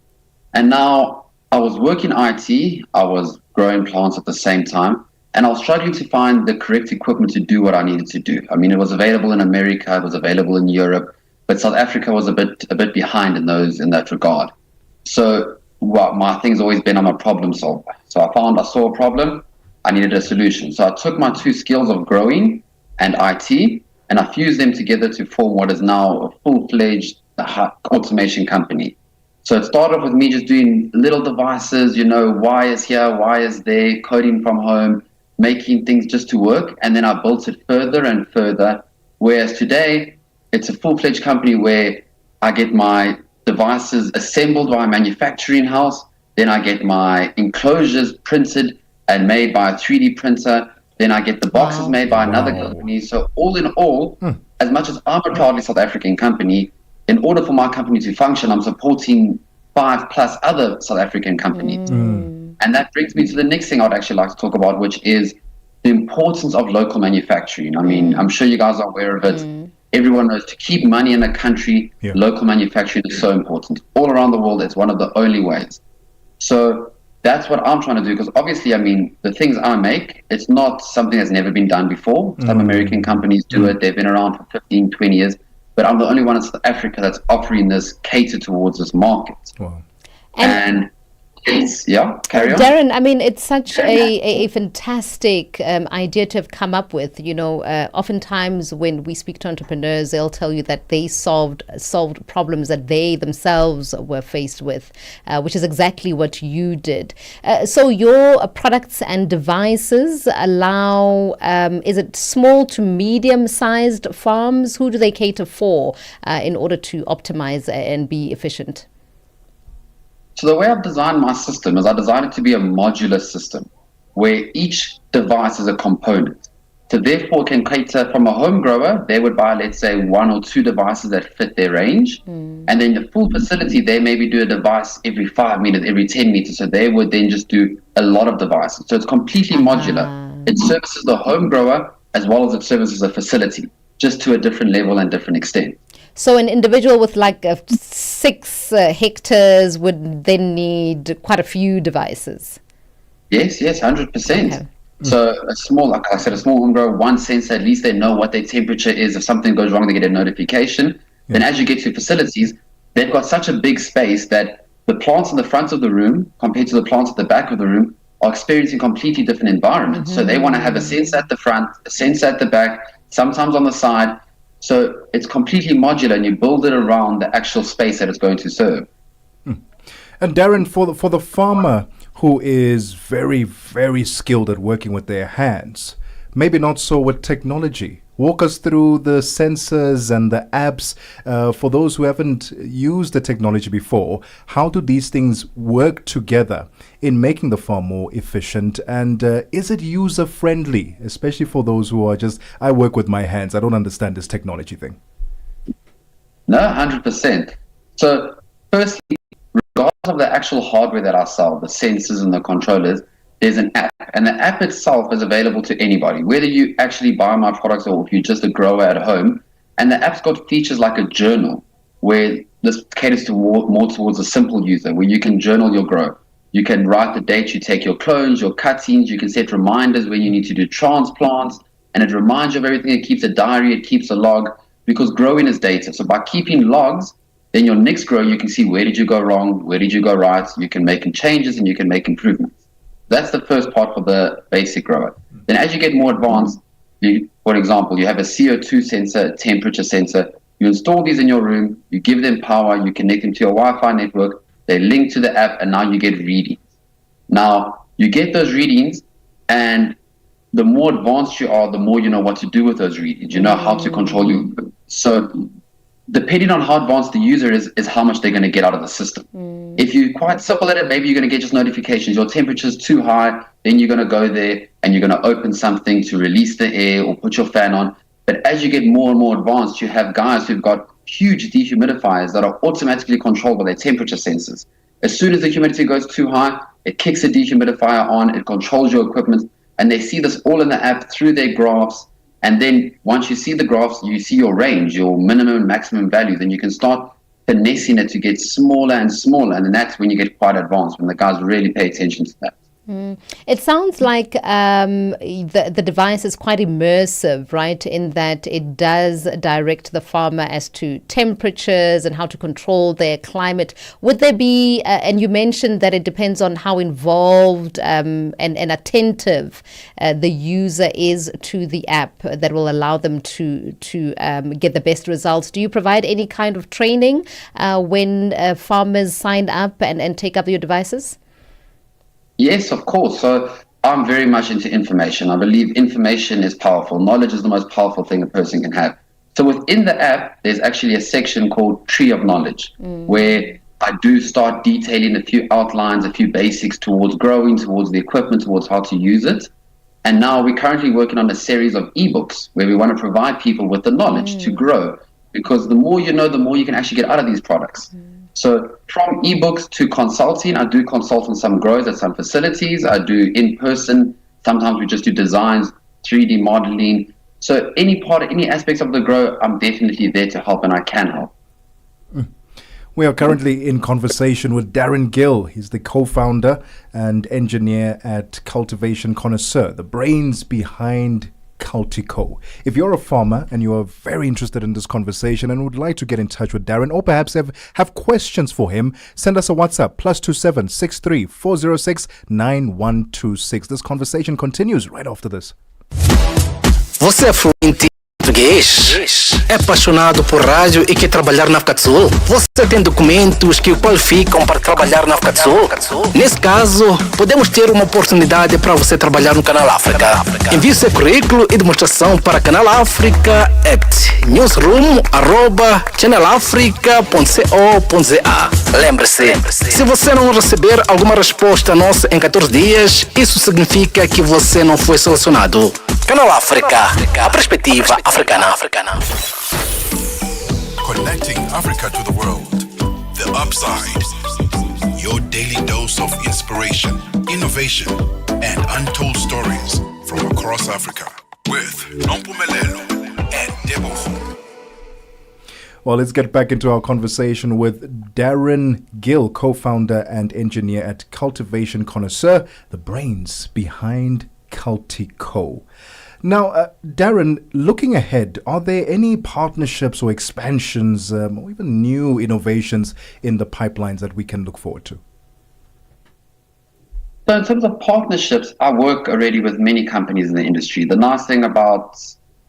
And now I was working IT, I was growing plants at the same time. And I was struggling to find the correct equipment to do what I needed to do. I mean, it was available in America, it was available in Europe, but South Africa was a bit behind in that regard. So my thing's always been I'm a problem solver. So I saw a problem, I needed a solution. So I took my two skills of growing and IT, and I fused them together to form what is now a full-fledged automation company. So it started with me just doing little devices, wires here, wires there, coding from home, making things just to work, and then I built it further and further, whereas today it's a full-fledged company where I get my devices assembled by a manufacturing house, then I get my enclosures printed and made by a 3D printer, then I get the boxes made by another company. So all in all, as much as I'm a proudly South African company, in order for my company to function, I'm supporting 5+ other South African companies. And that brings me to the next thing I'd actually like to talk about, which is the importance of local manufacturing. I mean, I'm sure you guys are aware of it. Everyone knows to keep money in a country, local manufacturing is so important. All around the world, it's one of the only ways. So that's what I'm trying to do, because obviously, I mean, the things I make, it's not something that's never been done before. Some American companies do it. They've been around for 15, 20 years. But I'm the only one in South Africa that's offering this, catered towards this market. Wow. And carry on. Darren, I mean, it's such a fantastic idea to have come up with. Oftentimes when we speak to entrepreneurs, they'll tell you that they solved problems that they themselves were faced with, which is exactly what you did. So your products and devices allow, is it small to medium-sized farms? Who do they cater for in order to optimize and be efficient? So the way I've designed my system is I designed it to be a modular system where each device is a component. So therefore can cater from a home grower, they would buy, let's say, 1 or 2 devices that fit their range. And then the full facility, they maybe do a device every 5 meters, every 10 meters. So they would then just do a lot of devices. So it's completely modular. It services the home grower as well as it services the facility, just to a different level and different extent. So an individual with 6 hectares would then need quite a few devices. Yes, 100%. Okay. So a small home grower, one sensor, at least they know what their temperature is. If something goes wrong, they get a notification. Then as you get to facilities, they've got such a big space that the plants in the front of the room compared to the plants at the back of the room are experiencing completely different environments. So they want to have a sensor at the front, a sensor at the back, sometimes on the side. So it's completely modular, and you build it around the actual space that it's going to serve. And Darren, for the farmer who is very, very skilled at working with their hands, maybe not so with technology, walk us through the sensors and the apps. For those who haven't used the technology before, how do these things work together in making the farm more efficient? And is it user-friendly, especially for those who are just, I work with my hands, I don't understand this technology thing? No, 100%. So firstly, regardless of the actual hardware that I sell, the sensors and the controllers, there's an app, and the app itself is available to anybody, whether you actually buy my products or if you're just a grower at home. And the app's got features like a journal, where this caters to more towards a simple user, where you can journal your grow. You can write the date you take your clones, your cuttings. You can set reminders when you need to do transplants, and it reminds you of everything. It keeps a diary, it keeps a log. because growing is data. So by keeping logs, then your next grow, you can see where did you go wrong, where did you go right, you can make changes and you can make improvements. That's the first part for the basic grower. Then as you get more advanced, for example, you have a CO2 sensor, a temperature sensor, you install these in your room, you give them power, you connect them to your Wi-Fi network, they link to the app, and now you get readings. Now, you get those readings, and the more advanced you are, the more you know what to do with those readings. You know how to control you. So depending on how advanced the user is how much they're going to get out of the system. If you're quite simple at it, maybe you're going to get just notifications. Your temperature's too high, then you're going to go there and you're going to open something to release the air or put your fan on. But as you get more and more advanced, you have guys who've got huge dehumidifiers that are automatically controlled by their temperature sensors. As soon as the humidity goes too high, it kicks a dehumidifier on, it controls your equipment, and they see this all in the app through their graphs. And then once you see the graphs, you see your range, your minimum and maximum value, then you can start finessing it to get smaller and smaller. And then that's when you get quite advanced, when the guys really pay attention to that. It sounds like the device is quite immersive, right, in that it does direct the farmer as to temperatures and how to control their climate. Would there be, and you mentioned that it depends on how involved and attentive the user is to the app that will allow them to get the best results. Do you provide any kind of training when farmers sign up and take up your devices? Yes, of course. So I'm very much into information. I believe information is powerful. Knowledge is the most powerful thing a person can have. So within the app, there's actually a section called Tree of Knowledge, where I do start detailing a few outlines, a few basics towards growing, towards the equipment, towards how to use it. And now we're currently working on a series of ebooks where we want to provide people with the knowledge to grow, because the more you know, the more you can actually get out of these products. So from ebooks to consulting, I do consult on some growers at some facilities. I do in person. Sometimes we just do designs, 3D modeling. So any aspects of the grow, I'm definitely there to help, and I can help. We are currently in conversation with Darren Gill. He's the co-founder and engineer at Cultivation Connoisseur, the brains behind Cultico. If you're a farmer and you are very interested in this conversation and would like to get in touch with Darren, or perhaps have questions for him, send us a WhatsApp +27 63 406 9126. This conversation continues right after this. Você é fluente em português? É apaixonado por rádio e quer trabalhar na África do Sul? Você tem documentos que o qualificam para trabalhar na África do Sul? Nesse caso, podemos ter uma oportunidade para você trabalhar no Canal África. Envie seu currículo e demonstração para Canal África @ newsroom@channelafrica.co.za. Lembre-se, se você não receber alguma resposta nossa em 14 dias, isso significa que você não foi selecionado. Canal África, a perspectiva africana. Connecting Africa to the world. The Upside. Your daily dose of inspiration, innovation, and untold stories from across Africa. With Mpumi and Tebogo. Well, let's get back into our conversation with Darren Gill, co-founder and engineer at Cultivation Connoisseur, the brains behind Cultico. Now, Darren, looking ahead, are there any partnerships or expansions or even new innovations in the pipelines that we can look forward to? So in terms of partnerships, I work already with many companies in the industry. The nice thing about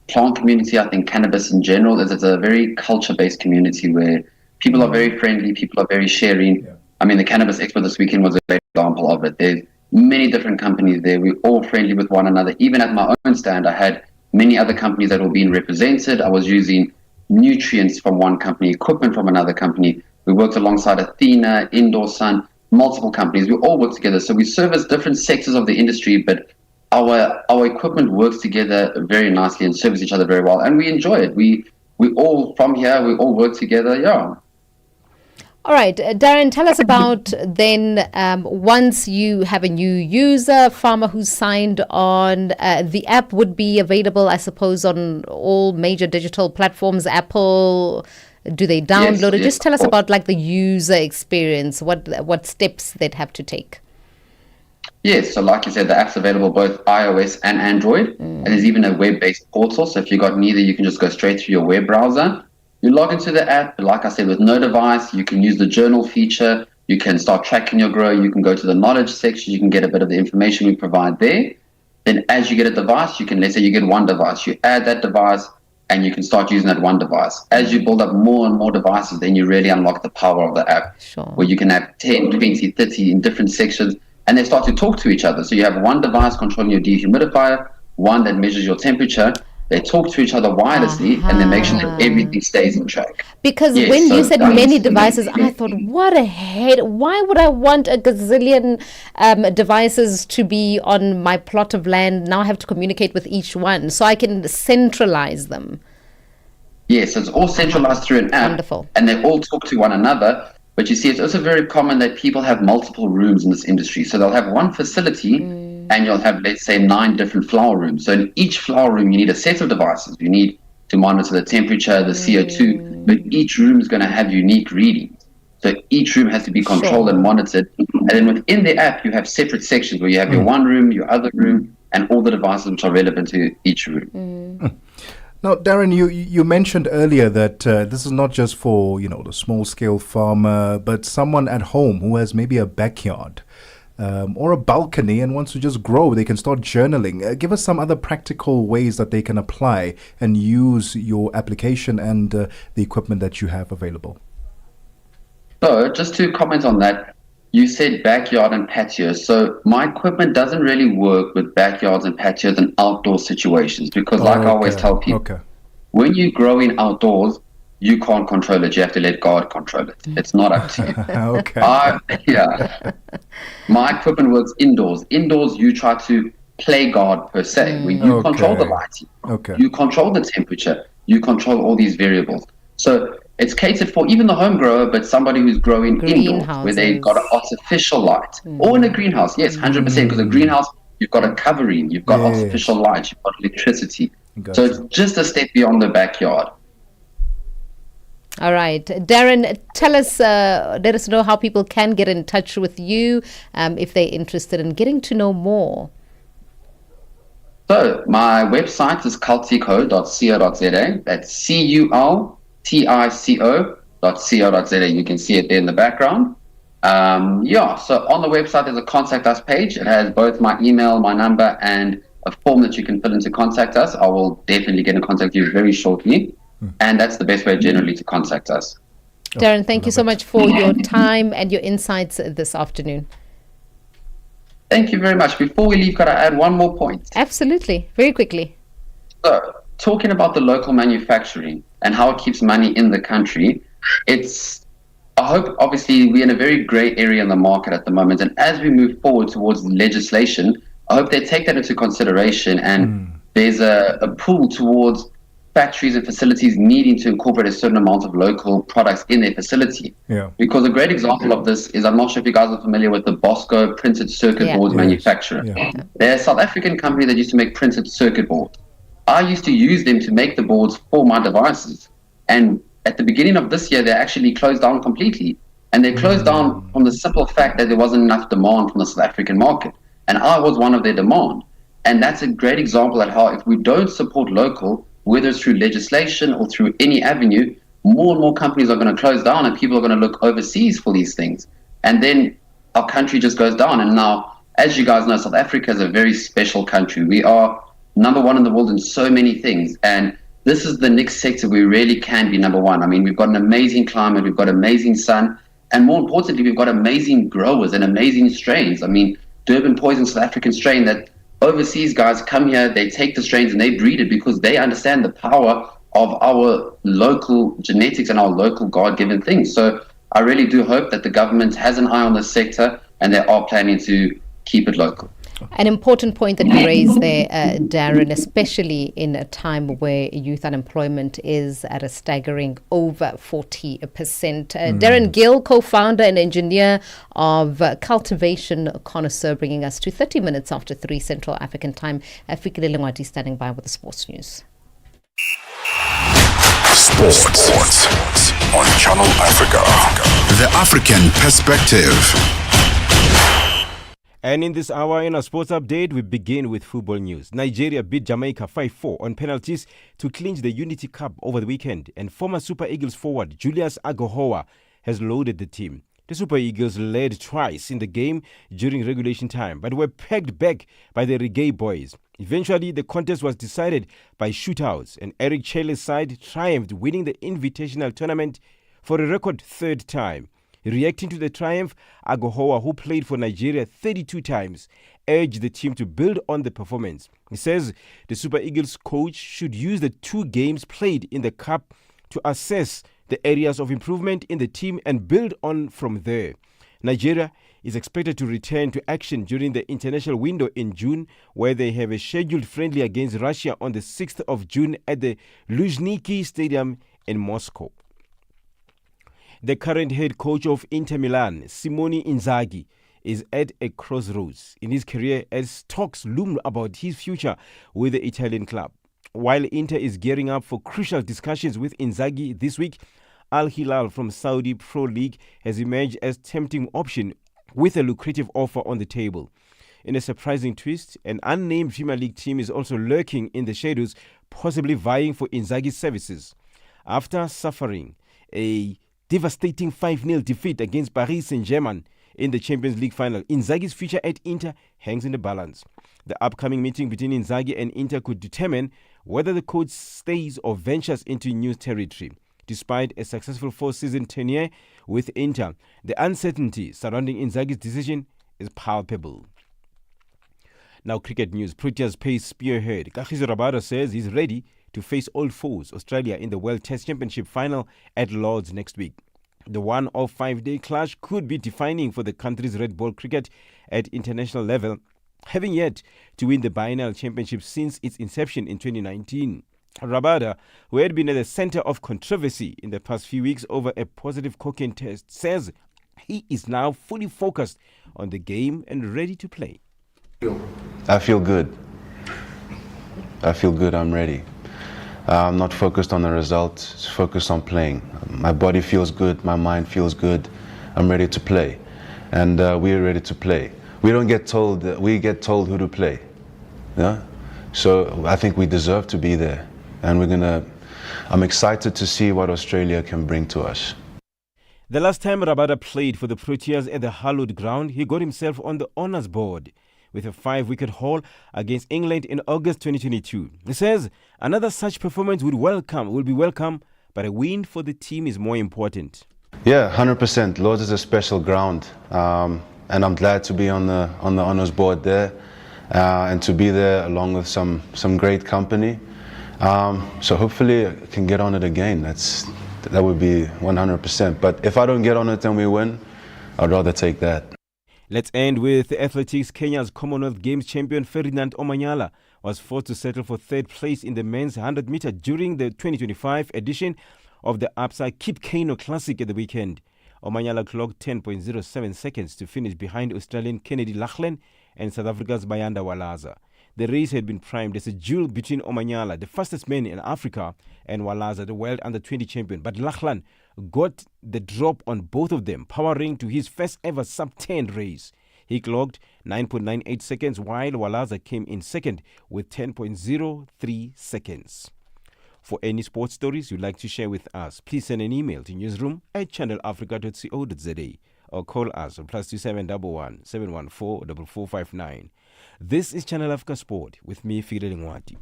plant community, I think cannabis in general, is it's a very culture-based community where people are very friendly, people are very sharing. Yeah. I mean, the Cannabis Expo this weekend was a great example of it. There's many different companies there. We're all friendly with one another. Even at my own stand, I had many other companies that were being represented. I was using nutrients from one company, equipment from another company. We worked alongside Athena, Indoor Sun, multiple companies. We all work together. So we service different sectors of the industry, but our equipment works together very nicely and service each other very well. And we enjoy it. We all, from here, we all work together. Yeah. All right, Darren, tell us about then once you have a new user, farmer who's signed on, the app would be available, I suppose, on all major digital platforms, Apple. Do they download it? Just tell us about like the user experience, what steps they'd have to take. Yes, so like you said, the app's available both iOS and Android, and there's even a web-based portal. So if you got neither, you can just go straight through your web browser. You log into the app, like I said, with no device. You can use the journal feature. You can start tracking your grow. You can go to the knowledge section. You can get a bit of the information we provide there. Then as you get a device, you can, let's say you get one device, you add that device, and you can start using that one device. As you build up more and more devices, then you really unlock the power of the app, where you can have 10, 20, 30 in different sections, and they start to talk to each other. So you have one device controlling your dehumidifier, one that measures your temperature. They talk to each other wirelessly, and they make sure that everything stays in track. Because Yes, when so you said that many is- devices, I thought, what a head. Why would I want a gazillion devices to be on my plot of land? Now I have to communicate with each one, so I can centralize them. Yes, so it's all centralized through an app. Wonderful. And they all talk to one another. But you see, it's also very common that people have multiple rooms in this industry. So they'll have one facility and you'll have, let's say, 9 different flower rooms. So in each flower room, you need a set of devices. You need to monitor the temperature, the CO2, but each room is going to have unique readings. So each room has to be controlled and monitored. And then within the app, you have separate sections where you have your one room, your other room, and all the devices which are relevant to each room. Now, Darren, you mentioned earlier that this is not just for, the small-scale farmer, but someone at home who has maybe a backyard or a balcony and wants to just grow. They can start journaling. Give us some other practical ways that they can apply and use your application and the equipment that you have available. So just to comment on that, you said backyard and patio. So my equipment doesn't really work with backyards and patios and outdoor situations because like I always tell people, when you grow in outdoors, you can't control it. You have to let God control it. It's not up to you. My equipment works indoors. Indoors, you try to play God per se, where you control the lighting. You control the temperature. You control all these variables. So it's catered for even the home grower, but somebody who's growing indoors, where they've got an artificial light. Or in a greenhouse, yes, 100%, because a greenhouse, you've got a covering, you've got artificial light, you've got electricity. So it's just a step beyond the backyard. All right. Darren, tell us, let us know how people can get in touch with you if they're interested in getting to know more. So my website is cultico.co.za. That's cultico.co.za. You can see it there in the background. So on the website there's a contact us page. It has both my email, my number, and a form that you can fill in to contact us. I will definitely get in contact with you very shortly. And that's the best way generally to contact us. Darren, thank you so much for your time and your insights this afternoon. Thank you very much. Before we leave, could I add one more point? Absolutely. Very quickly. So, talking about the local manufacturing and how it keeps money in the country, I hope, obviously, we're in a very grey area in the market at the moment. And as we move forward towards legislation, I hope they take that into consideration. And there's a pull towards factories and facilities needing to incorporate a certain amount of local products in their facility. Because a great example of this is, I'm not sure if you guys are familiar with the Bosco printed circuit boards manufacturer. They're a South African company that used to make printed circuit boards. I used to use them to make the boards for my devices. And at the beginning of this year, they actually closed down completely. And they closed down from the simple fact that there wasn't enough demand from the South African market. And I was one of their demand. And that's a great example of how if we don't support local, whether it's through legislation or through any avenue, more and more companies are going to close down and people are going to look overseas for these things. And then our country just goes down. And now, as you guys know, South Africa is a very special country. We are number one in the world in so many things. And this is the next sector we really can be number one. I mean, we've got an amazing climate, we've got amazing sun, and more importantly, we've got amazing growers and amazing strains. I mean, Durban Poison South African strain that overseas guys come here, they take the strains and they breed it because they understand the power of our local genetics and our local God-given things. So I really do hope that the government has an eye on this sector and they are planning to keep it local. An important point that you raised there, Darren, especially in a time where youth unemployment is at a staggering over 40%. Darren Gill, co-founder and engineer of Cultivation Connoisseur, bringing us to 30 minutes after 3 Central African time. Fikile Lengwati standing by with the sports news. Sports on Channel Africa. The African perspective. And in this hour, in our sports update, we begin with football news. Nigeria beat Jamaica 5-4 on penalties to clinch the Unity Cup over the weekend. And former Super Eagles forward Julius Agohoa has loaded the team. The Super Eagles led twice in the game during regulation time, but were pegged back by the Reggae boys. Eventually, the contest was decided by shootouts, and Eric Chele's side triumphed, winning the Invitational Tournament for a record third time. Reacting to the triumph, Agohoa, who played for Nigeria 32 times, urged the team to build on the performance. He says the Super Eagles coach should use the 2 games played in the Cup to assess the areas of improvement in the team and build on from there. Nigeria is expected to return to action during the international window in June, where they have a scheduled friendly against Russia on the 6th of June at the Luzhniki Stadium in Moscow. The current head coach of Inter Milan, Simone Inzaghi, is at a crossroads in his career as talks loom about his future with the Italian club. While Inter is gearing up for crucial discussions with Inzaghi this week, Al Hilal from Saudi Pro League has emerged as tempting option with a lucrative offer on the table. In a surprising twist, an unnamed Premier League team is also lurking in the shadows, possibly vying for Inzaghi's services. After suffering a devastating 5-0 defeat against Paris Saint-Germain in the Champions League final, Inzaghi's future at Inter hangs in the balance. The upcoming meeting between Inzaghi and Inter could determine whether the coach stays or ventures into new territory. Despite a successful 4-season tenure with Inter, the uncertainty surrounding Inzaghi's decision is palpable. Now, cricket news. Proteas pace spearhead Kagiso Rabada says he's ready to face old foes Australia in the World Test Championship final at Lord's next week. The 1-5-day clash could be defining for the country's red ball cricket at international level, having yet to win the biennial championship since its inception in 2019. Rabada, who had been at the center of controversy in the past few weeks over a positive cocaine test, says he is now fully focused on the game and ready to play. I feel good. I'm ready. I'm not focused on the result, just focused on playing. My body feels good, my mind feels good. I'm ready to play, and we're ready to play. We don't get told, we get told who to play. Yeah? So I think we deserve to be there, and I'm excited to see what Australia can bring to us. The last time Rabada played for the Proteas at the hallowed ground, he got himself on the honours board with a 5-wicket haul against England in August 2022. He says another such performance will be welcome, but a win for the team is more important. Yeah, 100%. Lord's is a special ground, and I'm glad to be on the honours board there, and to be there along with some great company. So hopefully I can get on it again. That would be 100%. But if I don't get on it and we win, I'd rather take that. Let's end with athletics. Kenya's Commonwealth Games champion Ferdinand Omanyala was forced to settle for third place in the men's 100 meter during the 2025 edition of the APSA Kip Keino Classic at the weekend. Omanyala clocked 10.07 seconds to finish behind Australian Kennedy Lachlan and South Africa's Bayanda Walaza. The race had been primed as a duel between Omanyala, the fastest man in Africa, and Walaza, the world under-20 champion. But Lachlan got the drop on both of them, powering to his first ever sub-10 race. He clocked 9.98 seconds, while Walaza came in second with 10.03 seconds. For any sports stories you'd like to share with us, please send an email to newsroom@channelafrica.co.za or call us on +2711 714 4459. This is Channel Africa Sport with me, Fidel Ngwati.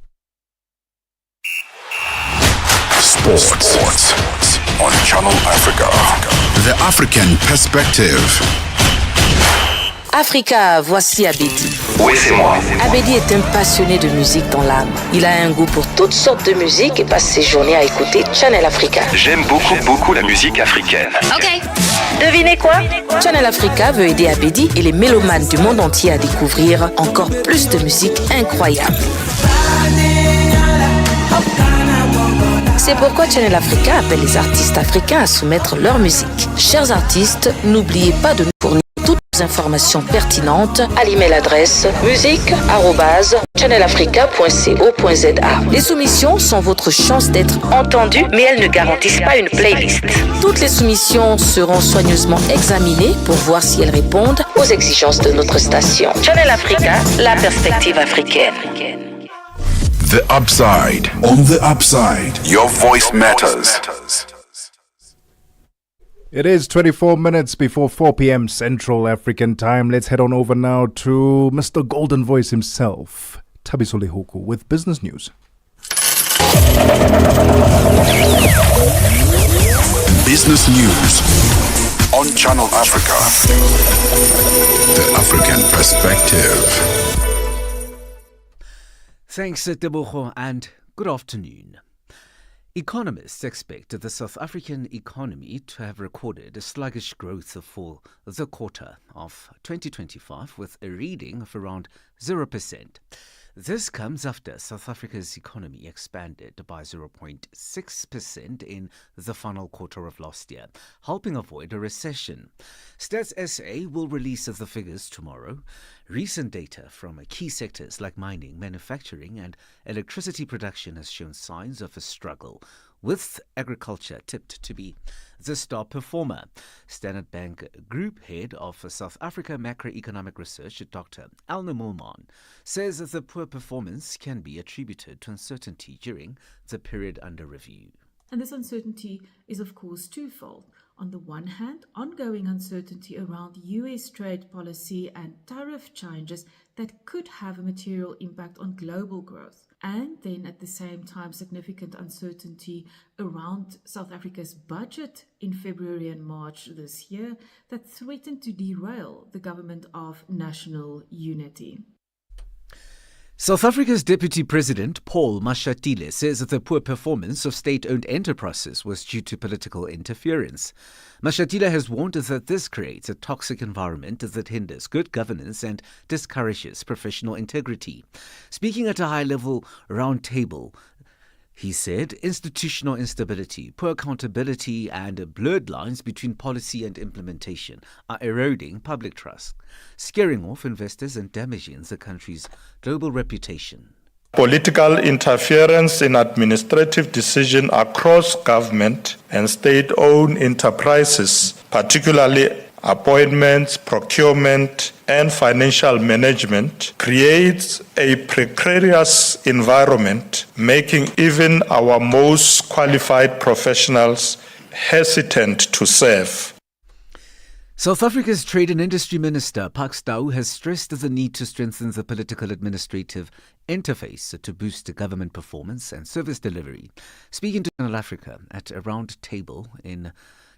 Sports on Channel Africa. The African perspective. Africa, voici Abedi. Oui, c'est moi. Abedi est un passionné de musique dans l'âme. Il a un goût pour toutes sortes de musique et passe ses journées à écouter Channel Africa. J'aime beaucoup la musique africaine. Ok. Devinez quoi? Channel Africa veut aider Abedi et les mélomanes du monde entier à découvrir encore plus de musique incroyable. C'est pourquoi Channel Africa appelle les artistes africains à soumettre leur musique. Chers artistes, n'oubliez pas de nous fournir toutes vos informations pertinentes à l'email adresse musique@channelafrica.co.za. Les soumissions sont votre chance d'être entendues, mais elles ne garantissent pas une playlist. Toutes les soumissions seront soigneusement examinées pour voir si elles répondent aux exigences de notre station. Channel Africa, la perspective africaine. The Upside. On the Upside, your voice matters. It is 24 minutes before 4 p.m. Central African Time. Let's head on over now to Mr. Golden Voice himself, Thabiso Lehuku, with business news. Business news on Channel Africa. The African perspective. Thanks, Tebogo, and good afternoon. Economists expect the South African economy to have recorded a sluggish growth for the quarter of 2025 with a reading of around 0%. This comes after South Africa's economy expanded by 0.6% in the final quarter of last year, helping avoid a recession. Stats SA will release the figures tomorrow. Recent data from key sectors like mining, manufacturing and electricity production has shown signs of a struggle, with agriculture tipped to be the star performer. Standard Bank Group Head of South Africa Macroeconomic Research, Dr. Elna Mulman, says that the poor performance can be attributed to uncertainty during the period under review. And this uncertainty is, of course, twofold. On the one hand, ongoing uncertainty around US trade policy and tariff changes that could have a material impact on global growth. And then at the same time, significant uncertainty around South Africa's budget in February and March this year that threatened to derail the government of national unity. South Africa's Deputy President Paul Mashatile says that the poor performance of state-owned enterprises was due to political interference. Mashatile has warned that this creates a toxic environment that hinders good governance and discourages professional integrity. Speaking at a high-level roundtable, he said institutional instability, poor accountability and blurred lines between policy and implementation are eroding public trust, scaring off investors and damaging the country's global reputation. Political interference in administrative decisions across government and state-owned enterprises, particularly appointments, procurement, and financial management, creates a precarious environment, making even our most qualified professionals hesitant to serve. South Africa's Trade and Industry Minister, Pak Stau, has stressed the need to strengthen the political administrative interface to boost government performance and service delivery. Speaking to Channel Africa at a round table in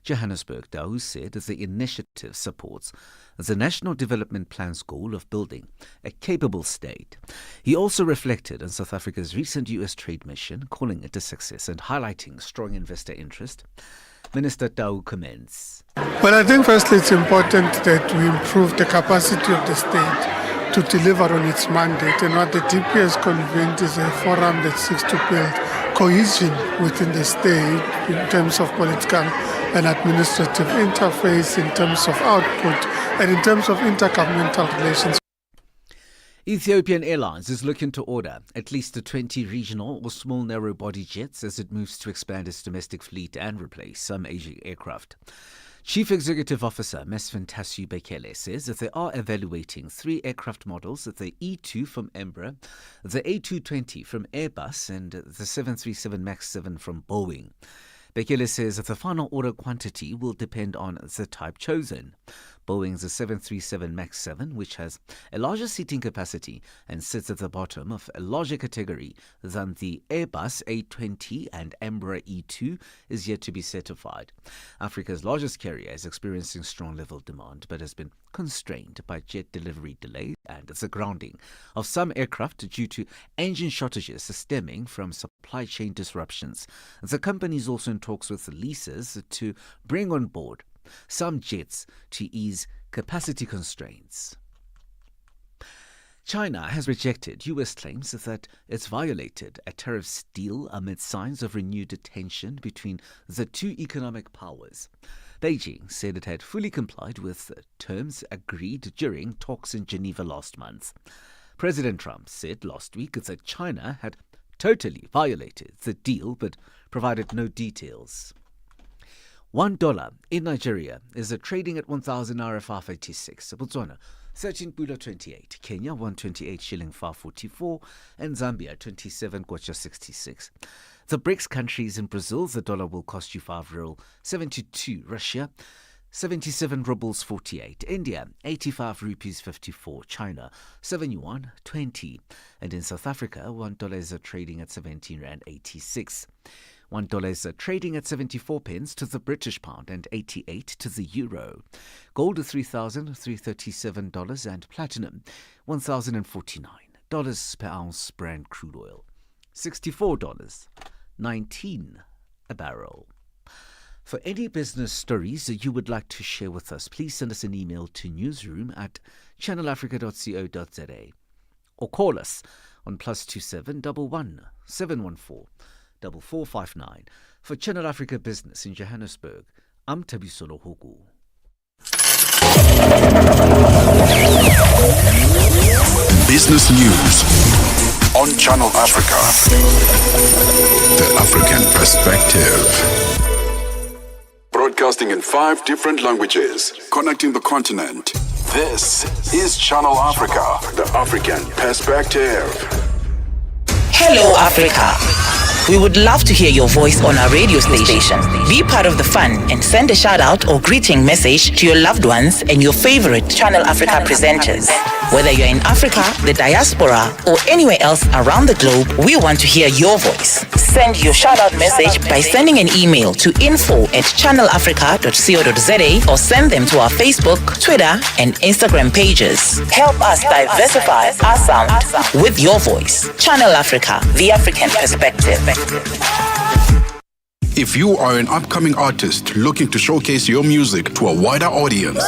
Johannesburg, Dau said that the initiative supports the National Development Plan's goal of building a capable state. He also reflected on South Africa's recent US trade mission, calling it a success and highlighting strong investor interest. Minister Dau comments. Well, I think firstly it's important that we improve the capacity of the state to deliver on its mandate, and what the DP has convened is a forum that seeks to build cohesion within the state in terms of political and administrative interface, in terms of output, and in terms of intergovernmental relations. Ethiopian Airlines is looking to order at least 20 regional or small narrow-body jets as it moves to expand its domestic fleet and replace some aging aircraft. Chief Executive Officer Mesfin Tasu Bekele says that they are evaluating 3 aircraft models, the E2 from Embraer, the A220 from Airbus and the 737 MAX 7 from Boeing. Bekele says that the final order quantity will depend on the type chosen. Boeing's 737 MAX 7, which has a larger seating capacity and sits at the bottom of a larger category than the Airbus A220 and Embraer E2, is yet to be certified. Africa's largest carrier is experiencing strong level demand but has been constrained by jet delivery delays and the grounding of some aircraft due to engine shortages stemming from supply chain disruptions. The company is also in talks with leases to bring on board some jets to ease capacity constraints. China has rejected U.S. claims that it's violated a tariff deal amid signs of renewed tension between the two economic powers. Beijing said it had fully complied with terms agreed during talks in Geneva last month. President Trump said last week that China had totally violated the deal but provided no details. $1 in Nigeria is trading at 1,000 naira 586. Botswana 13.28, Kenya 128 shilling 544, and Zambia 27 kwacha 66. The BRICS countries in Brazil, the dollar will cost you 5 ruble 72. Russia 77 rubles 48. India 85 rupees 54. China 7 yuan 20. And in South Africa, $1 is trading at 17 rand 86. $1 is trading at 74 pence to the British pound and 88 to the euro. Gold at $3,337 and platinum $1,049 per ounce. Brent crude oil $64.19 a barrel. For any business stories that you would like to share with us, please send us an email to newsroom@channelafrica.co.za or call us on +27 11 714 4459. For Channel Africa Business in Johannesburg, I'm Tabisolo Hugu. Business news on Channel Africa. The African perspective. Broadcasting in 5 different languages, connecting the continent. This is Channel Africa, the African perspective. Hello, Africa. We would love to hear your voice on our radio station. Be part of the fun and send a shout out or greeting message to your loved ones and your favorite Channel Africa presenters. Whether you're in Africa, the diaspora, or anywhere else around the globe, we want to hear your voice. Send your shout out message by sending an email to info@channelafrica.co.za or send them to our Facebook, Twitter, and Instagram pages. Help us diversify our sound with your voice. Channel Africa, the African perspective. If you are an upcoming artist looking to showcase your music to a wider audience,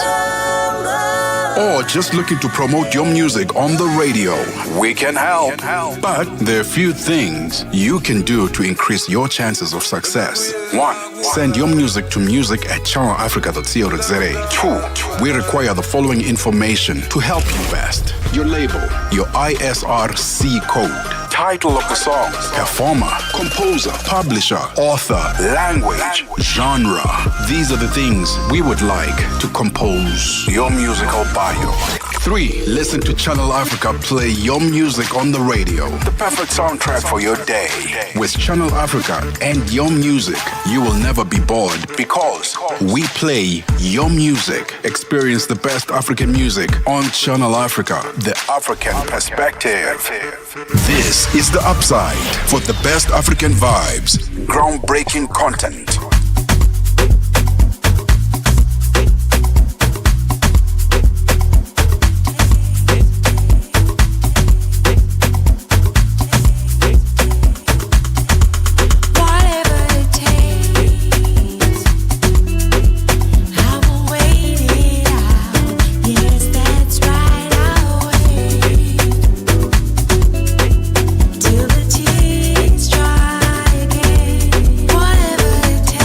or just looking to promote your music on the radio, we can help. But there are a few things you can do to increase your chances of success. 1. Send your music to music@channelafrica.co.za. 2. We require the following information to help you best: your label, your ISRC code, title of the song, performer, composer, publisher, author, language, genre. These are the things we would like to compose your musical bio. 3. Listen to Channel Africa play your music on the radio. The perfect soundtrack for your day. With Channel Africa and your music, you will never be bored because we play your music. Experience the best African music on Channel Africa, the African perspective. This is the upside for the best African vibes, groundbreaking content. Till the tears dry again. Whatever it takes.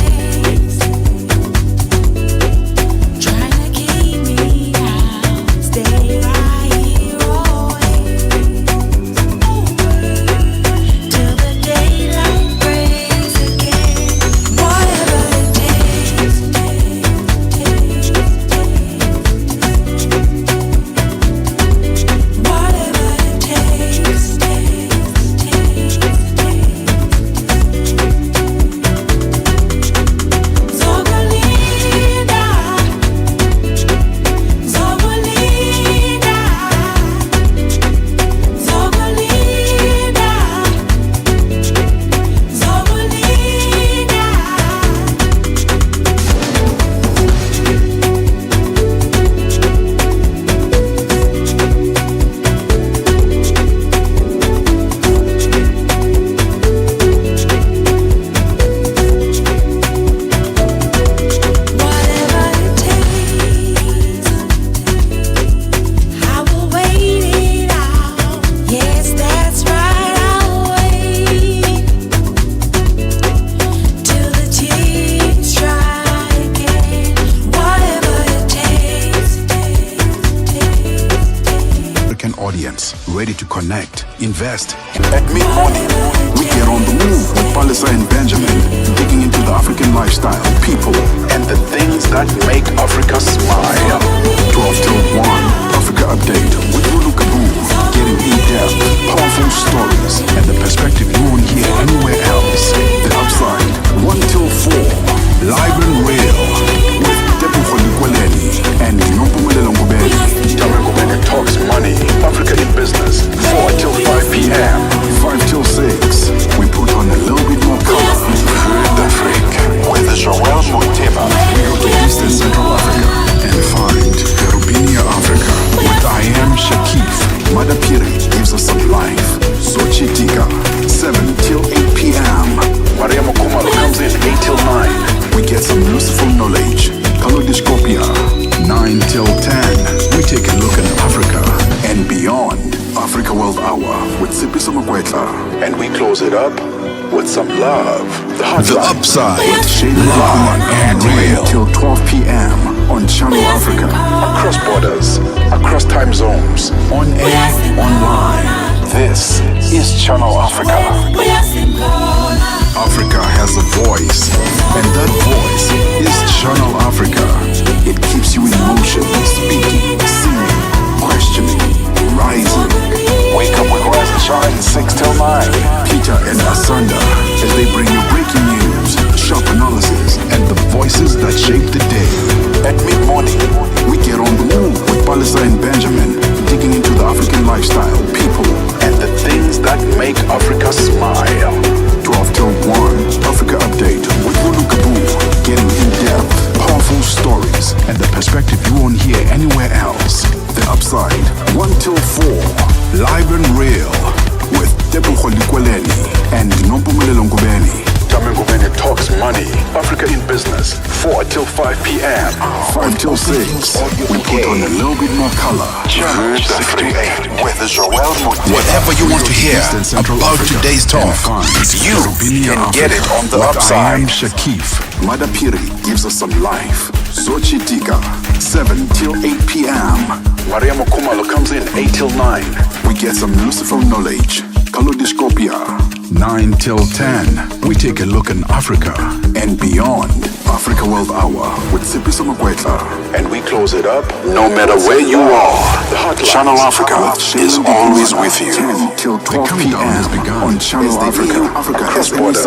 audience ready to connect, invest. At mid-morning, we get on the move with Palisa and Benjamin, digging into the African lifestyle, people, and the things that make Africa smile. 12 till 1, Africa Update with Lulu Kaboom, getting in-depth, powerful stories, and the perspective you won't hear anywhere else. The Upside, 1 till 4, live and real, with Tebogo and Ngubeni. Ngubeni talks money, Africa in business, 4 till 5 p.m., 5 till 6. We put on a little bit more color. The Freak, with Joel Mutema. We go to Eastern Central Africa and find Perubinia Africa with I Am Shakif. Madapiri gives us some life. Xochitika, 7 till 8 p.m. Maria Mokumalo comes in 8 till 9. We get some useful knowledge. Kalodiscopia, 9 till 10. We take a look at Africa and beyond. Africa World Hour with Sipiso Makwetla. And we close it up with some love. The Upside with Shade Ron and Real till 12 p.m. on Channel Africa. Across borders, across time zones, on air, online. This is Channel Africa. Africa has a voice, and that voice is Channel Africa. It keeps you in motion, speaking, singing, questioning, rising. Wake up with Rise and Shine 6 till 9. Peter and Asanda as they bring you breaking news, sharp analysis, and the voices that shape the day. At mid-morning, we get on the move with Palisa and Benjamin, digging into the African lifestyle, people, and the things that make Africa smile. 12 till 1, Africa Update with Lulu Kaboom, getting in-depth, powerful stories, and the perspective you won't hear anywhere else. The Upside, 1 till 4, live and real, with Tebogo and Ngubeni. Ngubeni talks money, Africa in business, 4 till 5 p.m., 5 till 6. We put on a little bit more color. The Freak with Joel Mutema. Whatever you want to hear about today's talk, you can get it on the Upside. I Am Shakif. Madapiri gives us some life. Xochitika, 7 till 8 p.m. Maria Mokumalo comes in 8 till 9. We get some useful knowledge. Kalodiscopia, 9 till 10. We take a look in Africa and beyond. Africa World Hour with Sipiso Makwetla. And we close it up no matter where you are. Channel Africa is always with you. 10 till 12 p.m. on Channel Africa. Across borders,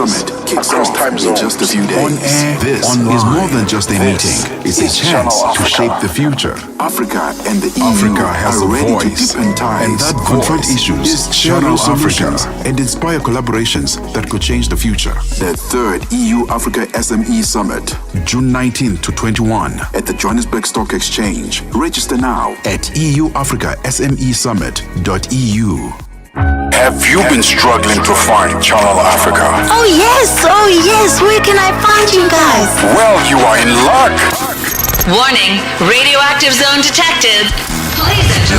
across time zones, just a few days. On air, this online. Is more than just a meeting. It's a chance to shape the future. Africa and the EU Africa has a voice, and that confront issues is Channel Africa and inspire collaborations that could change the future. The third EU-Africa SME Summit, June 19 to 21 at the Johannesburg Stock Exchange. Register now at euafricasmesummit.eu. Have you been struggling to find Channel Africa? Oh yes, where can I find you guys? Well, you are in luck. Warning, radioactive zone detected.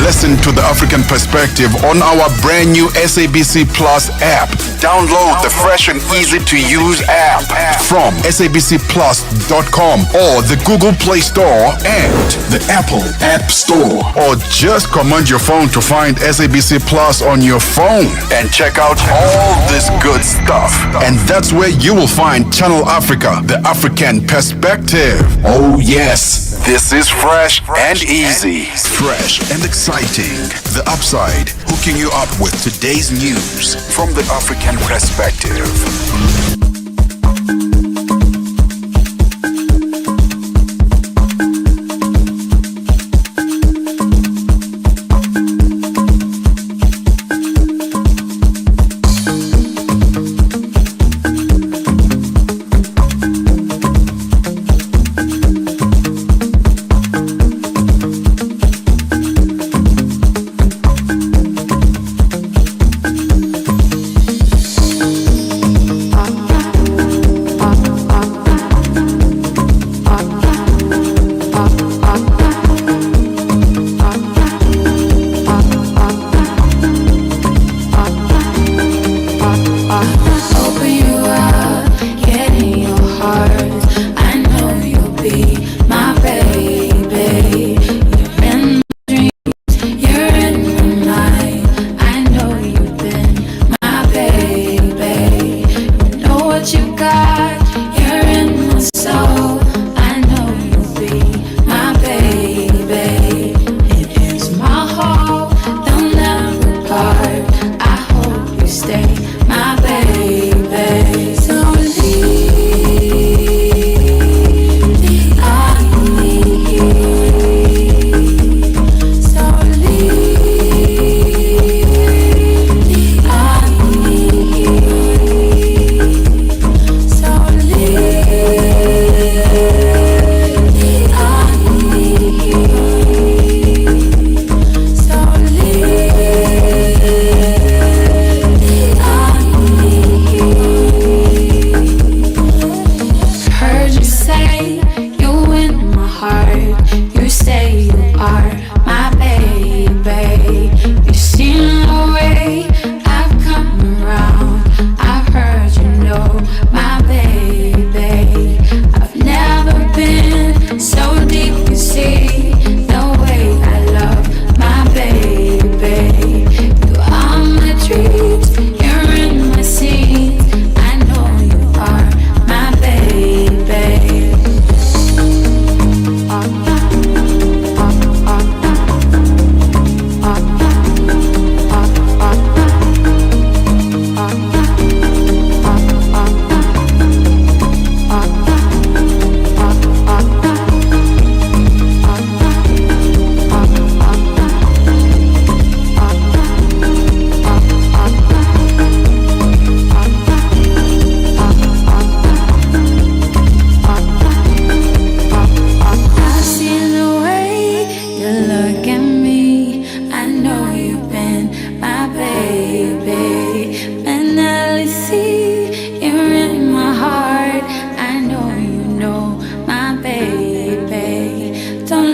Listen to the African perspective on our brand new SABC Plus app. Download the fresh and easy to use app from sabcplus.com or the Google Play Store and the Apple App Store. Or just command your phone to find SABC Plus on your phone and check out all this good stuff. And that's where you will find Channel Africa, the African perspective. Oh yes, this is fresh and easy. Fresh and exciting. The Upside, hooking you up with today's news from the African perspective.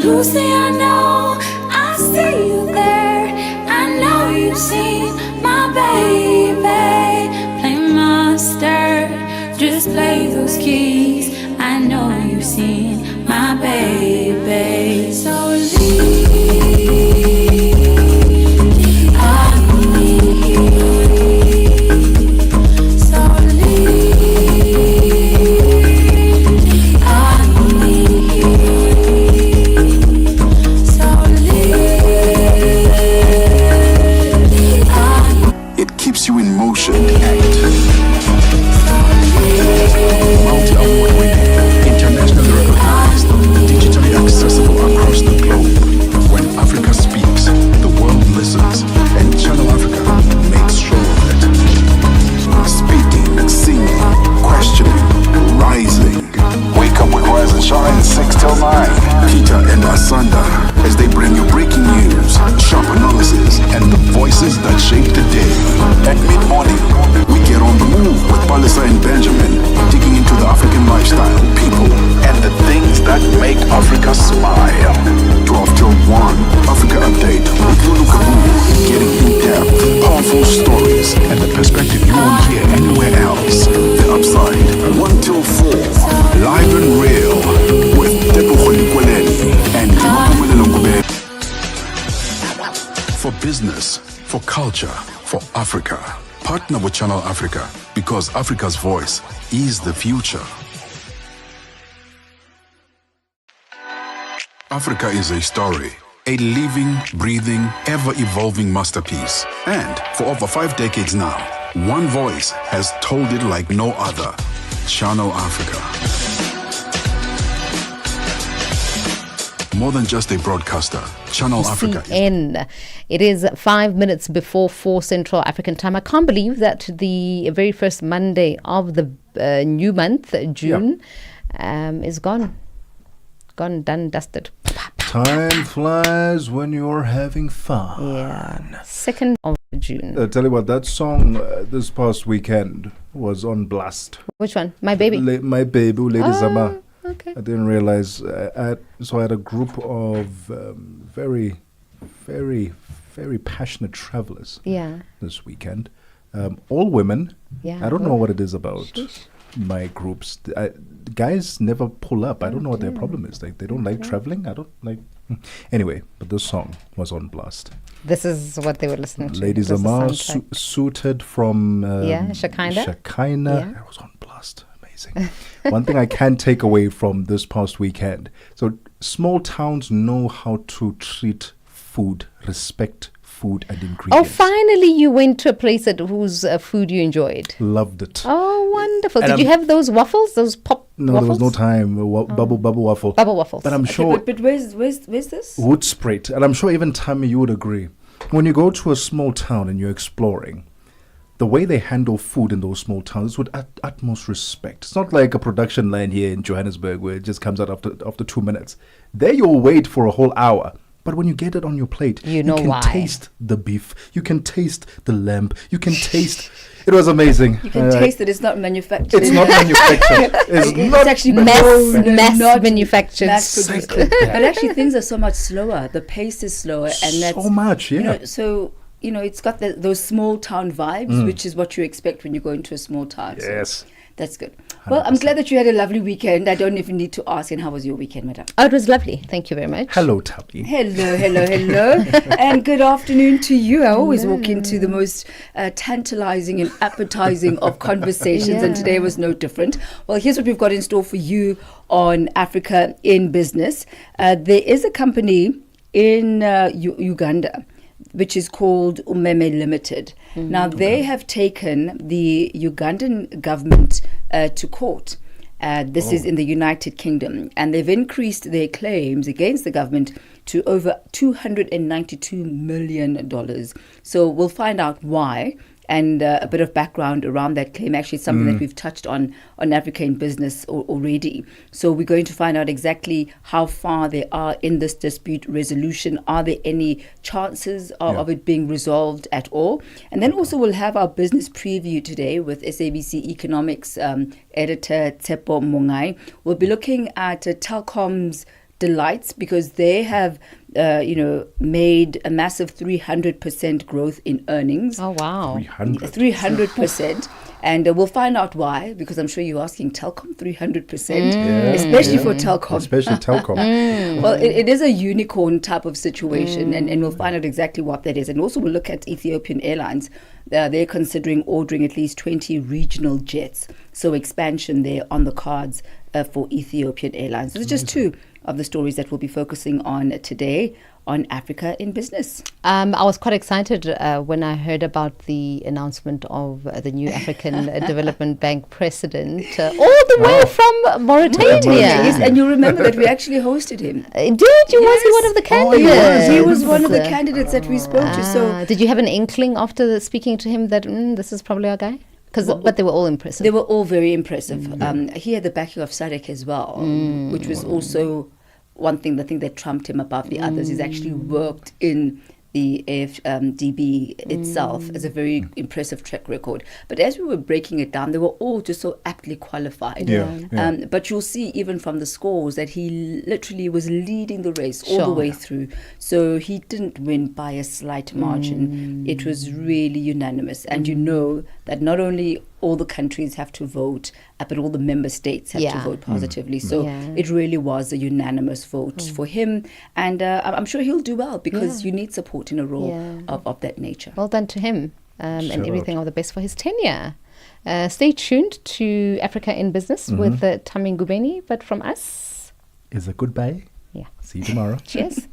Lucy, I know I see you there. I know you've seen my baby. Play master, just play those keys. I know you've seen my baby. So It keeps you in motion. Multi-award winning, internationally recognized, digitally accessible across the globe. When Africa speaks, the world listens, and Channel Africa makes sure of it. Speaking, singing, questioning, rising. Wake up with Rise and Shine 6 till 9. Peter and Asanda, as they bring you breaking news, sharp analysis, and the voices that shape the day. At mid-morning, we get on the move with Palisa and Benjamin, digging into the African lifestyle, people, and the things that make Africa smile. 12 till 1, Africa Update with Lulu Kabu, getting in-depth, powerful stories, and the perspective you won't hear anywhere else. The Upside, 1 till 4, live and real, with Tebogo and Ngubeni. For business, for culture, for Africa. Partner with Channel Africa, because Africa's voice is the future. Africa is a story, a living, breathing, ever-evolving masterpiece. And for over 5 decades now, one voice has told it like no other. Channel Africa. More than just a broadcaster, Channel Africa. It is 5 minutes before 4 Central African time. I can't believe that the very first Monday of the new month, June, is gone. Gone, done, dusted. Time flies when you're having fun. Yeah. 2nd of June. I tell you what, that song this past weekend was on blast. Which one? My Baby? My Baby, Lady Zama. Okay. I didn't realize. I had a group of very, very, very passionate travelers this weekend. All women. Yeah. I don't know what it is about my groups. Guys never pull up. I don't know what their problem is. Like, they don't like traveling. I don't like. Anyway, but this song was on blast. This is what they were listening to. Lady Zama, suited from Shekinah. Shekinah. I was on blast. Amazing. One thing I can take away from this past weekend. So small towns know how to treat food, respect food and ingredients. Oh, finally you went to a place whose food you enjoyed. Loved it. Oh, wonderful. Did you have those waffles, those pop No, waffles? there was no time. Bubble waffle. Bubble waffles. But I'm sure... But where's this? Woodsprit. And I'm sure even Tammy, you would agree. When you go to a small town and you're exploring, the way they handle food in those small towns is with utmost respect. It's not like a production line here in Johannesburg where it just comes out after 2 minutes. There you'll wait for a whole hour. But when you get it on your plate, you know can taste the beef. You can taste the lamb. You can taste... It was amazing. You can taste that it's not manufactured. It's not manufactured. It's actually mass manufactured. Mass produced. But actually things are so much slower. The pace is slower. And that's... So much, yeah. It's got those small town vibes, which is what you expect when you go into a small town. Yes. So that's good. Well, 100%. I'm glad that you had a lovely weekend. I don't even need to ask. And how was your weekend, madam? Oh, it was lovely. Thank you very much. Hello, Tabby. Hello. And good afternoon to you. I always walk into the most tantalizing and appetizing of conversations, and today was no different. Well, here's what we've got in store for you on Africa in Business. There is a company in Uganda which is called Umeme Limited. Now, they have taken the Ugandan government to court. This is in the United Kingdom, and they've increased their claims against the government to over $292 million. So we'll find out why, and a bit of background around that claim. Actually, it's something that we've touched on Africa in Business already. So we're going to find out exactly how far they are in this dispute resolution. Are there any chances of it being resolved at all? And then also we'll have our business preview today with SABC Economics editor Tsepo Mongai. We'll be looking at Telkom's delights because they have made a massive 300% growth in earnings. Oh, wow. 300%. And we'll find out why, because I'm sure you're asking Telkom 300%, especially for Telkom. Especially Telkom. Well, it is a unicorn type of situation, and we'll find out exactly what that is. And also we'll look at Ethiopian Airlines. They're considering ordering at least 20 regional jets. So expansion there on the cards for Ethiopian Airlines. This is just two of the stories that we'll be focusing on today on Africa in Business. I was quite excited when I heard about the announcement of the new African Development Bank president, all the way from Mauritania. Yes, and you remember that we actually hosted him. Did you? Was he one of the candidates? He was one of the candidates that we spoke to. So, did you have an inkling after speaking to him that this is probably our guy? But they were all impressive. They were all very impressive. He had the backing of SADC as well, which was also one thing, the thing that trumped him above the others. He's actually worked in the AFDB itself as a very impressive track record. But as we were breaking it down, they were all just so aptly qualified. But you'll see even from the scores that he literally was leading the race all the way through. So he didn't win by a slight margin. It was really unanimous. And you know that not only all the countries have to vote, but all the member states have to vote positively. So it really was a unanimous vote for him. And I'm sure he'll do well because you need support in a role of that nature. Well done to him and everything of the best for his tenure. Stay tuned to Africa in Business with Tami Ngubeni. But from us... is a goodbye. Yeah. See you tomorrow. Cheers.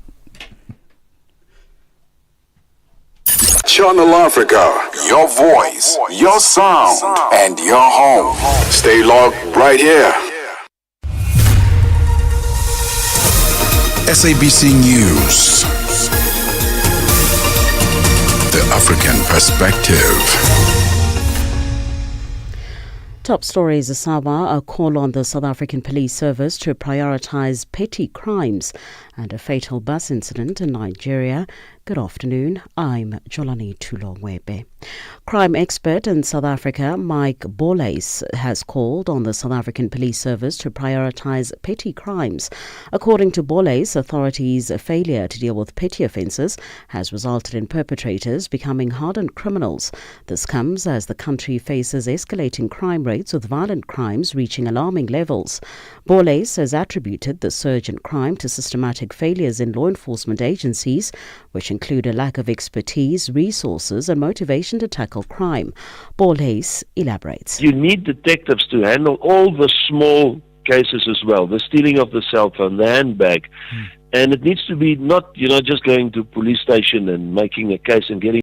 Channel Africa, your voice, your sound, and your home. Stay logged right here. SABC News. The African Perspective. Top stories. Asawa, a call on the South African Police Service to prioritize petty crimes and a fatal bus incident in Nigeria. Good afternoon. I'm Jolani Tulongwebe. Crime expert in South Africa, Mike Boles, has called on the South African Police Service to prioritize petty crimes. According to Boles, authorities' failure to deal with petty offences has resulted in perpetrators becoming hardened criminals. This comes as the country faces escalating crime rates, with violent crimes reaching alarming levels. Boles has attributed the surge in crime to systematic failures in law enforcement agencies, which include a lack of expertise, resources and motivation to tackle crime. Boles elaborates. You need detectives to handle all the small cases as well, the stealing of the cell phone, the handbag. And it needs to be not, just going to police station and making a case and getting